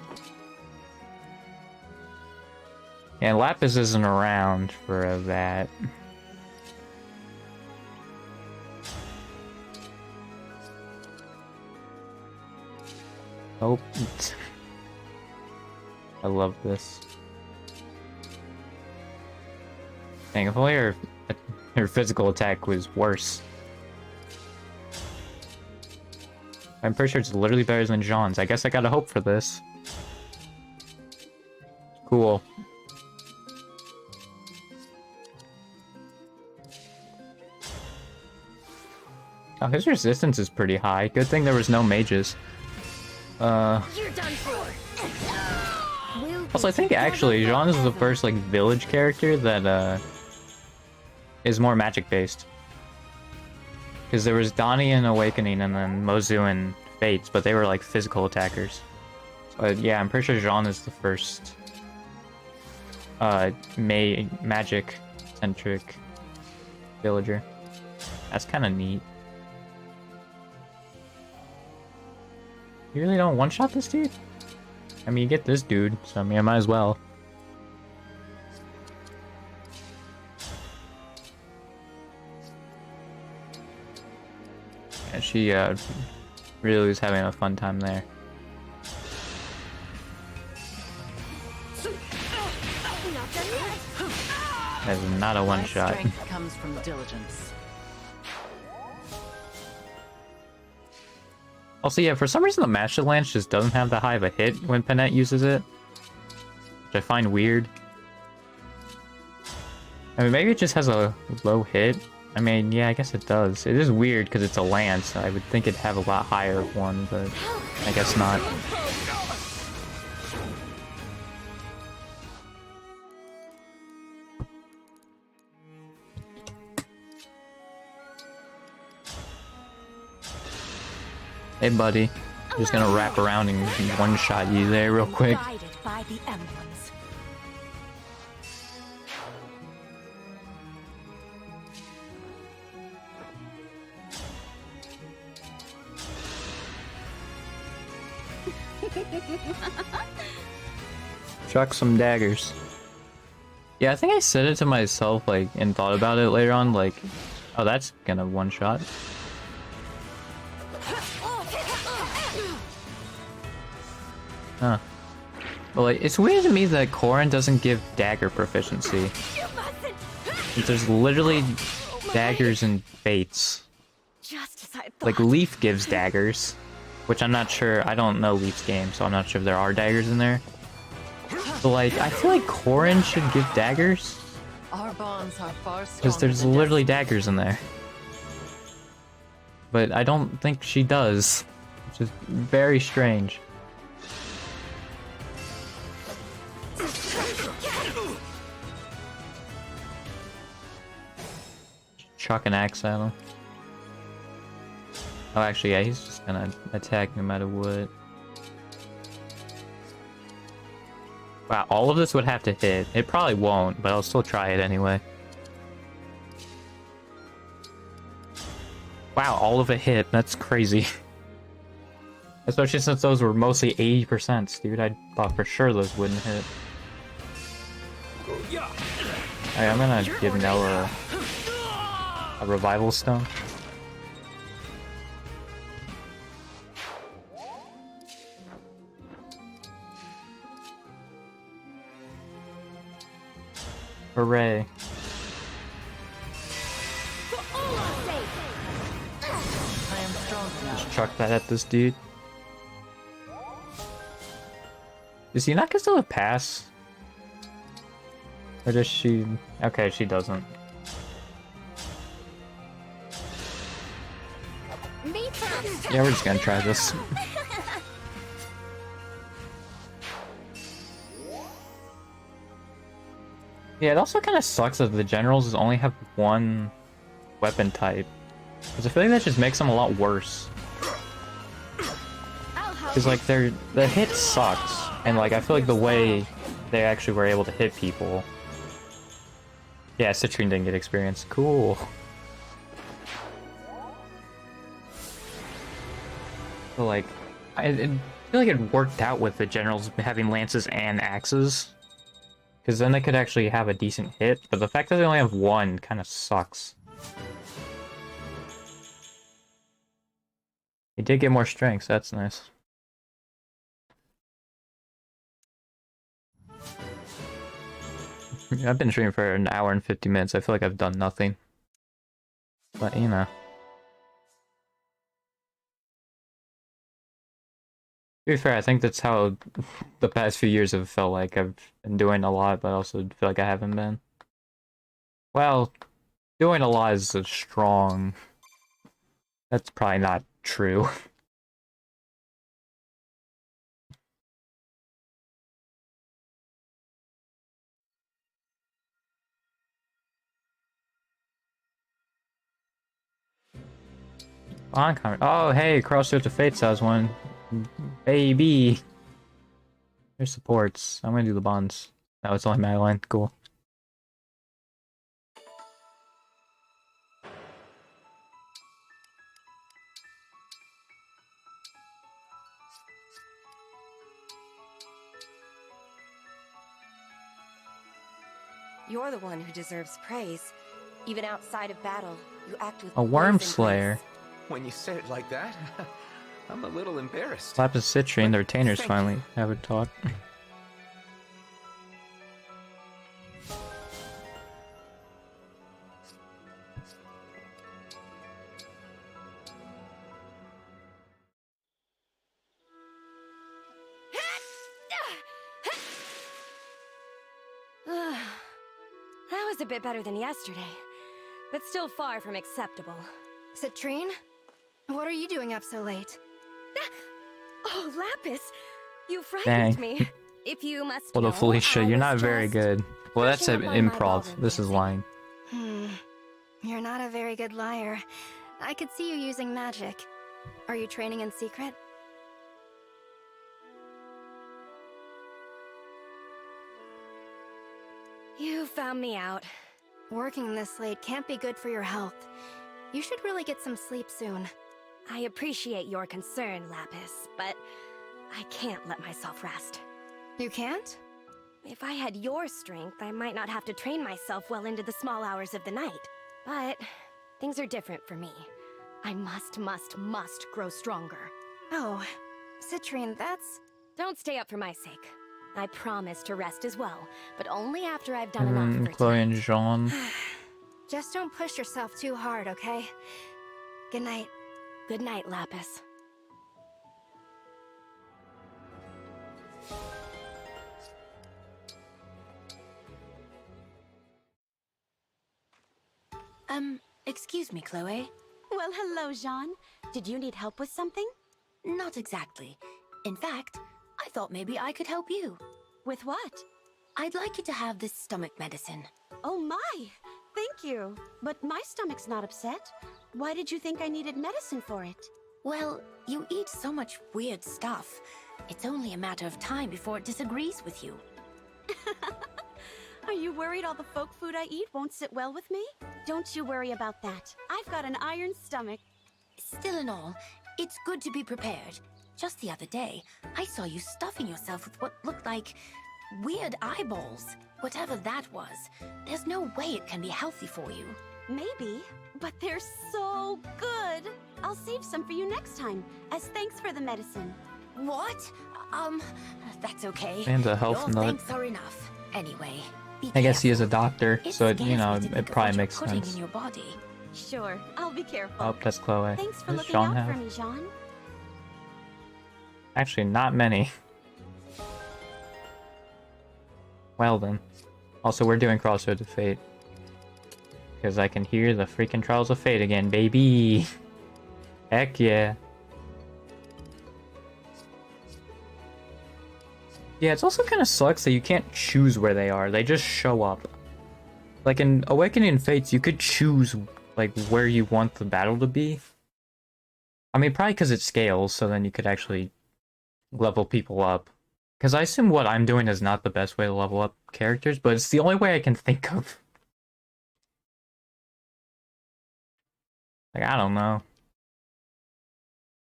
And Lapis isn't around for that. Oh. I love this. Dang, if only her physical attack was worse. I'm pretty sure it's literally better than Jean's. I guess I gotta hope for this. Cool. Oh, his resistance is pretty high. Good thing there was no mages. You're done for. Also, I think actually Jean is the first like village character that is more magic based. Because there was Donnie in Awakening and then Mozu and Fates, but they were like physical attackers. So yeah, I'm pretty sure Jean is the first magic centric villager. That's kind of neat. You really don't one-shot this dude? I mean, you get this dude, so I mean, I might as well. Yeah, she really was having a fun time there. That's not a one-shot. Strength comes from diligence. Also, yeah, for some reason the Master Lance just doesn't have that high of a hit when Panette uses it. Which I find weird. I mean, maybe it just has a low hit. I mean, yeah, I guess it does. It is weird because it's a lance. I would think it'd have a lot higher one, but I guess not. Hey, buddy. I'm just gonna wrap around and one-shot you there real quick. Guided by the emblems. Chuck some daggers. Yeah, I think I said it to myself, like, and thought about it later on, like, oh, that's gonna one-shot. Huh. But, like, it's weird to me that Corrin doesn't give dagger proficiency. There's literally daggers and baits. Just as I thought. Like, Leaf gives daggers, which I'm not sure, I don't know Leaf's game, so I'm not sure if there are daggers in there. But, like, I feel like Corrin should give daggers. Our bonds are far Because there's literally daggers in there. But I don't think she does. Which is very strange. Chuck an axe at him. Oh, actually, yeah, he's just gonna attack no matter what. Wow, all of this would have to hit. It probably won't, but I'll still try it anyway. Wow, all of it hit. That's crazy. Especially since those were mostly 80%, dude. I thought for sure those wouldn't hit. Alright, I'm gonna give Nella a revival stone. Hooray. Just chuck that at this dude. Does Yunaka still have pass? Or does she... Okay, she doesn't. Yeah, we're just gonna try this. Yeah, it also kind of sucks that the generals only have one weapon type. Because I feel like that just makes them a lot worse. Because, like, the hit sucks. And, like, I feel like the way they actually were able to hit people... Yeah, Citrine didn't get experience. Cool. But, like, I feel like it worked out with the generals having lances and axes. Because then they could actually have a decent hit, but the fact that they only have one kind of sucks. He did get more strength, so that's nice. I've been streaming for an hour and 50 minutes. I feel like I've done nothing. But, you know. To be fair, I think that's how the past few years have felt like. I've been doing a lot, but I also feel like I haven't been. Well, doing a lot is a strong... That's probably not true. Oh, hey, Crossroads of Fates has one. Baby! There's supports. I'm gonna do the bonds. Oh, it's only Madeline. Cool. You're the one who deserves praise. Even outside of battle, you act with A Worm poise and Slayer. When you say it like that, I'm a little embarrassed. Lapis Citrine, the retainers finally have a talk. That was a bit better than yesterday. but still far from acceptable. Citrine? What are you doing up so late? Oh, Lapis! You frightened Dang. me. If you must Well, know, Felicia, I you're was not very just good. Well, that's brushing an up on my improv. ballroom This is lying. You're not a very good liar. I could see you using magic. Are you training in secret? You found me out. Working this late can't be good for your health. You should really get some sleep soon. I appreciate your concern, Lapis, but I can't let myself rest. You can't? If I had your strength, I might not have to train myself well into the small hours of the night. But things are different for me. I must grow stronger. Oh, Citrine, that's... Don't stay up for my sake. I promise to rest as well, but only after I've done enough for Chloe and Jean. Just don't push yourself too hard, okay? Good night. Good night, Lapis. Excuse me, Chloe. Well, hello, Jean. Did you need help with something? Not exactly. In fact, I thought maybe I could help you. With what? I'd like you to have this stomach medicine. Oh my! Thank you. But my stomach's not upset. Why did you think I needed medicine for it? Well, you eat so much weird stuff. It's only a matter of time before it disagrees with you. Are you worried all the folk food I eat won't sit well with me? Don't you worry about that. I've got an iron stomach. Still in all, it's good to be prepared. Just the other day, I saw you stuffing yourself with what looked like weird eyeballs. Whatever that was, there's no way it can be healthy for you. Maybe, but they're so good. I'll save some for you next time, as thanks for the medicine. What? That's okay. And a health Your nut. thanks are enough. Anyway, be I guess he is a careful. doctor, It's so it, scary you know, to think it of probably what makes you're putting sense. in your body. Sure, I'll be careful. Oh, that's Chloe. Thanks for Does looking Jean out have? for me, Jean. Actually, not many. Well then. Also, we're doing Crossroads of Fate. Because I can hear the freaking Trials of Fate again, baby! Heck yeah. Yeah, it's also kind of sucks that you can't choose where they are. They just show up. Like in Awakening Fates, you could choose like where you want the battle to be. I mean, probably because it scales, so then you could actually level people up. Because I assume what I'm doing is not the best way to level up characters, but it's the only way I can think of. Like, I don't know.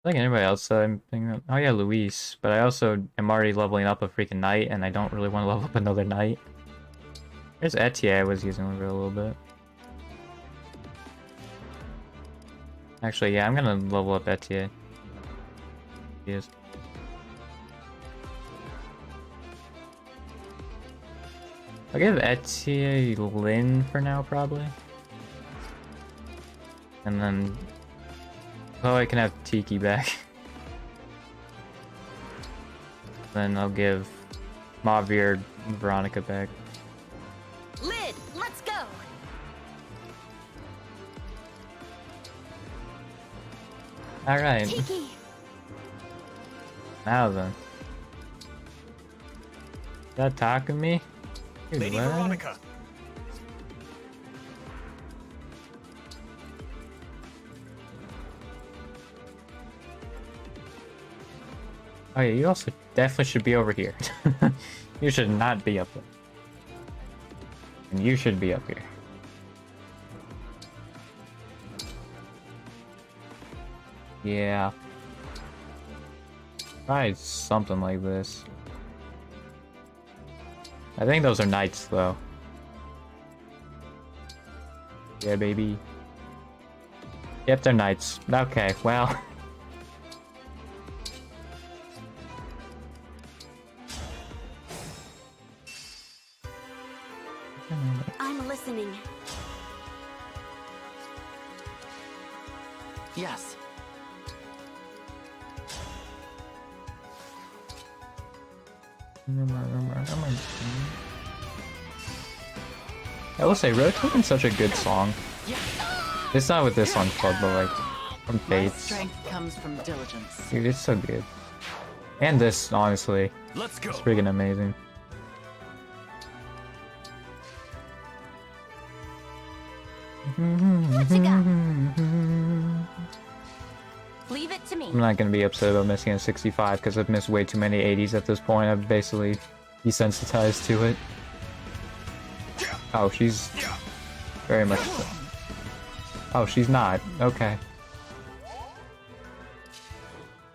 I think anybody else I'm thinking of, oh yeah, Luis. But I also am already leveling up a freaking knight, and I don't really want to level up another knight. There's Etier I was using for a little bit. Actually, yeah, I'm gonna level up Etier. He is. I'll give Etier Lin for now, probably. And then... oh, I can have Tiki back. Then I'll give Mavir Veronica back. Lid, let's go! Alright. Tiki! Now then. Is that Takumi? Dude, Lady what? Veronica. Oh yeah, you also definitely should be over here. You should not be up there. And you should be up here. Yeah. Try something like this. I think those are knights, though. Yeah, baby. Yep, they're knights. Okay, well... I'm listening. Yes. I will say, Rotoken's such a good song. It's not with this one called, but like from My Fates. strength comes from diligence. Dude, it's so good. And this, honestly, Let's go. it's freaking amazing. What you got? Leave it to me. I'm not gonna be upset about missing a 65 because I've missed way too many 80s at this point. I've basically desensitized to it. Oh, she's very much so. Oh, she's not. Okay.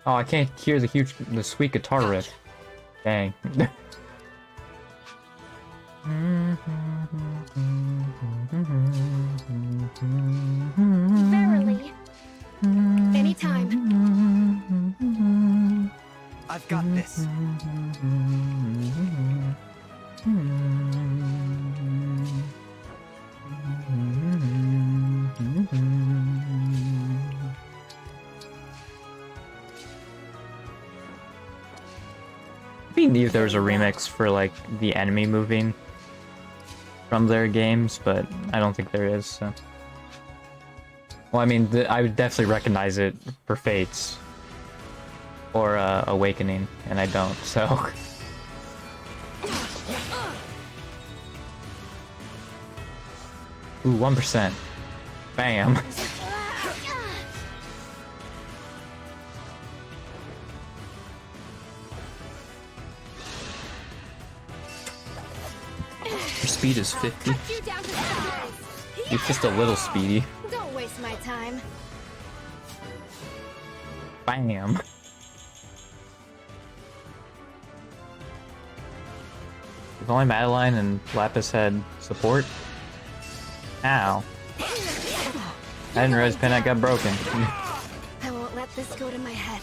Oh, I can't hear the sweet guitar riff. Dang. Verily. Anytime. I've got this. It'd be neat if there was a remix for like the enemy moving from their games, but I don't think there is. So. Well, I mean, I would definitely recognize it for Fates or Awakening, and I don't. So. Ooh, 1%. Bam. Your speed is 50. It's just a little speedy. Don't waste my time. Bam. If only Madeline and Lapis had support. Ow. I didn't realize Pinhead got broken. I won't let this go to my head.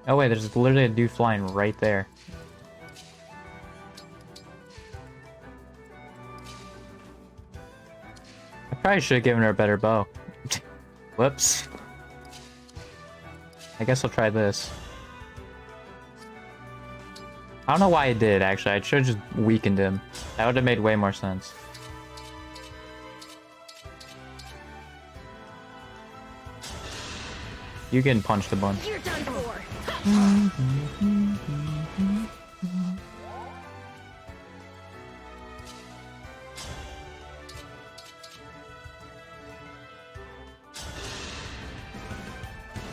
Oh wait, there's literally a dude flying right there. I probably should have given her a better bow. Whoops. I guess I'll try this. I don't know why I did, actually. I should have just weakened him. That would have made way more sense. You getting punched a bunch. You're done for.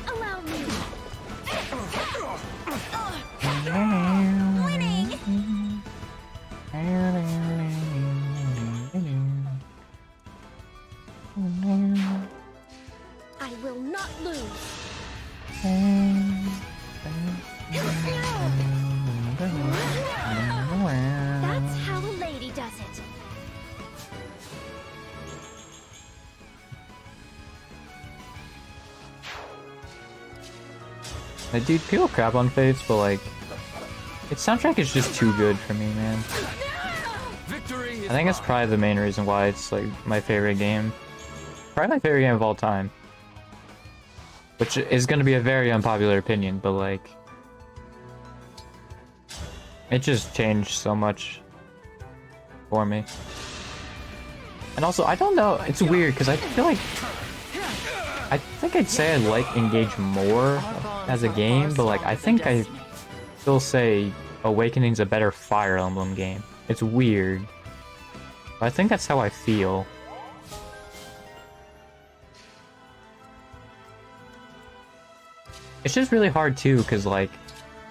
Allow me. I will not lose. That's how a lady does it. Like, dude, people crap on Fates, but like, its soundtrack is just too good for me, man. I think that's probably the main reason why it's like my favorite game. Probably my favorite game of all time. Which is going to be a very unpopular opinion, but like, it just changed so much for me. And also, I don't know, it's weird because I feel like, I think I'd say I like Engage more as a game, but like, I think I still say Awakening's a better Fire Emblem game. It's weird, but I think that's how I feel. It's just really hard too, because like,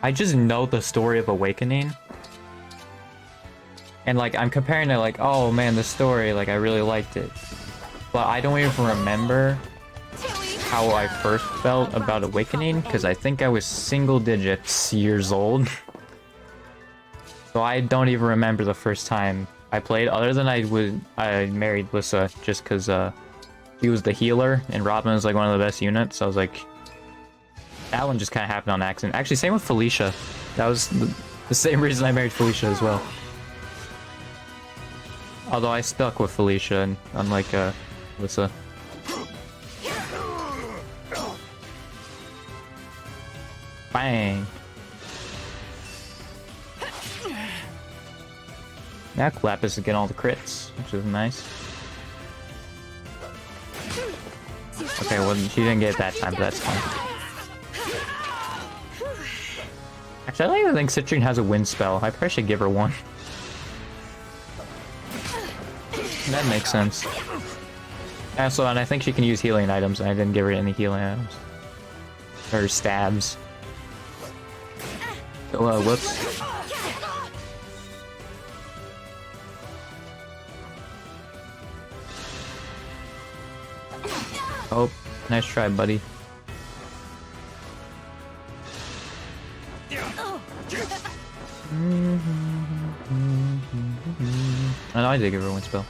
I just know the story of Awakening. And like, I'm comparing it like, oh man, the story, like I really liked it. But I don't even remember how I first felt about Awakening, because I think I was single digits years old. So I don't even remember the first time I played, other than I married Lissa just because she was the healer, and Robin was like one of the best units, so I was like, that one just kind of happened on accident. Actually, same with Felicia. That was the same reason I married Felicia as well. Although I stuck with Felicia, unlike Alyssa. Bang! Now Lapis is getting all the crits, which is nice. Okay, well, she didn't get it that time, but that's fine. Actually, I don't even think Citrine has a wind spell. I probably should give her one. That makes sense. Also, and I think she can use healing items, and I didn't give her any healing items. Or stabs. Oh, whoops. Oh, nice try, buddy. I know I did give her one spell.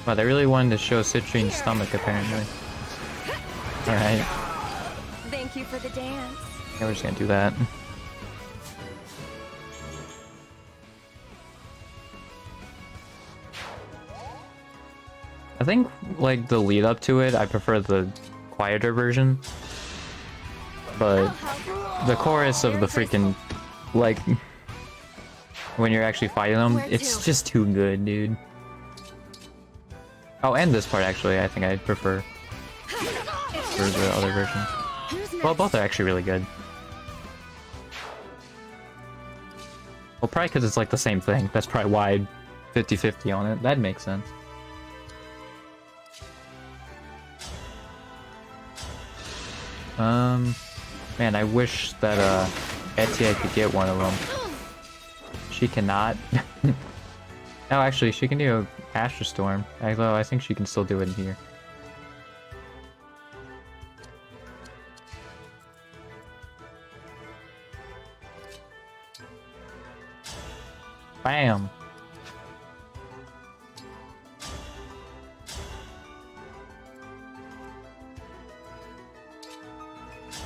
Wow, they really wanted to show Citrine's stomach, apparently. Alright. Thank you for the dance. Yeah, we're just gonna do that. I think, like, the lead up to it, I prefer the quieter version. But the chorus of the freaking, like, when you're actually fighting them, it's just too good, dude. Oh, and this part, actually, I think I'd prefer for the other version. Well, both are actually really good. Well, probably because it's like the same thing. That's probably why 50-50 on it. That makes sense. Man, I wish that, Etienne could get one of them. She cannot. Oh, actually, she can do Astral Storm. Although, I think she can still do it in here. Bam!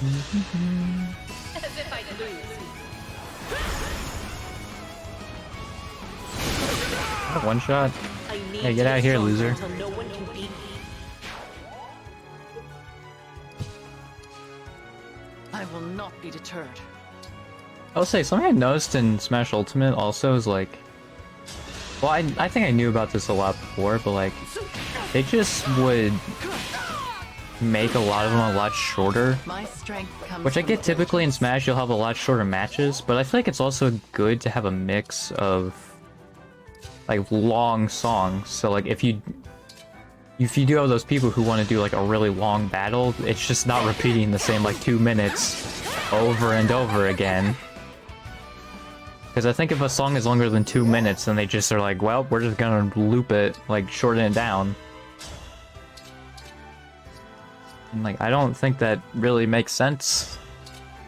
As if I'd lose. One shot. Hey, get out of here, loser. No one can beat me. I will not be deterred. I'll say, something I noticed in Smash Ultimate also is like... Well, I think I knew about this a lot before, but like... They just would make a lot of them a lot shorter. My strength comes Which I get typically in Smash, you'll have a lot shorter matches, but I feel like it's also good to have a mix of like long songs. So like if you do have those people who want to do like a really long battle, it's just not repeating the same like 2 minutes over and over again. Because I think if a song is longer than 2 minutes, then they just are like, well, we're just gonna loop it, like shorten it down. And like, I don't think that really makes sense.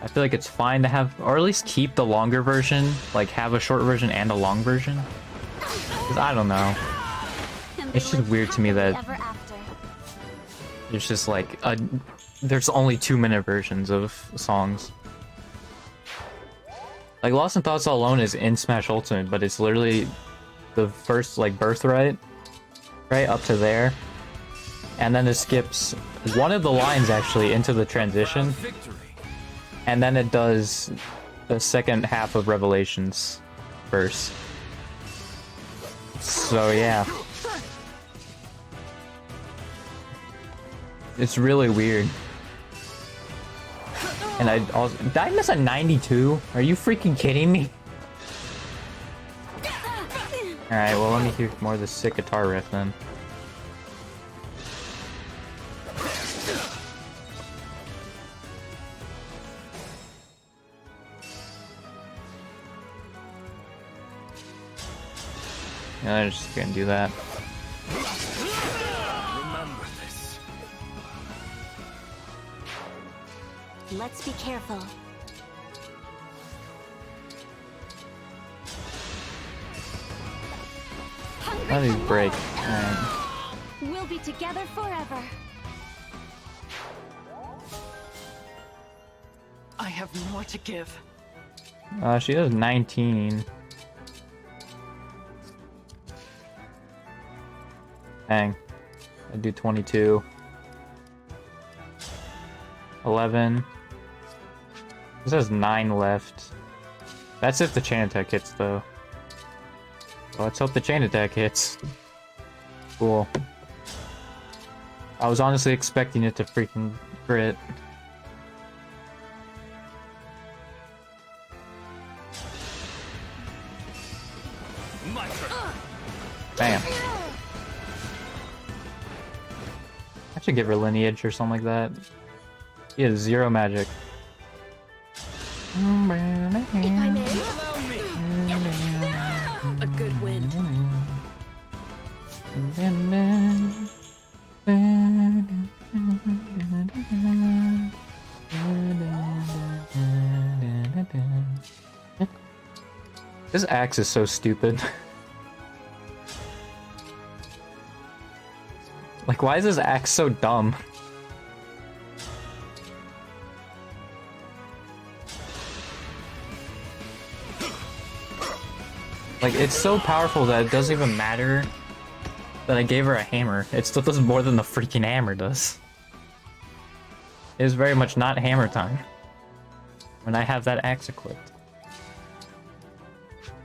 I feel like it's fine to have, or at least keep the longer version, like have a short version and a long version. Because I don't know. It's just weird to me that there's just like there's only 2-minute versions of songs. Like Lost in Thoughts All Alone is in Smash Ultimate, but it's literally the first like Birthright, right up to there, and then it skips one of the lines actually into the transition, and then it does the second half of Revelations verse. So yeah, it's really weird. And I also, did I miss a 92? Are you freaking kidding me? Alright, well let me hear more of this sick guitar riff then. Yeah, I'm just gonna do that. Remember this. Let's be careful. How do you break? Alright. We'll be together forever. I have more to give. She does 19. Dang. I do 22. 11. This has 9 left. That's if the chain attack hits, though. Well, let's hope the chain attack hits. Cool. I was honestly expecting it to freaking crit. Bam. I should give her lineage or something like that. She has 0 magic. If I may. A good wind. This axe is so stupid. Like, why is this axe so dumb? Like, it's so powerful that it doesn't even matter that I gave her a hammer. It still does more than the freaking hammer does. It is very much not hammer time when I have that axe equipped.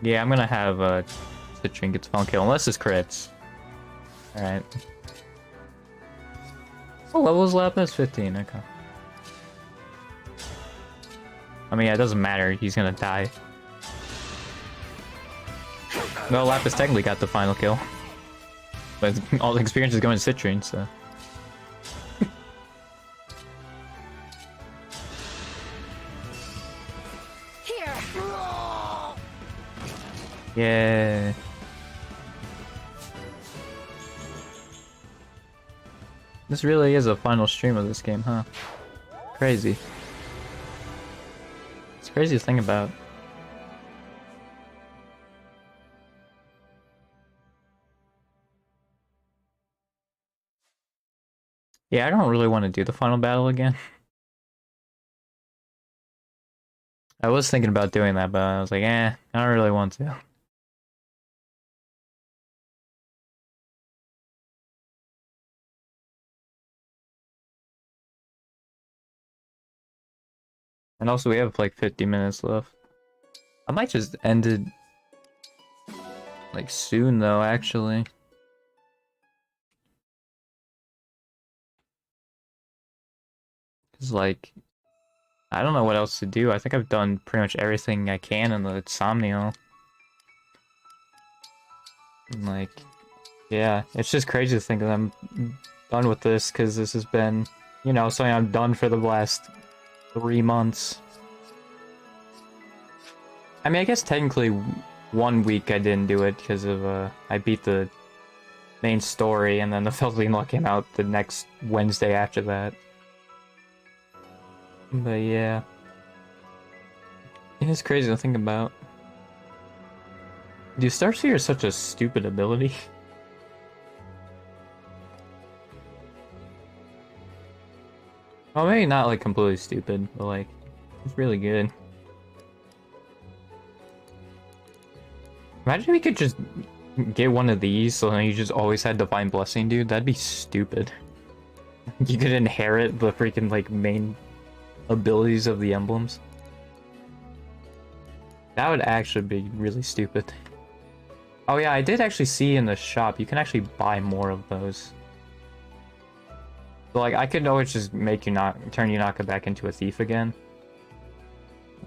Yeah, I'm gonna have Citrine gets phone kill, unless it's crits. Alright. What level is Lapis? 15, okay. I mean, yeah, it doesn't matter, he's gonna die. Well, Lapis technically got the final kill. But all the experience is going to Citrine, so... Here. Yeah. This really is a final stream of this game, huh? Crazy. It's crazy to think about. Yeah, I don't really want to do the final battle again. I was thinking about doing that, but I was like, I don't really want to. And also, we have like 50 minutes left. I might just end it like soon, though, actually. Because, like, I don't know what else to do. I think I've done pretty much everything I can in the Somnial. And, like, yeah, it's just crazy to think that I'm done with this, because this has been, you know, something I've done for the last 3 months. I mean, I guess technically 1 week I didn't do it because of, I beat the main story, and then the Filthy Law came out the next Wednesday after that. But yeah. It is crazy to think about. Dude, Starseer is such a stupid ability. Well, maybe not like completely stupid, but like, it's really good. Imagine we could just get one of these so then you just always had Divine Blessing, dude. That'd be stupid. You could inherit the freaking like main abilities of the emblems. That would actually be really stupid. Oh yeah, I did actually see in the shop you can actually buy more of those. So like I could always just make you not turn Yunaka back into a thief again.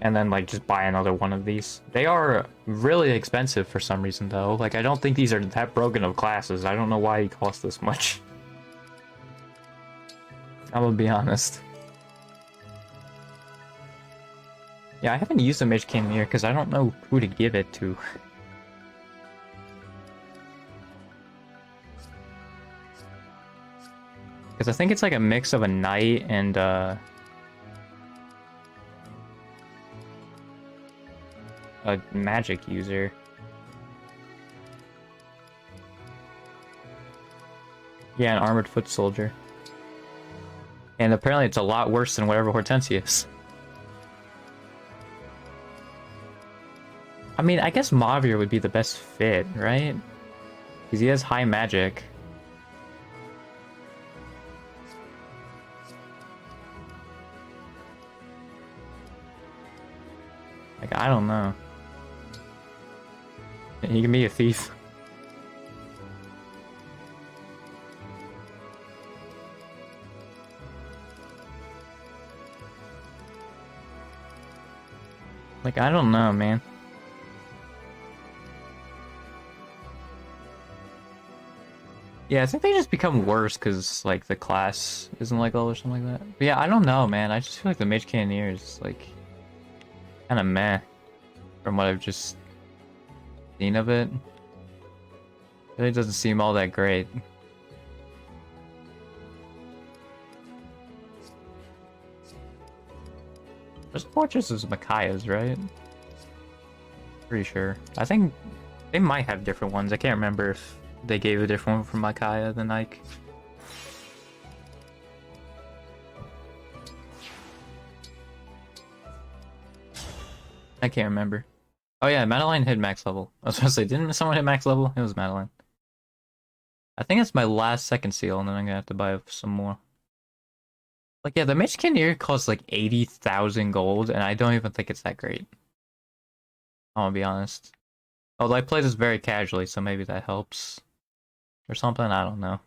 And then like just buy another one of these. They are really expensive for some reason though. Like I don't think these are that broken of classes. I don't know why he costs this much. I'm gonna be honest. Yeah, I haven't used a Mage Cannoneer because I don't know who to give it to. Because I think it's like a mix of a knight and a magic user. Yeah, an armored foot soldier. And apparently it's a lot worse than whatever Hortensia is. I mean, I guess Mavir would be the best fit, right? Because he has high magic. Like, I don't know. He can be a thief. Like, I don't know, man. Yeah, I think they just become worse because, like, the class isn't legal or something like that. But yeah, I don't know, man. I just feel like the Mage Cannoneer is, like, kind of meh from what I've just seen of it. It really doesn't seem all that great. This fortress is Micaiah's, right? Pretty sure. I think they might have different ones. I can't remember if they gave a different one from Micaiah than Ike. I can't remember. Oh yeah, Madeline hit max level. I was gonna say, didn't someone hit max level? It was Madeline. I think it's my last second seal, and then I'm gonna have to buy some more. Like, yeah, the Mage Cannoneer costs like 80,000 gold, and I don't even think it's that great. I'm gonna be honest. Although I play this very casually, so maybe that helps. Or something, I don't know.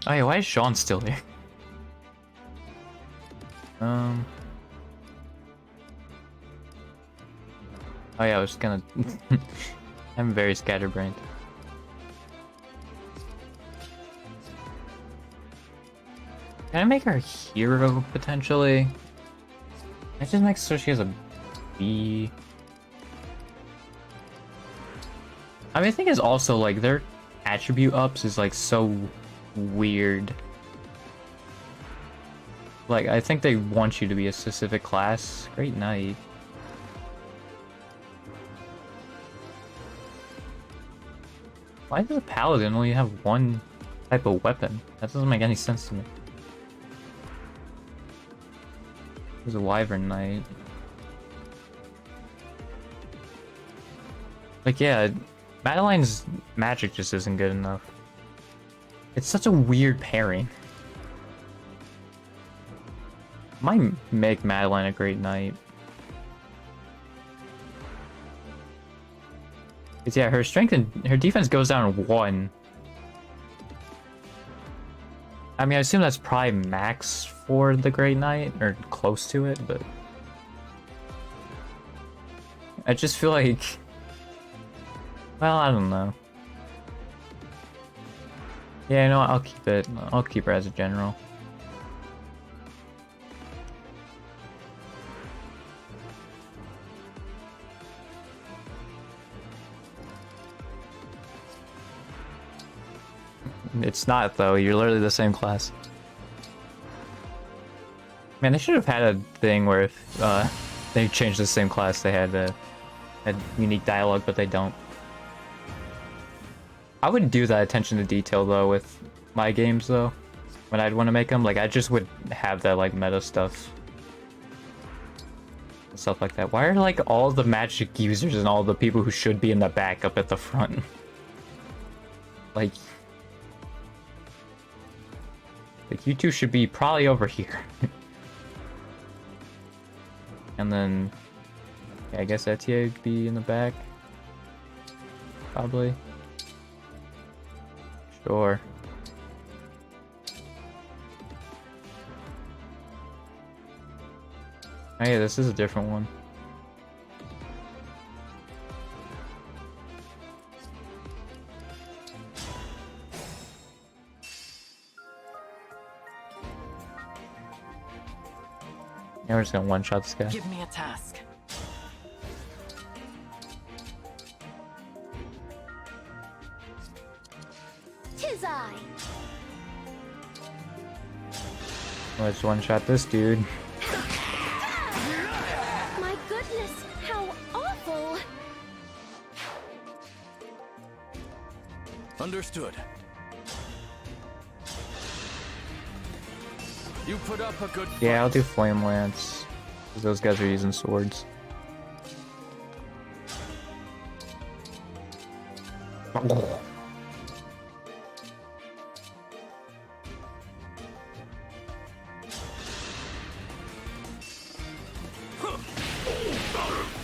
Oh yeah, why is Sean still here? Oh yeah, I was gonna... I'm very scatterbrained. Can I make her a hero, potentially? I just make so she has a B. I mean, the thing is also, like, their attribute ups is, like, so weird. Like, I think they want you to be a specific class. Great Knight. Why does a paladin only have one type of weapon? That doesn't make any sense to me. There's a Wyvern Knight. Like, yeah, Madeline's magic just isn't good enough. It's such a weird pairing. Might make Madeline a great knight. Cause yeah, her strength and her defense goes down 1. I mean, I assume that's probably max for the Great Knight, or close to it, but... I just feel like... Well, I don't know. Yeah, you know what? I'll keep it. I'll keep her as a general. It's not, though. You're literally the same class. Man, they should have had a thing where if they changed the same class, they had a unique dialogue, but they don't. I would do that attention to detail, though, with my games, though. When I'd want to make them, like, I just would have that, like, meta stuff. And stuff like that. Why are, like, all the magic users and all the people who should be in the back up at the front? Like, you two should be probably over here. And then, yeah, I guess Etienne would be in the back. Probably. Sure. Oh yeah, this is a different one. Yeah, we're just gonna one-shot this guy. Give me a task. Tis I. Let's one-shot this dude. My goodness, how awful! Understood. You put up a good fight. Yeah, I'll do Flame Lance. 'Cause those guys are using swords. Oh.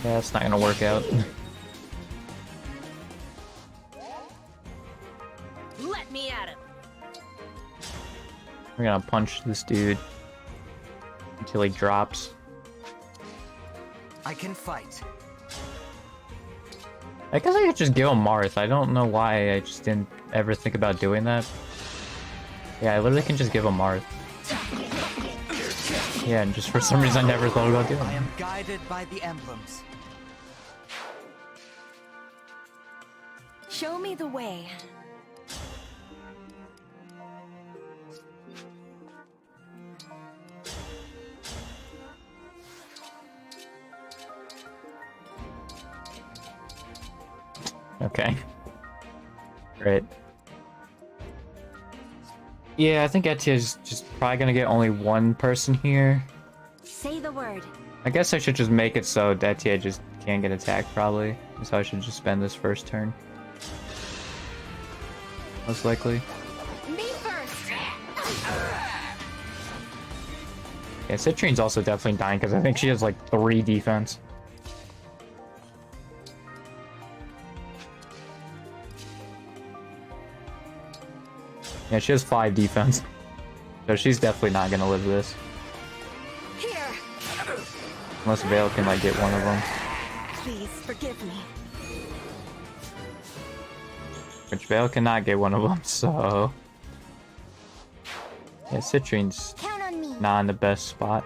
Yeah, it's not gonna work out. Let me at him. We're gonna punch this dude until he drops. I can fight. I guess I could just give him Marth. I don't know why I just didn't ever think about doing that. Yeah, I literally can just give him Marth. Yeah, and just for some reason I never thought about doing I that. am guided by the emblems. Show me the way. Okay. Great. Yeah, I think Etia's just probably gonna get only one person here. Say the word. I guess I should just make it so Etia just can't get attacked, probably. So I should just spend this first turn. Most likely. Me first. Yeah, Citrine's also definitely dying because I think she has like 3 defense. Yeah, she has 5 defense. So she's definitely not gonna live this. Here. Unless Vale can like get one of them. Please forgive me. Which Vale cannot get one of them, so... Yeah, Citrine's not in the best spot.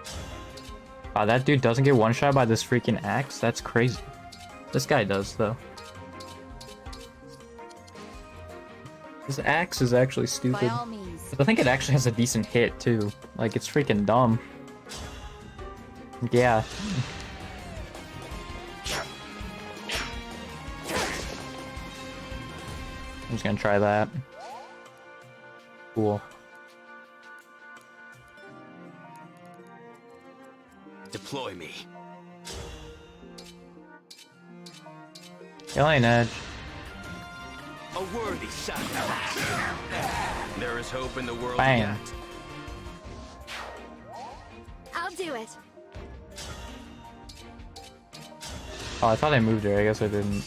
Wow, that dude doesn't get one-shot by this freaking axe? That's crazy. This guy does, though. This axe is actually stupid. By all means. But I think it actually has a decent hit, too. Like, it's freaking dumb. Yeah. I'm just gonna try that. Cool. Deploy me. Killing Edge. A worthy sacrifice. There is hope in the world Bam. yet. I'll do it. Oh, I thought I moved her. I guess I didn't.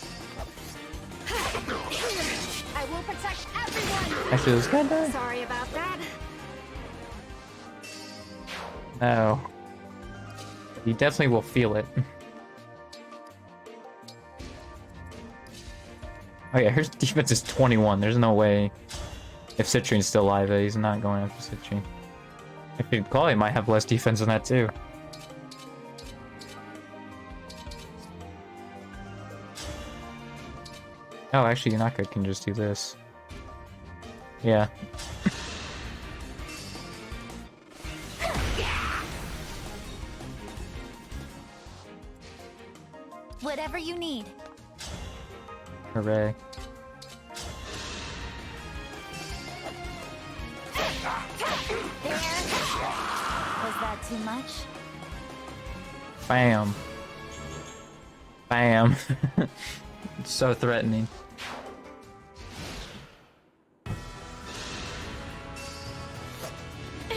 I will protect everyone. Actually, this guy died? Sorry about that. No. You definitely will feel it. Oh yeah, her defense is 21. There's no way. If Citrine's still alive, he's not going after Citrine. If he'd call, he might have less defense than that too. Oh, actually, Yanaka can just do this. Yeah. Whatever you need. Hooray. There. Was that too much? Bam. Bam. It's so threatening.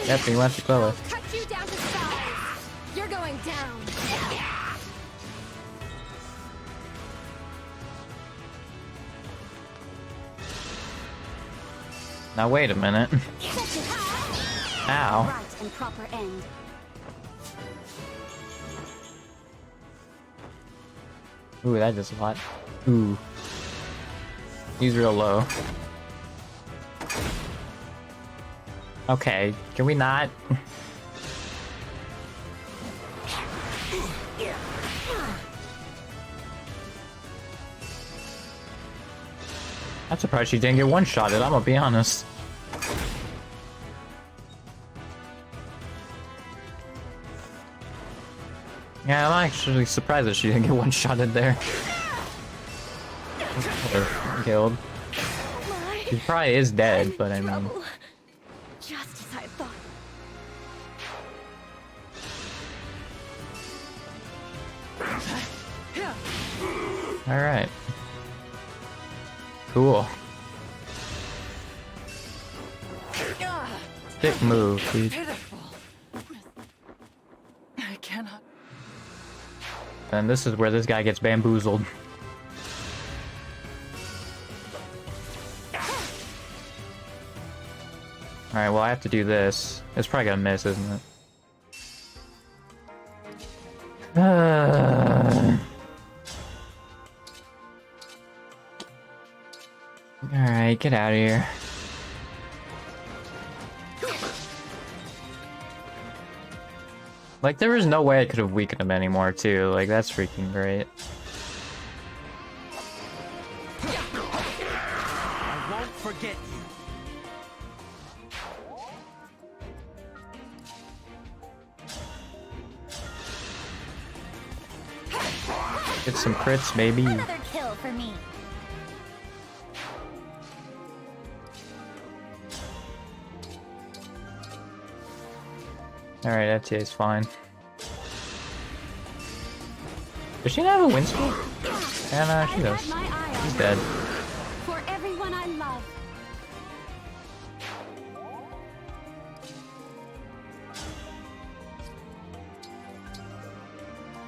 Yep, he went to Chloe. Cut you down to size. You're going down. Now wait a minute. Ow. Right and proper end. Ooh, that does a lot. Ooh. He's real low. Okay, can we not? I'm surprised she didn't get one-shotted, I'm gonna be honest. Yeah, I'm actually surprised that she didn't get one-shotted there. Killed. My He probably is dead, but I mean... Just as I thought. Alright. Cool. Sick move, dude. I cannot. And this is where this guy gets bamboozled. Alright, well I have to do this. It's probably gonna miss, isn't it? Alright, get out of here. Like, there was no way I could have weakened him anymore, too. Like, that's freaking great. I won't forget you. Get some crits, maybe. Another kill for me. Alright, FTA's fine. Does she not have a wind speed? Yeah, no, she does. She's dead. For everyone I love.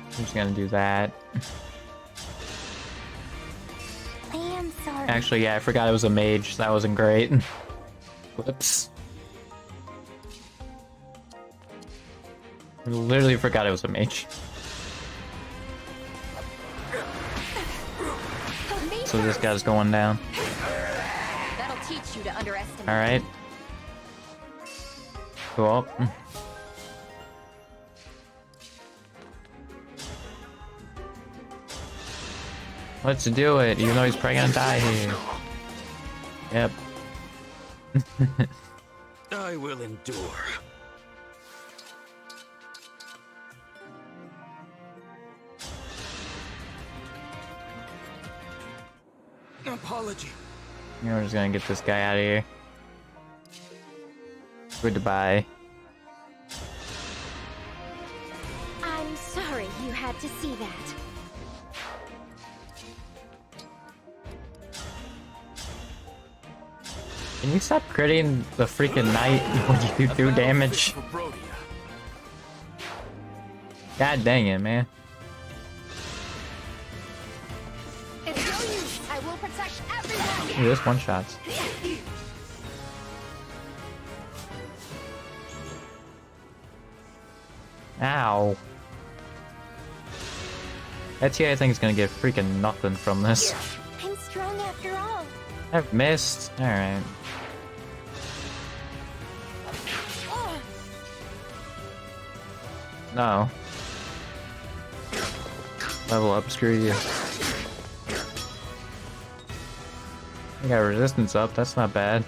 I'm just gonna do that. I am sorry. Actually, yeah, I forgot it was a mage. That wasn't great. Whoops. I literally forgot it was a mage. So this guy's going down. That'll teach you to underestimate. Alright. Cool. Let's do it, even though he's probably gonna die here. Yep. I will endure. Apology. We're just gonna get this guy out of here. Goodbye. I'm sorry you had to see that. Can you stop critting the freaking knight when you do damage? God dang it, man. It's no use. I will protect everyone. Ooh, this one shots. Ow. Etier, I think, is gonna get freaking nothing from this. I'm strong after all. I've missed. Alright. No. Level up, screw you. I got resistance up, that's not bad.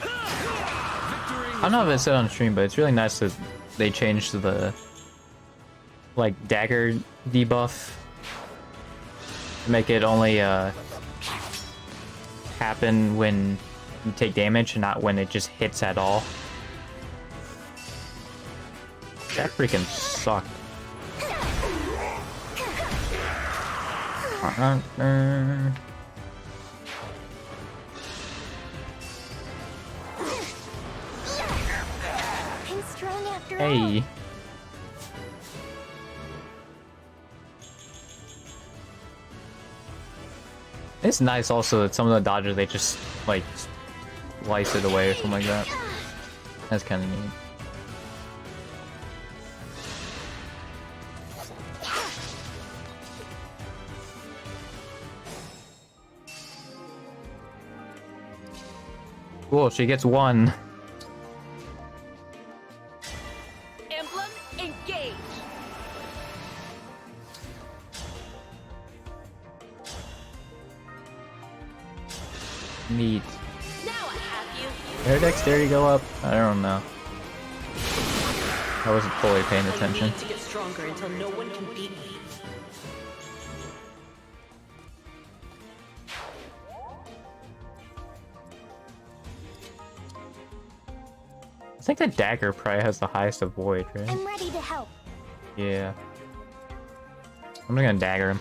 I don't know if it said on stream, but it's really nice that they changed the like dagger debuff to make it only happen when you take damage and not when it just hits at all. That freaking sucked. I'm strong after all. Hey. It's nice also that some of the dodges they just like slice it away or something like that. That's kind of neat. Cool, she gets one. Emblem engage. Neat. Now I have you. Their dexterity go up? I don't know. I wasn't fully paying attention. I need to get stronger until no one can beat me. I think the dagger probably has the highest avoid, right? I'm ready to help. Yeah. I'm gonna dagger him.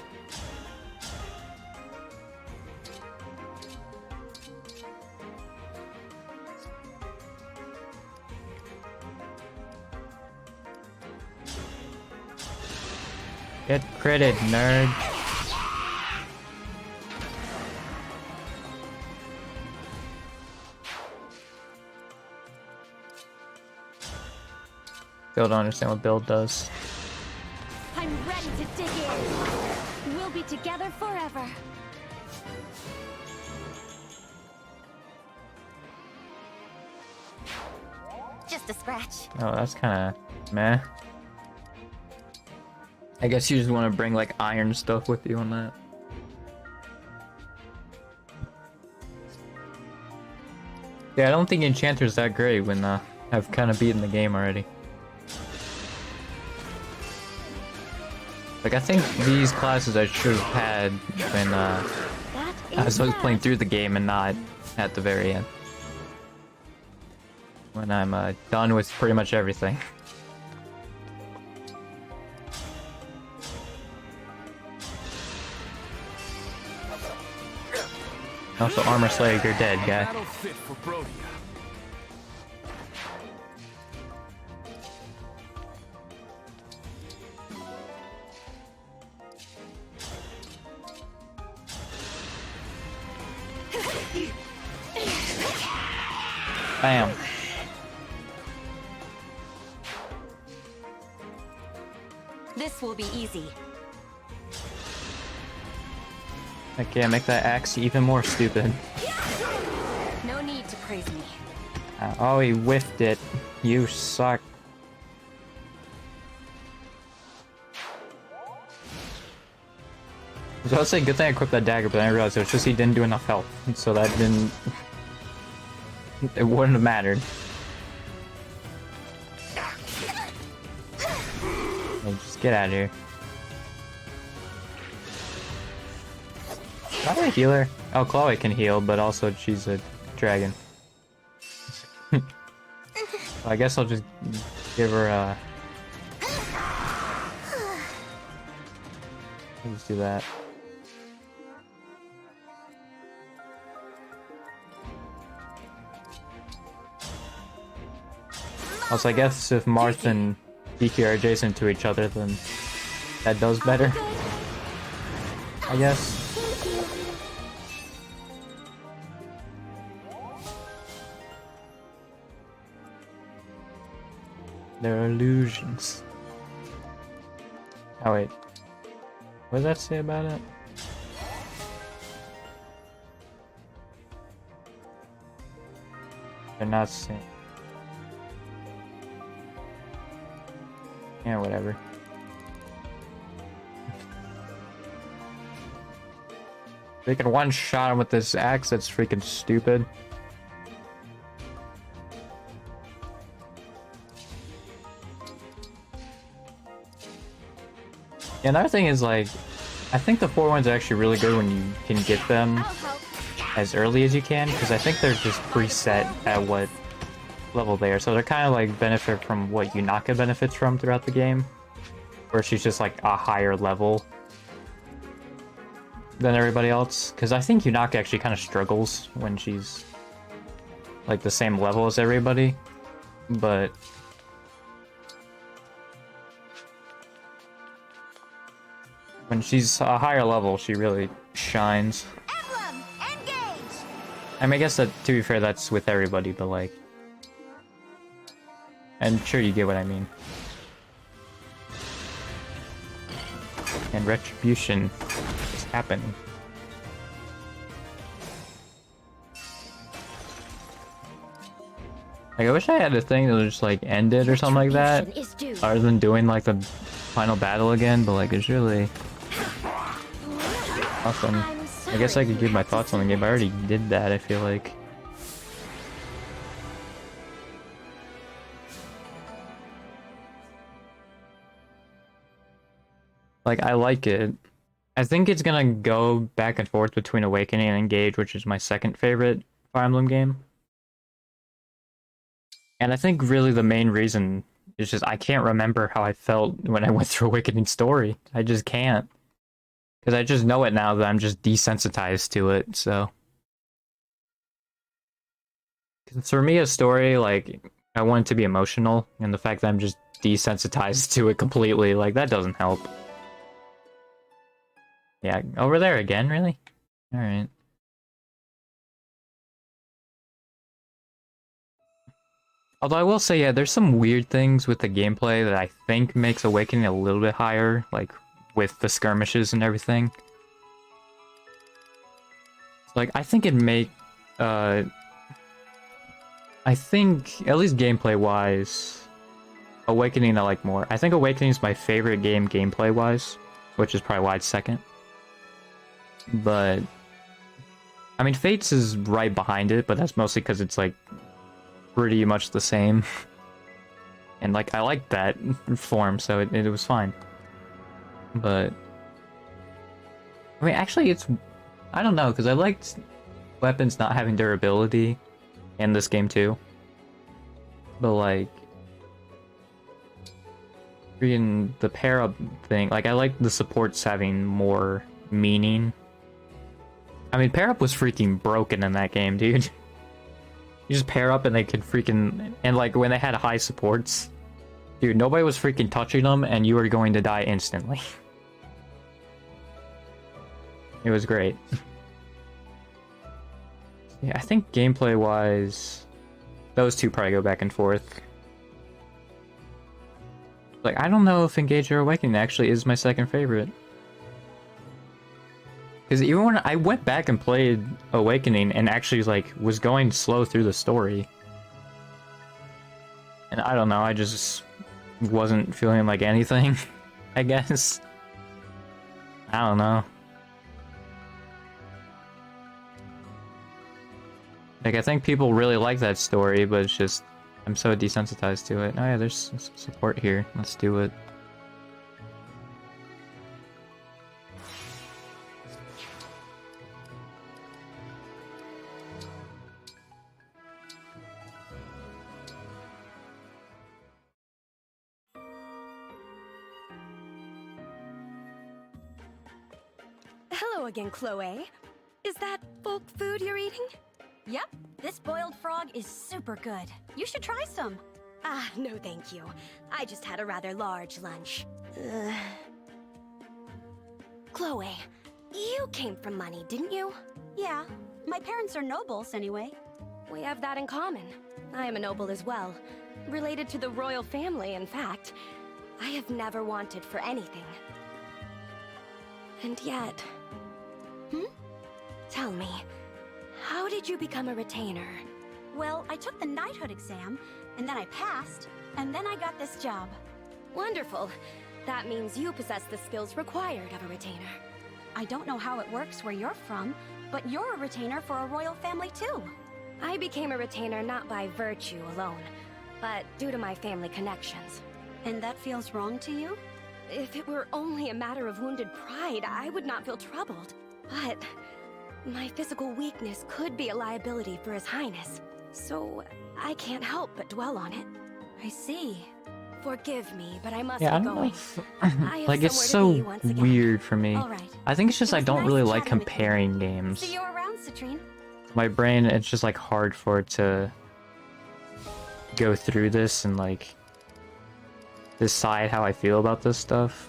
Get credit, nerd. Still don't understand what build does. I'm ready to dig in. We'll be together forever. Just a scratch. Oh, that's kind of meh. I guess you just want to bring like iron stuff with you on that. Yeah, I don't think Enchanter's that great when I've kind of beaten the game already. Like, I think these classes I should have had when I was playing through the game and not at the very end. When I'm done with pretty much everything. Also, Armor Slayer, you're dead, guy. Battle fit for Brodia. Bam. This will be easy. I can't make that axe even more stupid. No need to praise me. Oh, he whiffed it. You suck. So I was saying, good thing I equipped that dagger, but then I realized it was just he didn't do enough health, so that didn't... It wouldn't have mattered. Hey, just get out of here. Not a healer. Oh, Chloe can heal, but also she's a dragon. I guess I'll just give her a... Let's do that. Also, I guess if Marth and Kiki are adjacent to each other, then that does better. I guess. They're illusions. Oh wait. What does that say about it? They're not saying. Yeah, whatever. They can one-shot him with this axe, that's freaking stupid. Yeah, another thing is, like, I think the 4-1s are actually really good when you can get them as early as you can, because I think they're just preset at what level they are, so they're kind of like benefit from what Yunaka benefits from throughout the game, where she's just like a higher level than everybody else, because I think Yunaka actually kind of struggles when she's like the same level as everybody, but when she's a higher level, she really shines. Emblem, engage! I mean, I guess that, to be fair, that's with everybody, but like, I'm sure you get what I mean. And retribution is happening. Like, I wish I had a thing that would just like end it or something like that, other than doing like the final battle again, but like it's really awesome. I guess I could give my thoughts on the game. I already did that, I feel like. Like, I like it. I think it's gonna go back and forth between Awakening and Engage, which is my second favorite Fire Emblem game. And I think really the main reason is just I can't remember how I felt when I went through Awakening Story. I just can't. Because I just know it now that I'm just desensitized to it, so. 'Cause for me, a story, like, I want it to be emotional, and the fact that I'm just desensitized to it completely, like, that doesn't help. Yeah, over there again, really? Alright. Although I will say, yeah, there's some weird things with the gameplay that I think makes Awakening a little bit higher, like, with the skirmishes and everything. Like, I think it'd make, I think, at least gameplay-wise, Awakening I like more. I think Awakening is my favorite game gameplay-wise, which is probably why it's second. But, I mean, Fates is right behind it, but that's mostly because it's, like, pretty much the same. And, like, I liked that form, so it was fine. But, I mean, actually, it's, I don't know, because I liked weapons not having durability in this game, too. But, like, freaking the pair-up thing, like, I like the supports having more meaning. I mean, pair-up was freaking broken in that game, dude. You just pair up and they could freaking... And, like, when they had high supports, dude, nobody was freaking touching them, and you were going to die instantly. It was great. Yeah, I think gameplay-wise, those two probably go back and forth. Like, I don't know if Engage or Awakening actually is my second favorite. Because even when I went back and played Awakening and actually, like, was going slow through the story. And I don't know, I just wasn't feeling like anything, I guess. I don't know. Like, I think people really like that story, but it's just, I'm so desensitized to it. Oh yeah, there's some support here. Let's do it. Hello again, Chloe. Is that folk food you're eating? Yep, this boiled frog is super good. You should try some. Ah, no thank you. I just had a rather large lunch. Chloe, you came from money, didn't you? Yeah, my parents are nobles anyway. We have that in common. I am a noble as well. Related to the royal family, in fact. I have never wanted for anything. And yet... Tell me, how did you become a retainer? Well, I took the knighthood exam, and then I passed, and then I got this job. Wonderful. That means you possess the skills required of a retainer. I don't know how it works where you're from, but you're a retainer for a royal family too. I became a retainer not by virtue alone, but due to my family connections. And that feels wrong to you? If it were only a matter of wounded pride, I would not feel troubled. But my physical weakness could be a liability for His Highness, so I can't help but dwell on it. I see. Forgive me, but I must Yeah, I be don't know going. if, like, it's so weird for me. All right. I think it's just I don't nice really like chatting with you. comparing games. See you around, Citrine. My brain, it's just, like, hard for it to go through this and, like, decide how I feel about this stuff.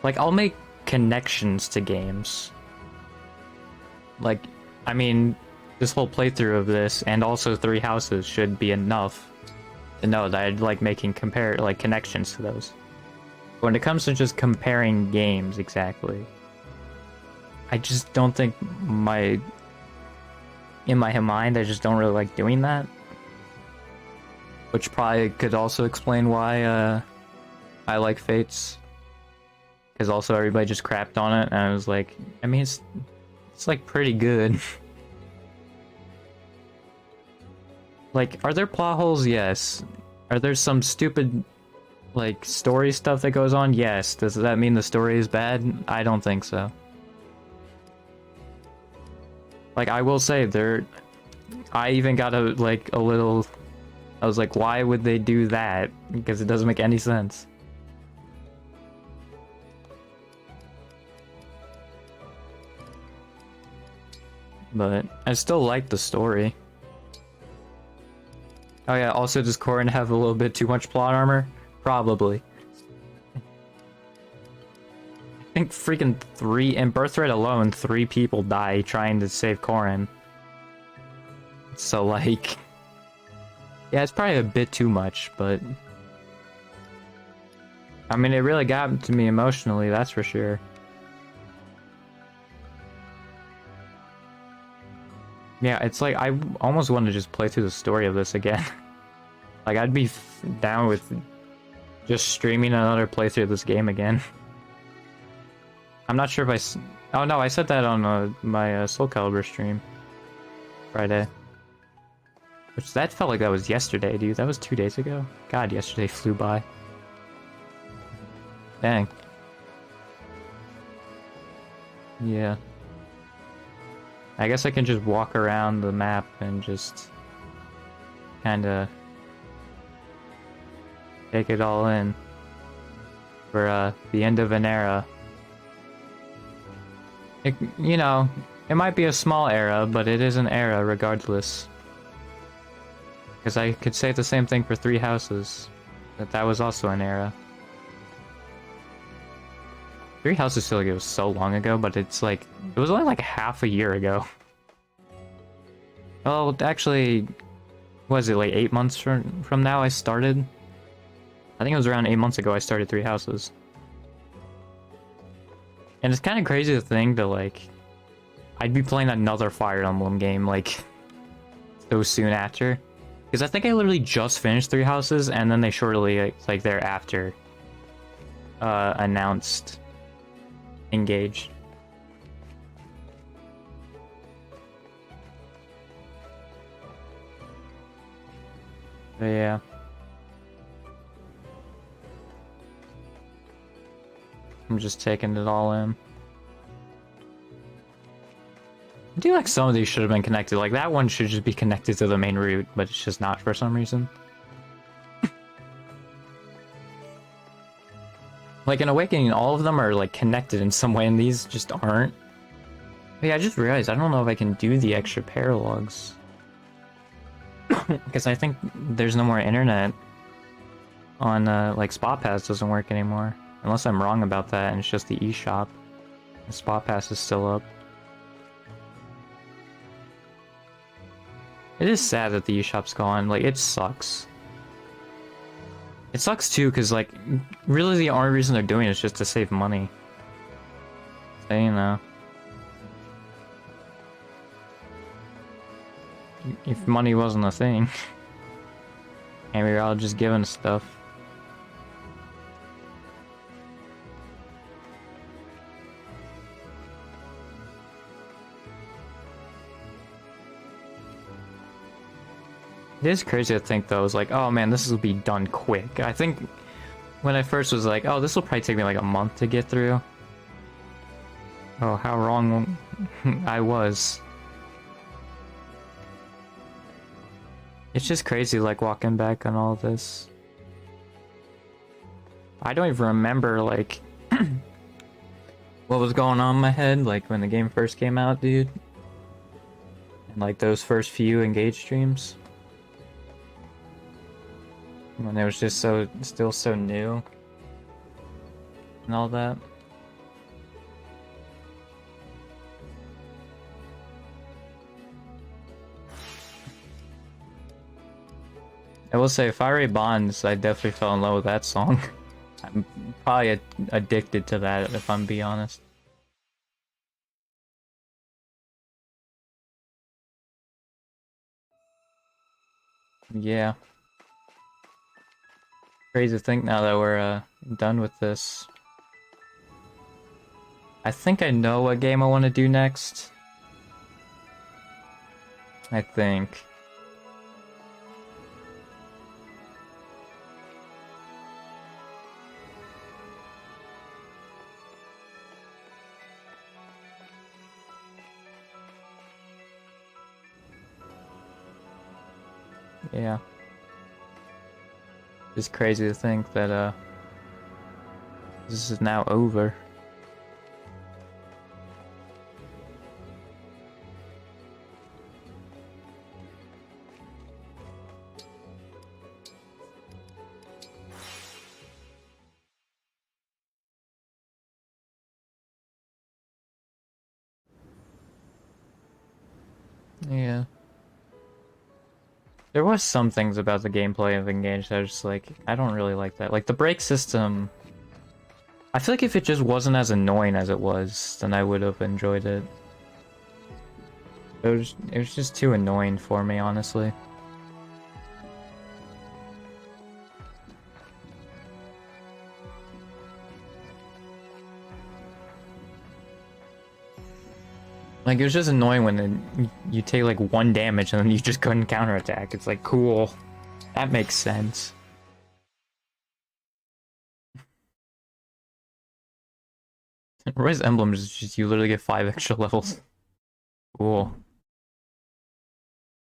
Like, I'll make connections to games. Like, I mean, this whole playthrough of this, and also Three Houses, should be enough to know that I'd like making connections to those. But when it comes to just comparing games exactly, I just don't think in my mind, I just don't really like doing that. Which probably could also explain why I like Fates. Because also everybody just crapped on it, and I was like, I mean, it's like pretty good. Like, are there plot holes? Yes. Are there some stupid, like, story stuff that goes on? Yes. Does that mean the story is bad? I don't think so. Like, I will say, I even got a little I was like, why would they do that? Because it doesn't make any sense. But I still like the story. Oh yeah, also does Corrin have a little bit too much plot armor? Probably. I think freaking in Birthright alone, 3 people die trying to save Corrin. So like... Yeah, it's probably a bit too much, but... I mean, it really got to me emotionally, that's for sure. Yeah, it's like, I almost want to just play through the story of this again. Like, I'd be down with just streaming another playthrough of this game again. I'm not sure if oh no, I said that on my Soul Calibur stream. Friday. Which, that felt like that was yesterday, dude. That was 2 days ago. God, yesterday flew by. Dang. Yeah. I guess I can just walk around the map and just kinda take it all in for the end of an era. You know, it might be a small era, but it is an era regardless. Because I could say the same thing for 3 Houses, that was also an era. 3 Houses feel like it was so long ago, but it's like, it was only like half a year ago. Well, actually, was it like 8 months from now I started? I think it was around 8 months ago I started 3 Houses. And it's kind of crazy to think that, like, I'd be playing another Fire Emblem game, like, so soon after. Because I think I literally just finished 3 Houses, and then they shortly, like thereafter, announced Engage. But yeah. I'm just taking it all in. I do like some of these should have been connected. Like that one should just be connected to the main route, but it's just not for some reason. Like in Awakening, all of them are like connected in some way, and these just aren't. But yeah, I just realized I don't know if I can do the extra paralogs. Because I think there's no more internet on like Spot Pass doesn't work anymore. Unless I'm wrong about that and it's just the eShop. The Spot Pass is still up. It is sad that the eShop's gone. Like, it sucks. It sucks too, because like, really the only reason they're doing it is just to save money. So, you know. If money wasn't a thing. And we were all just given stuff. It is crazy to think though, it's like, oh man, this will be done quick. I think when I first was like, oh, this will probably take me like a month to get through. Oh, how wrong I was. It's just crazy, like, walking back on all this. I don't even remember, like, what was going on in my head, like, when the game first came out, dude. And, like, those first few Engage streams. When it was just still so new. And all that. I will say, Fiery Bonds, I definitely fell in love with that song. I'm probably addicted to that, if I'm being honest. Yeah. Crazy to think now that we're done with this. I think I know what game I want to do next. I think. Yeah. It's crazy to think that this is now over. Yeah. There was some things about the gameplay of Engage that I was just like, I don't really like that. Like, the brake system... I feel like if it just wasn't as annoying as it was, then I would have enjoyed it. It was just too annoying for me, honestly. Like, it was just annoying when you take, like, 1 damage and then you just couldn't counterattack. It's like, cool. That makes sense. Roy's Emblem is just, you literally get 5 extra levels. Cool.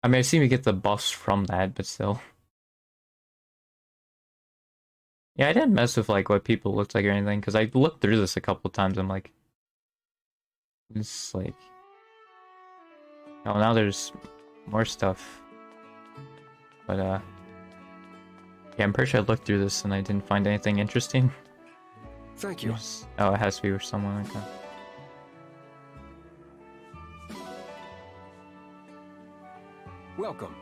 I mean, I've seen we get the buffs from that, but still. Yeah, I didn't mess with, like, what people looked like or anything, because I looked through this a couple times, I'm like... It's like... Oh, now there's more stuff. But, yeah, I'm pretty sure I looked through this and I didn't find anything interesting. Thank you. Oh, it has to be with someone like that. Welcome.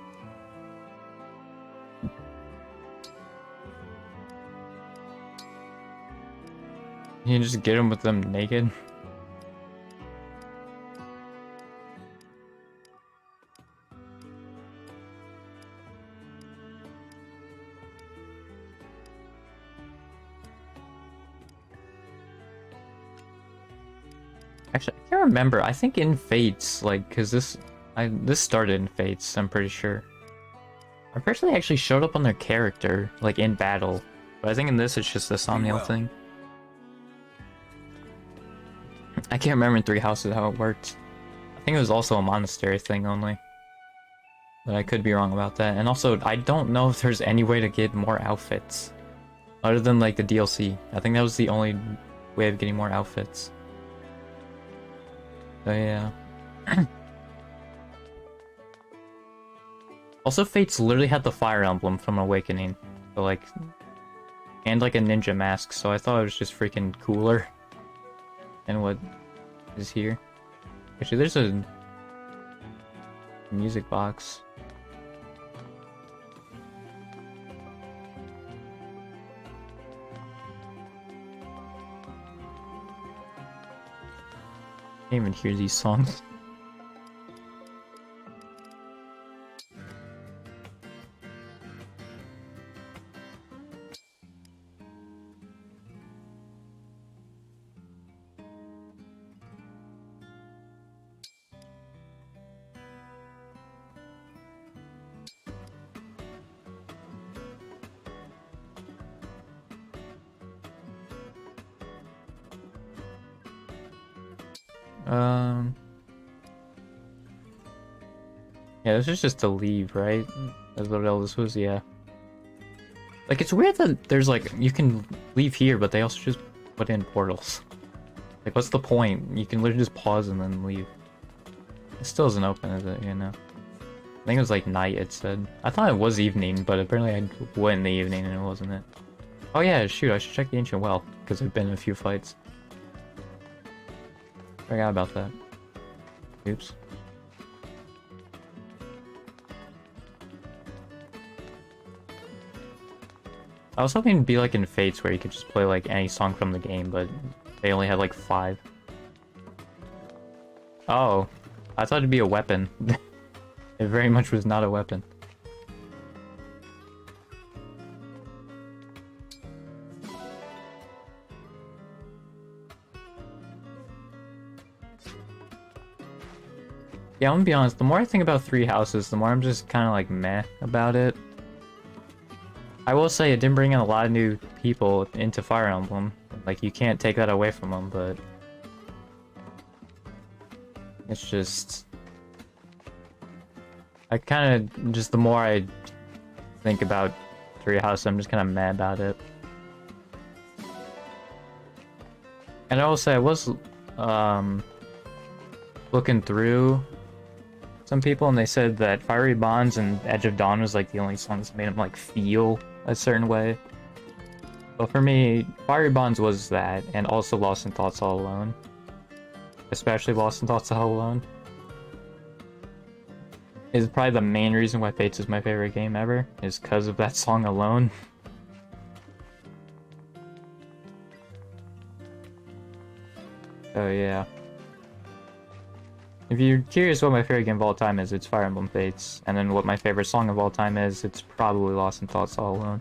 You can just get them with them naked. Actually, I can't remember. I think in Fates, like, cause this started in Fates, I'm pretty sure. I'm pretty sure they actually showed up on their character, like, in battle. But I think in this, it's just the Somniel thing. I can't remember in Three Houses how it worked. I think it was also a monastery thing only. But I could be wrong about that. And also, I don't know if there's any way to get more outfits. Other than, like, the DLC. I think that was the only way of getting more outfits. So, yeah. Also, Fates literally had the Fire Emblem from Awakening. So, like... And, like, a ninja mask, so I thought it was just freaking cooler. And what is here. Actually, there's a... music box. I can't even hear these songs. Yeah, this is just to leave, right? That's what all this was, yeah. Like, it's weird that there's, like, you can leave here, but they also just put in portals. Like, what's the point? You can literally just pause and then leave. It still isn't open, is it? You know? I think it was, like, night, it said. I thought it was evening, but apparently I went in the evening and it wasn't it. Oh yeah, shoot, I should check the Ancient Well, because I've been in a few fights. Forgot about that. Oops. I was hoping it'd be like in Fates where you could just play like any song from the game, but they only had like 5. Oh, I thought it'd be a weapon. It very much was not a weapon. Yeah, I'm gonna be honest, the more I think about Three Houses, the more I'm just kind of like meh about it. I will say it didn't bring in a lot of new people into Fire Emblem. Like, you can't take that away from them, but... It's just... I kind of... Just the more I think about Three House, I'm just kind of mad about it. And I will say, I was looking through some people, and they said that Fiery Bonds and Edge of Dawn was like the only songs that made them like feel a certain way. But for me, Fiery Bonds was that, and also Lost in Thoughts All Alone. Especially Lost in Thoughts All Alone. Is probably the main reason why Fates is my favorite game ever, is because of that song alone. Oh yeah. If you're curious what my favorite game of all time is, it's Fire Emblem Fates. And then what my favorite song of all time is, it's probably Lost in Thoughts All Alone.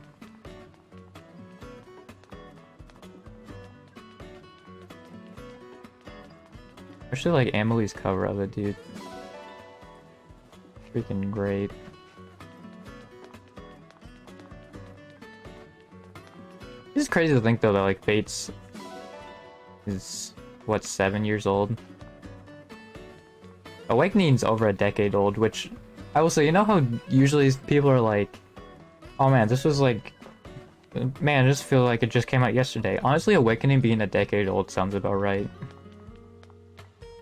I actually like Amelie's cover of it, dude. Freaking great. It's crazy to think though that like Fates is what, 7 years old? Awakening's over a decade old, which I will say, you know how usually people are like, oh man, this was like, man, I just feel like it just came out yesterday. Honestly, Awakening being a decade old sounds about right.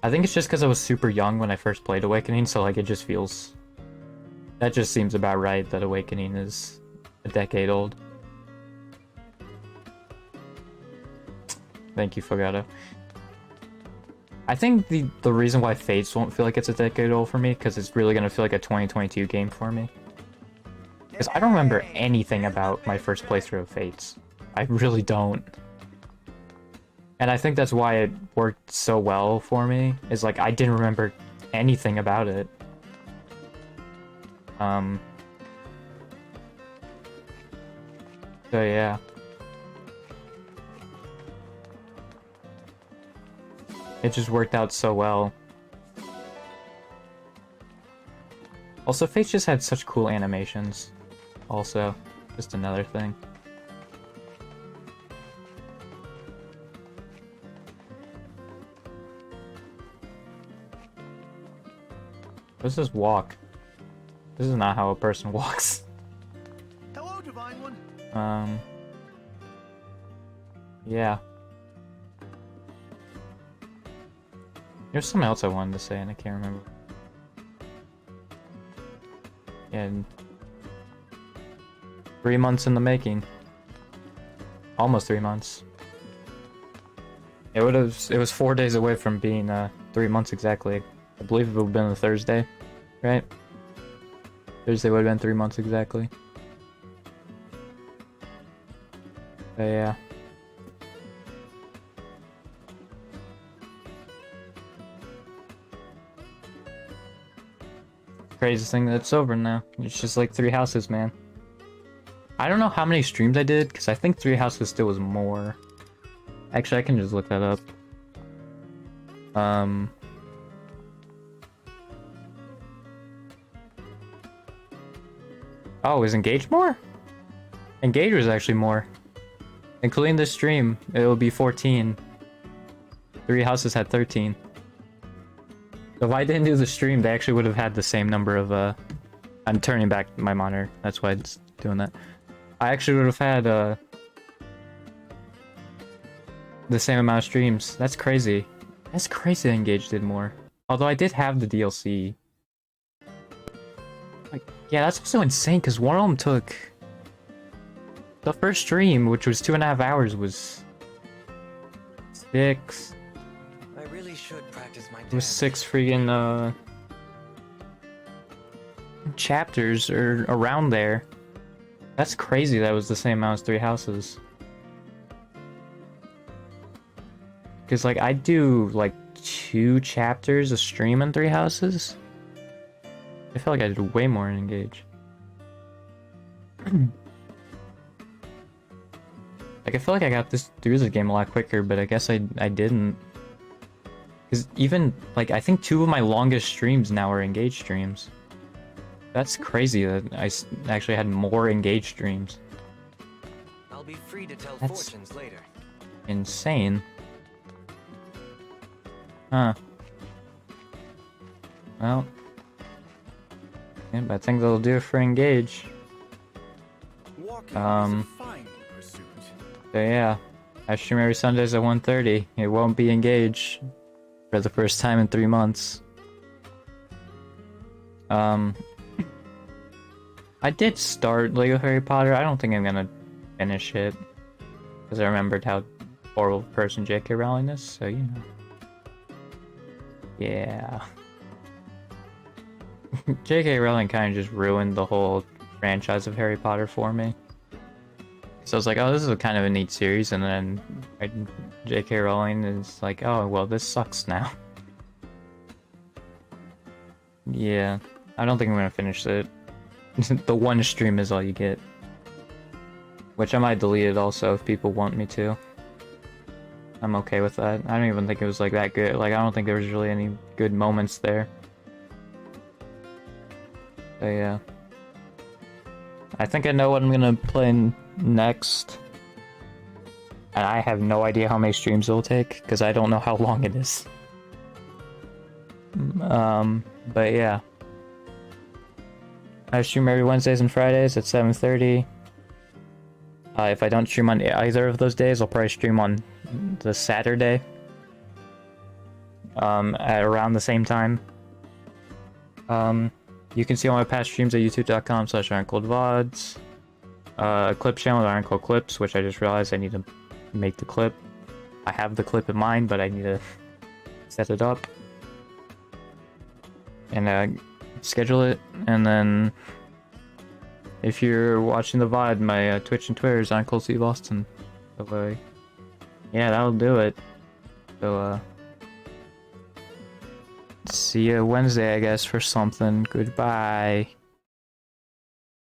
I think it's just because I was super young when I first played Awakening, so like it just feels... That just seems about right, that Awakening is a decade old. Thank you, Fogato. I think the reason why Fates won't feel like it's a decade old for me, because it's really going to feel like a 2022 game for me. Because I don't remember anything about my first playthrough of Fates. I really don't. And I think that's why it worked so well for me, is like I didn't remember anything about it. So yeah. It just worked out so well. Also, Fates just had such cool animations. Also, just another thing. What's this walk? This is not how a person walks. Hello, Divine One. Yeah. There's something else I wanted to say and I can't remember. And 3 months in the making. Almost 3 months. It was 4 days away from being 3 months exactly. I believe it would have been a Thursday, right? Thursday would have been 3 months exactly. But yeah. Crazy thing that it's over now. It's just like 3 houses, man. I don't know how many streams I did, because I think 3 houses still was more. Actually, I can just look that up. Oh, is Engage more? Engage was actually more. Including this stream, it will be 14. 3 houses had 13. So if I didn't do the stream, they actually would have had the same number of, I'm turning back my monitor, that's why it's doing that. I actually would have had, the same amount of streams. That's crazy. That's crazy that Engage did more. Although I did have the DLC. Like, yeah, that's also insane, because one of them took... The first stream, which was 2.5 hours, was... 6... I really should practice my It was 6 freaking, chapters, or around there. That's crazy that was the same amount as 3 houses. Because, like, I do, like, 2 chapters a stream in 3 houses. I feel like I did way more in Engage. Like, I feel like I got through this game a lot quicker, but I guess I didn't. Because even, like, I think 2 of my longest streams now are Engage streams. That's crazy that I actually had more Engage streams. I'll be free to tell That's fortunes later. insane. Huh. Well. Yeah, but I think that'll do it for Engage. So yeah, I stream every Sundays at 1:30. It won't be engaged for the first time in 3 months. I did start Lego Harry Potter. I don't think I'm gonna finish it because I remembered how horrible of a person J.K. Rowling is. So you know, yeah. J.K. Rowling kind of just ruined the whole franchise of Harry Potter for me. So I was like, oh, this is a kind of a neat series, and then J.K. Rowling is like, oh, well, this sucks now. Yeah, I don't think I'm gonna finish it. The one stream is all you get. Which I might delete it also if people want me to. I'm okay with that. I don't even think it was like that good. Like, I don't think there was really any good moments there. So yeah. I think I know what I'm gonna play next. And I have no idea how many streams it'll take, because I don't know how long it is. But yeah. I stream every Wednesdays and Fridays at 7:30. If I don't stream on either of those days, I'll probably stream on the Saturday. At around the same time. You can see all my past streams at youtube.com/IronColdVods. Clip channel with Iron Cold Clips, which I just realized I need to make the clip. I have the clip in mind, but I need to set it up. And schedule it, and then if you're watching the VOD, my Twitch and Twitter is IronColdSteveAustin. So yeah, that'll do it. So see you Wednesday, I guess, for something. Goodbye.